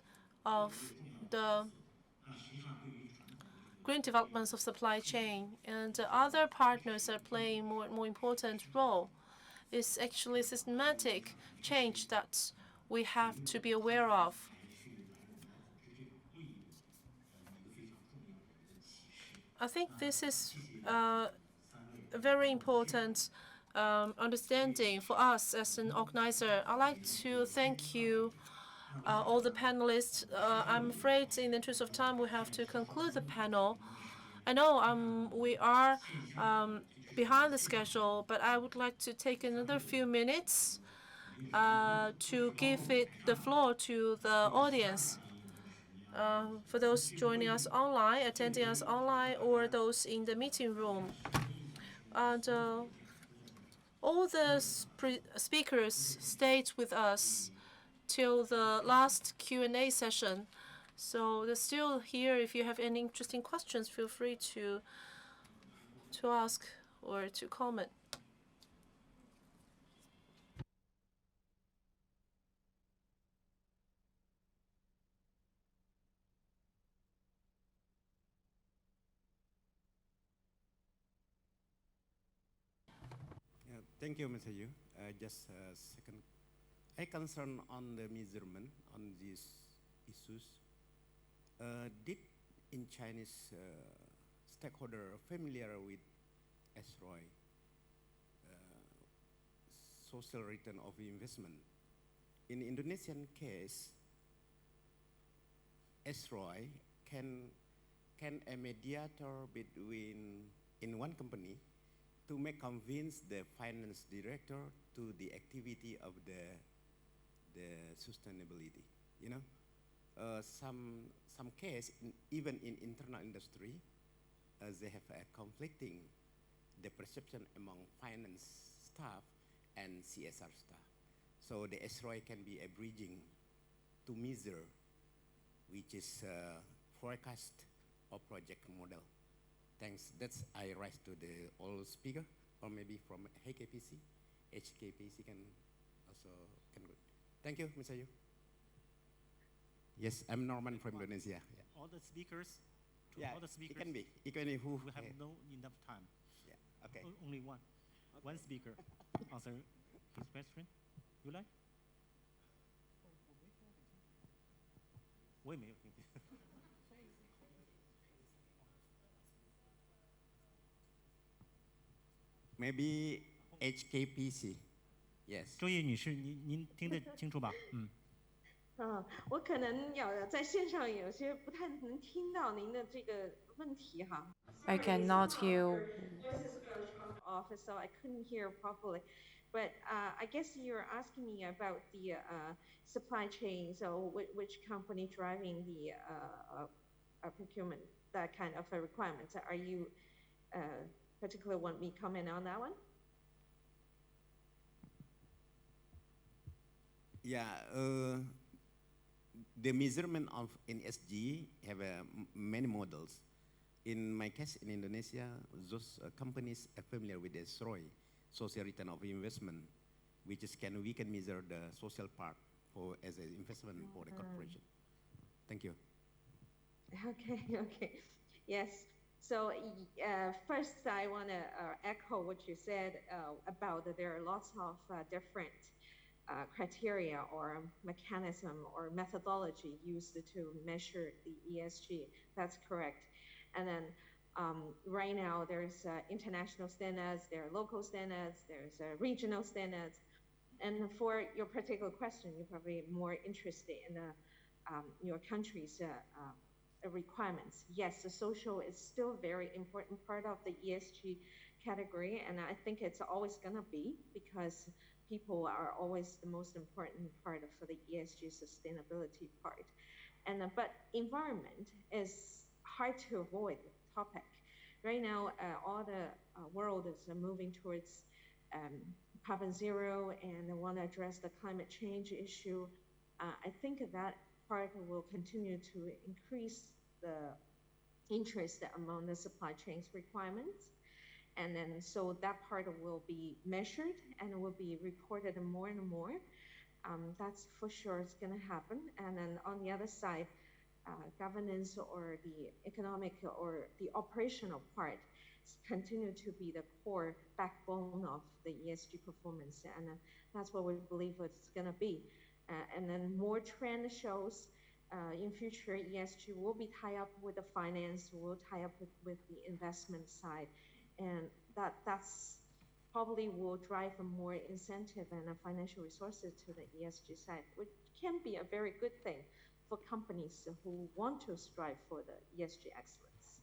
of the green developments of supply chain, and other partners are playing more and more important role. It's actually systematic change that we have to be aware of. I think this is a very important understanding for us as an organizer. I'd like to thank you, all the panelists. I'm afraid in the interest of time, we have to conclude the panel. I know we are behind the schedule, but I would like to take another few minutes to give the floor to the audience. For those joining us online, attending us online, or those in the meeting room. And all the speakers stayed with us till the last Q&A session. So they're still here. If you have any interesting questions, feel free to ask or to comment. Thank you, Mr. Yu. Just a second. I concern on the measurement on these issues. Did in Chinese stakeholder familiar with SROI, social return of investment? In Indonesian case, SROI can a mediator between in one company to make convince the finance director to the activity of the sustainability. You know, some case even in internal industry, they have a conflicting the perception among finance staff and CSR staff. So the SROI can be a bridging to measure, which is forecast or project model. Thanks. That's I rise to the all speaker, or maybe from HKPC. HKPC can also can go. Thank you, Mr. Yu. Yes, I'm Norman from Indonesia. Yeah. All the speakers. Yeah, all the speakers. It can be. It can be who. We have no enough time. Yeah. Okay. Only one. Okay. One speaker answer his question. You like? 我也没有听见。Maybe HKPC. Yes. 周叶女士，您听得清楚吧？嗯。我可能在线上有些不太能听到您的这个问题哈。I cannot hear. Office, so I couldn't hear properly. But I guess you're asking me about the supply chain. So which company driving the procurement, that kind of requirements? Are you particularly want me comment on that one? Yeah. The measurement of NSG have many models. In my case, in Indonesia, those companies are familiar with the SROI, social return of investment, which is we can measure the social part for as an investment for the corporation. Thank you. Okay. Yes. So first, I want to echo what you said about that there are lots of different criteria or mechanism or methodology used to measure the ESG. That's correct. And then Right now, there's international standards, there are local standards, there's regional standards. And for your particular question, you're probably more interested in your country's requirements. Yes, the social is still a very important part of the ESG category, and I think it's always going to be, because people are always the most important part for the ESG sustainability part. And but environment is hard to avoid topic. Right now, all the world is moving towards carbon zero and want to address the climate change issue. I think that part will continue to increase the interest among the supply chains requirements. And then so that part will be measured and will be reported more and more. That's for sure it's going to happen. And then on the other side, governance or the economic or the operational part continue to be the core backbone of the ESG performance. And that's what we believe it's going to be. And then more trend shows in future ESG will be tied up with the finance, will tie up with the investment side. And that's probably will drive a more incentive and a financial resources to the ESG side, which can be a very good thing for companies who want to strive for the ESG excellence.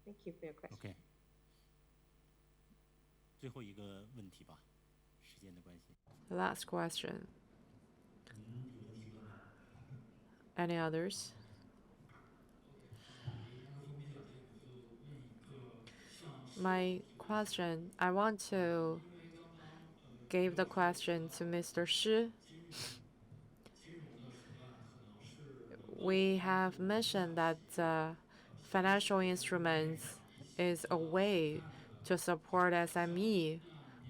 Thank you for your question. OK，最后一个问题吧，时间的关系。Last question. Any others? My question, I want to give the question to Mr. Shi. We have mentioned that financial instruments is a way to support SME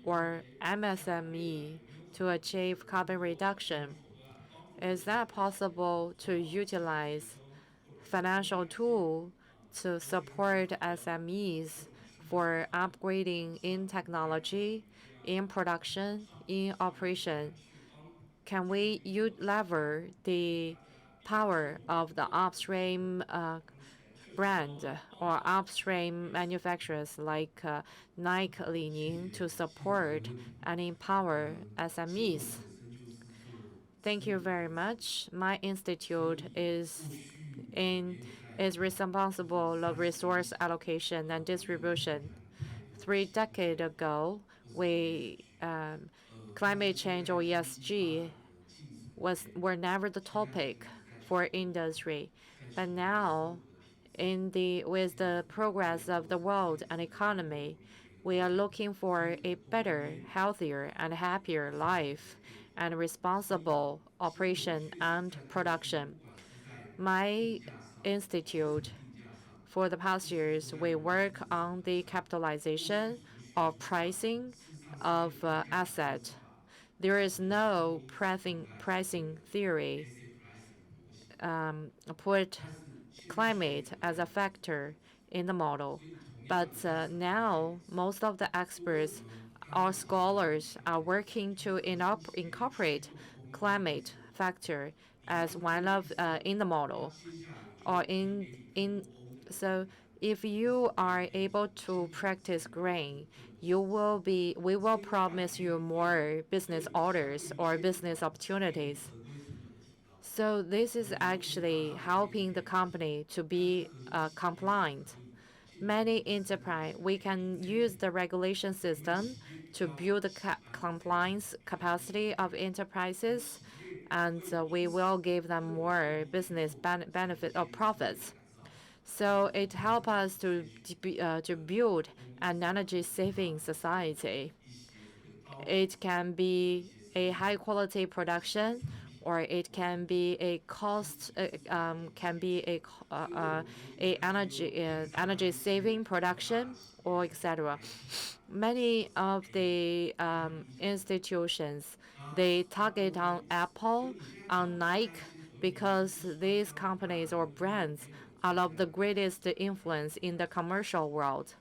or MSME to achieve carbon reduction. Is that possible to utilize financial tool to support SMEs for upgrading in technology, in production, in operation? Can we lever the power of the upstream brand or upstream manufacturers like Nike, Li-Ning to support and empower SMEs? Thank you very much. My institute is responsible of resource allocation and distribution. 3 decades ago, climate change or ESG were never the topic for industry, but now, with the progress of the world and economy, we are looking for a better, healthier, and happier life and responsible operation and production. My institute, for the past years, we work on the capitalization or pricing of asset. There is no pricing theory put climate as a factor in the model. But now, most of the experts or scholars are working to incorporate climate factor as one of in the model, or so if you are able to practice green, we will promise you more business orders or business opportunities. So this is actually helping the company to be compliant. Many enterprise, we can use the regulation system to build the compliance capacity of enterprises, and we will give them more business benefit or profits. So it helps us to build an energy-saving society. It can be a high-quality production, or it can be a energy-saving production, or etc. Many of the institutions, they target on Apple, on Nike, because these companies or brands are of the greatest influence in the commercial world.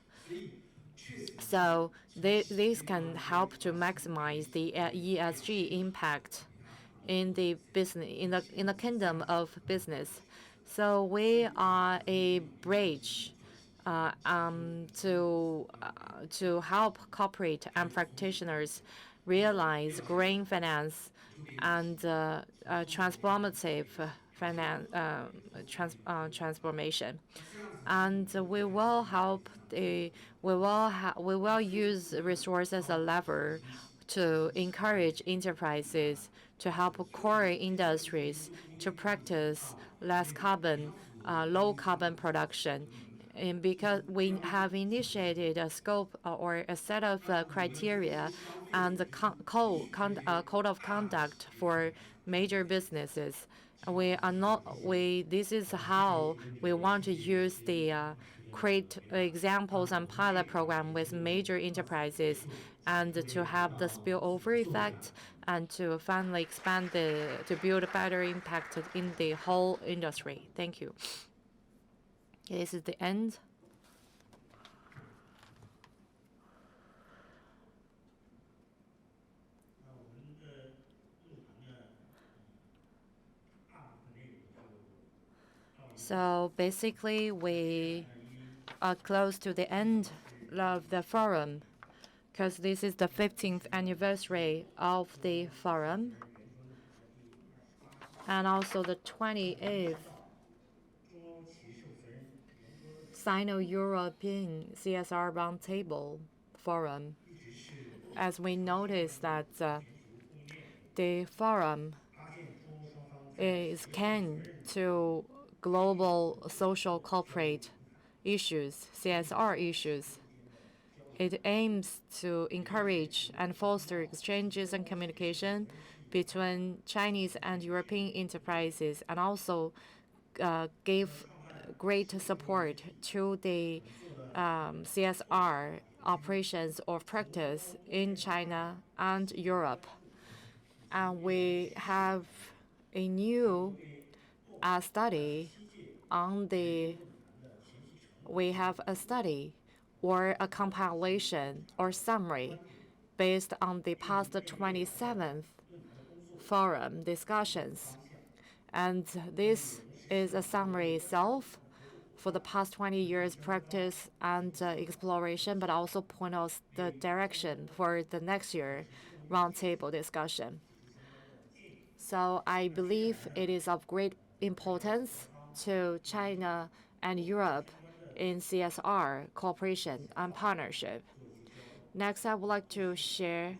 So these can help to maximize the ESG impact in the business, in the kingdom of business. So we are a bridge to help corporate and practitioners realize green finance and transformative transformation. And we will use resources as a lever to encourage enterprises to help core industries to practice low carbon production. And because we have initiated a scope or a set of criteria and the code of conduct for major businesses. We are not we. This is how we want to use the create examples and pilot program with major enterprises, and to have the spillover effect, and to finally to build a better impact in the whole industry. Thank you. This is the end. So basically, we are close to the end of the forum, because this is the 15th anniversary of the forum, and also the 28th Sino-European CSR Roundtable Forum. As we noticed that the forum is keen to global social corporate issues, CSR issues. It aims to encourage and foster exchanges and communication between Chinese and European enterprises, and also give great support to the CSR operations or practice in China and Europe. And we have a new study on the. We have a study or a compilation or summary based on the past 27th forum discussions. And this is a summary itself for the past 20 years practice and exploration, but also point out the direction for the next year roundtable discussion. So I believe it is of great importance to China and Europe in CSR cooperation and partnership. Next, I would like to share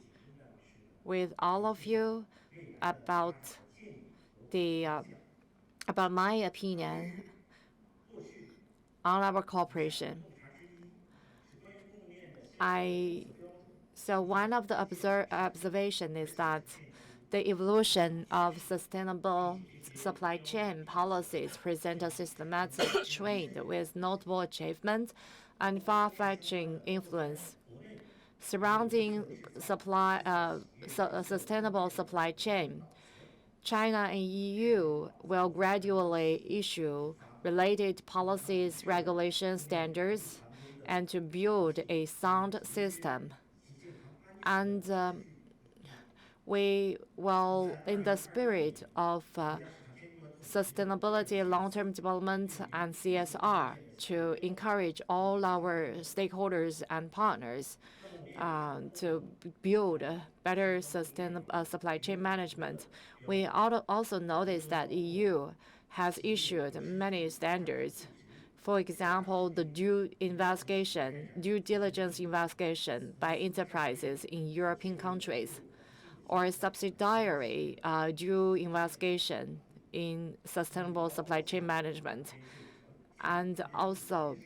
with all of you about my opinion on our cooperation. So one of the observation is that the evolution of sustainable supply chain policies present a systematic trend with notable achievements and far-fetching influence. Surrounding sustainable supply chain, China and EU will gradually issue related policies, regulations, standards, and to build a sound system. And we will, in the spirit of sustainability, long-term development, and CSR, to encourage all our stakeholders and partners to build a better sustainable supply chain management. We also noticed that EU has issued many standards. For example, the due diligence investigation by enterprises in European countries, or subsidiary due investigation in sustainable supply chain management, and also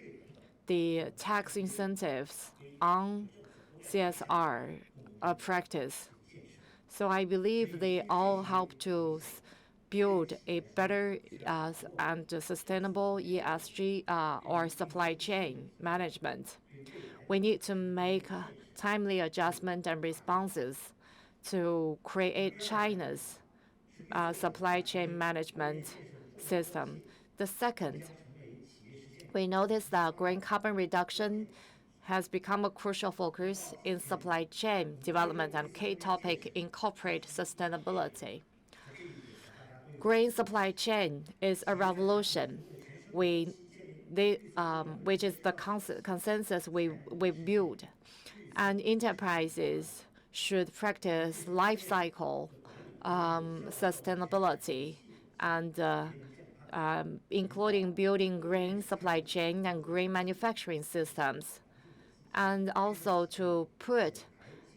the tax incentives on CSR practice. So I believe they all help to build a better and sustainable ESG or supply chain management. We need to make timely adjustment and responses to create China's supply chain management system. The second, we noticed that green carbon reduction has become a crucial focus in supply chain development and key topic in corporate sustainability. Green supply chain is a revolution. We which is the consensus we build. And enterprises should practice life cycle sustainability and including building green supply chain and green manufacturing systems, and also to put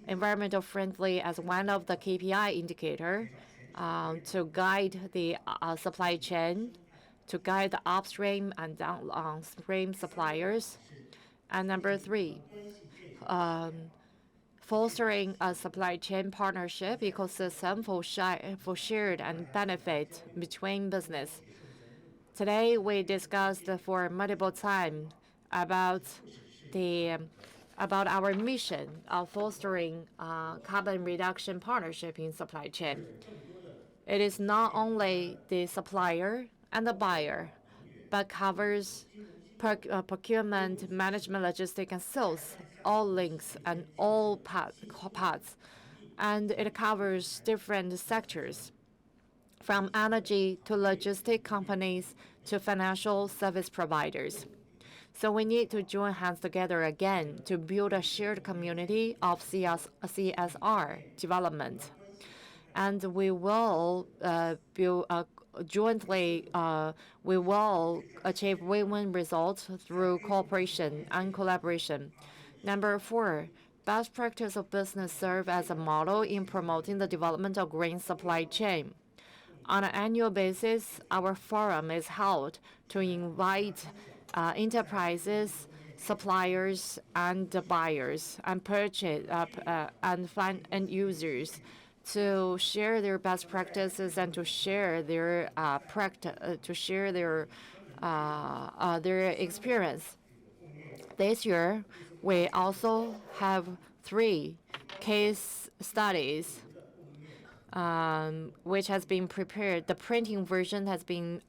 environmental friendly as one of the KPI indicator to guide the supply chain, to guide the upstream and downstream suppliers. And number three, fostering a supply chain partnership ecosystem for shared and benefit between business. Today, we discussed for multiple times about our mission of fostering carbon reduction partnership in supply chain. It is not only the supplier and the buyer, but covers procurement, management, logistics, and sales, all links and all parts. And it covers different sectors, from energy to logistic companies to financial service providers. So we need to join hands together again to build a shared community of CSR development. And we will build jointly, we will achieve win-win results through cooperation and collaboration. Number four, best practice of business serve as a model in promoting the development of green supply chain. On an annual basis, our forum is held to invite enterprises, suppliers, and buyers, and purchase and end users to share their best practices and to share their their experience. This year, we also have 3 case studies which has been prepared. The printing version has been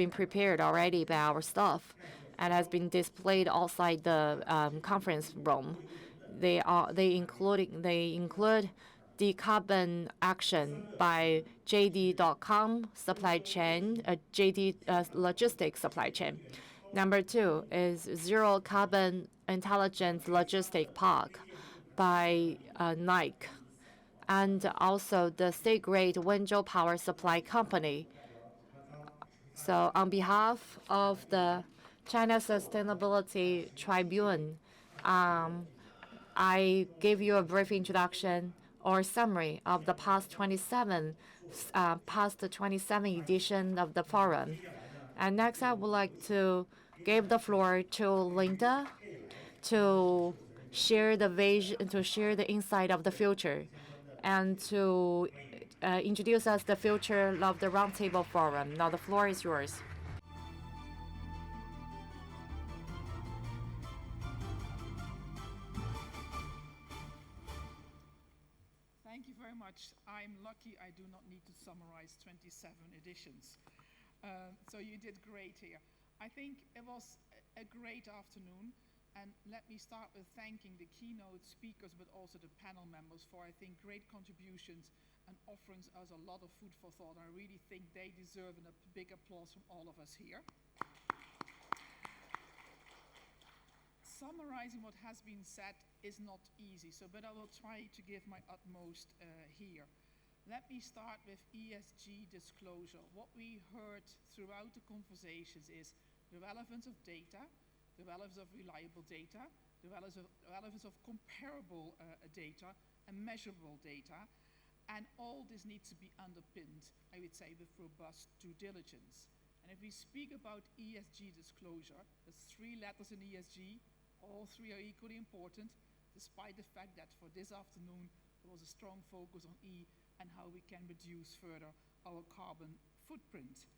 prepared already by our staff and has been displayed outside the conference room. They include the carbon action by JD.com supply chain, JD logistics supply chain. Number 2 is zero carbon intelligent logistic park by Nike, and also the state-grade Wenzhou Power Supply Company. So on behalf of the China Sustainability Tribune, I gave you a brief introduction or summary of the past 27 edition of the forum. And next, I would like to give the floor to Linda to share the vision, to share the insight of the future, and to introduce us the future of the Roundtable Forum. Now the floor is yours. Thank you very much. I'm lucky I do not need to summarize 27 editions. So you did great here. I think it was a great afternoon. And let me start with thanking the keynote speakers, but also the panel members for, I think, great contributions and offering us a lot of food for thought. I really think they deserve a big applause from all of us here. Summarizing what has been said is not easy, but I will try to give my utmost here. Let me start with ESG disclosure. What we heard throughout the conversations is the relevance of data, the relevance of reliable data, the relevance of comparable data and measurable data, and all this needs to be underpinned, I would say, with robust due diligence. And if we speak about ESG disclosure, there's 3 letters in ESG, all 3 are equally important, despite the fact that for this afternoon there was a strong focus on E and how we can reduce further our carbon footprint.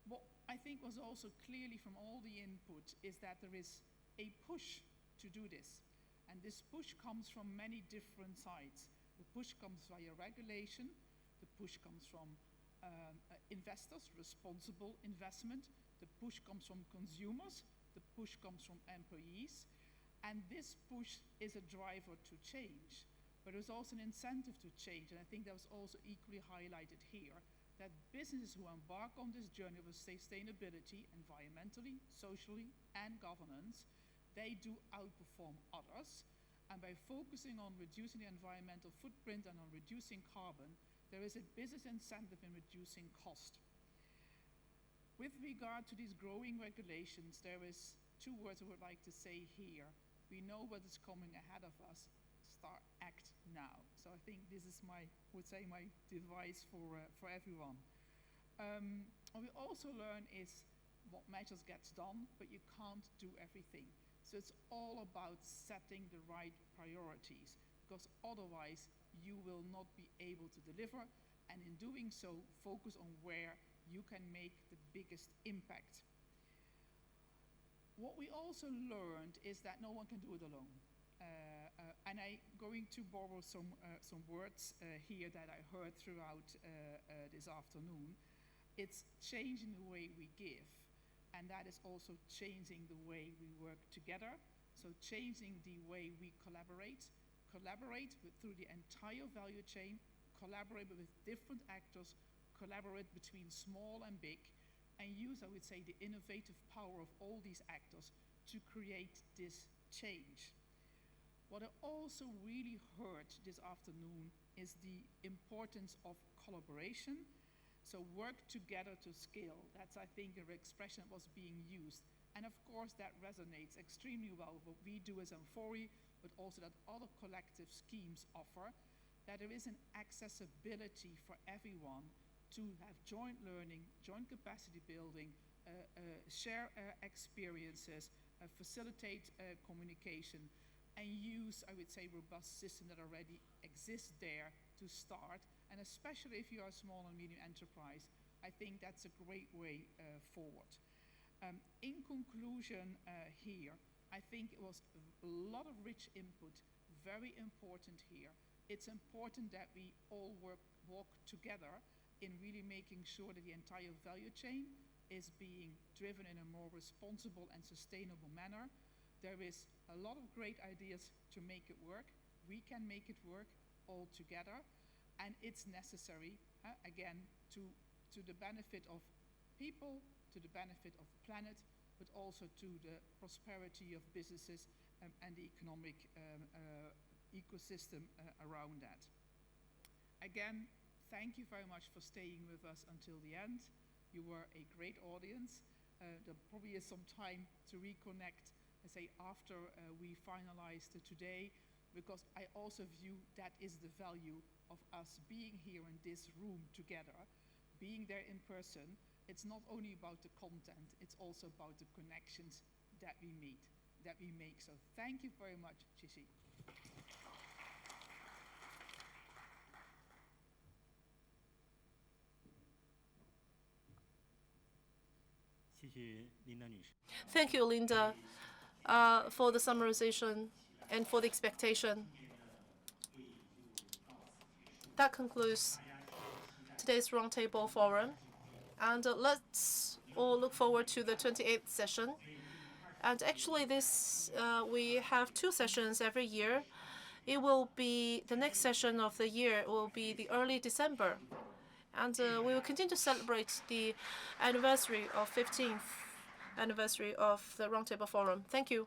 What I think was also clearly from all the input is that there is a push to do this. And this push comes from many different sides. The push comes via regulation, the push comes from investors, responsible investment, the push comes from consumers, the push comes from employees, and this push is a driver to change. But there's also an incentive to change, and I think that was also equally highlighted here, that businesses who embark on this journey of sustainability, environmentally, socially, and governance, they do outperform others. And by focusing on reducing the environmental footprint and on reducing carbon, there is a business incentive in reducing cost. With regard to these growing regulations, there is two words I would like to say here. We know what is coming ahead of us. Act now. So I think this is my device for everyone. What we also learn is what measures gets done, but you can't do everything. So it's all about setting the right priorities, because otherwise you will not be able to deliver, and in doing so, focus on where you can make the biggest impact. What we also learned is that no one can do it alone. And I'm going to borrow some words here that I heard throughout this afternoon. It's changing the way we give, and that is also changing the way we work together. So changing the way we collaborate through the entire value chain, collaborate with different actors, collaborate between small and big, and use, I would say, the innovative power of all these actors to create this change. What I also really heard this afternoon is the importance of collaboration. So work together to scale. That's, I think, an expression that was being used. And of course, that resonates extremely well with what we do as Amphori, but also that other collective schemes offer, that there is an accessibility for everyone to have joint learning, joint capacity building, share experiences, facilitate communication, and use, I would say, robust systems that already exist there to start. And especially if you are a small and medium enterprise, I think that's a great way forward. In conclusion here, I think it was a lot of rich input, very important here. It's important that we all walk together in really making sure that the entire value chain is being driven in a more responsible and sustainable manner. There is a lot of great ideas to make it work. We can make it work all together, and it's necessary, again, to the benefit of people, to the benefit of the planet, but also to the prosperity of businesses and the economic ecosystem around that. Again, thank you very much for staying with us until the end. You were a great audience. There probably is some time to reconnect, I say, after we finalized today, because I also view that is the value of us being here in this room together, being there in person. It's not only about the content, it's also about the connections that we make. So thank you very much, Chishi. 谢谢琳达女士。 Thank you, Linda, for the summarization and for the expectation. That concludes today's Roundtable Forum. And let's all look forward to the 28th session. And actually, we have 2 sessions every year. It will be the next session of the year will be the early December. And we will continue to celebrate the anniversary of 15th anniversary of the Roundtable Forum. Thank you.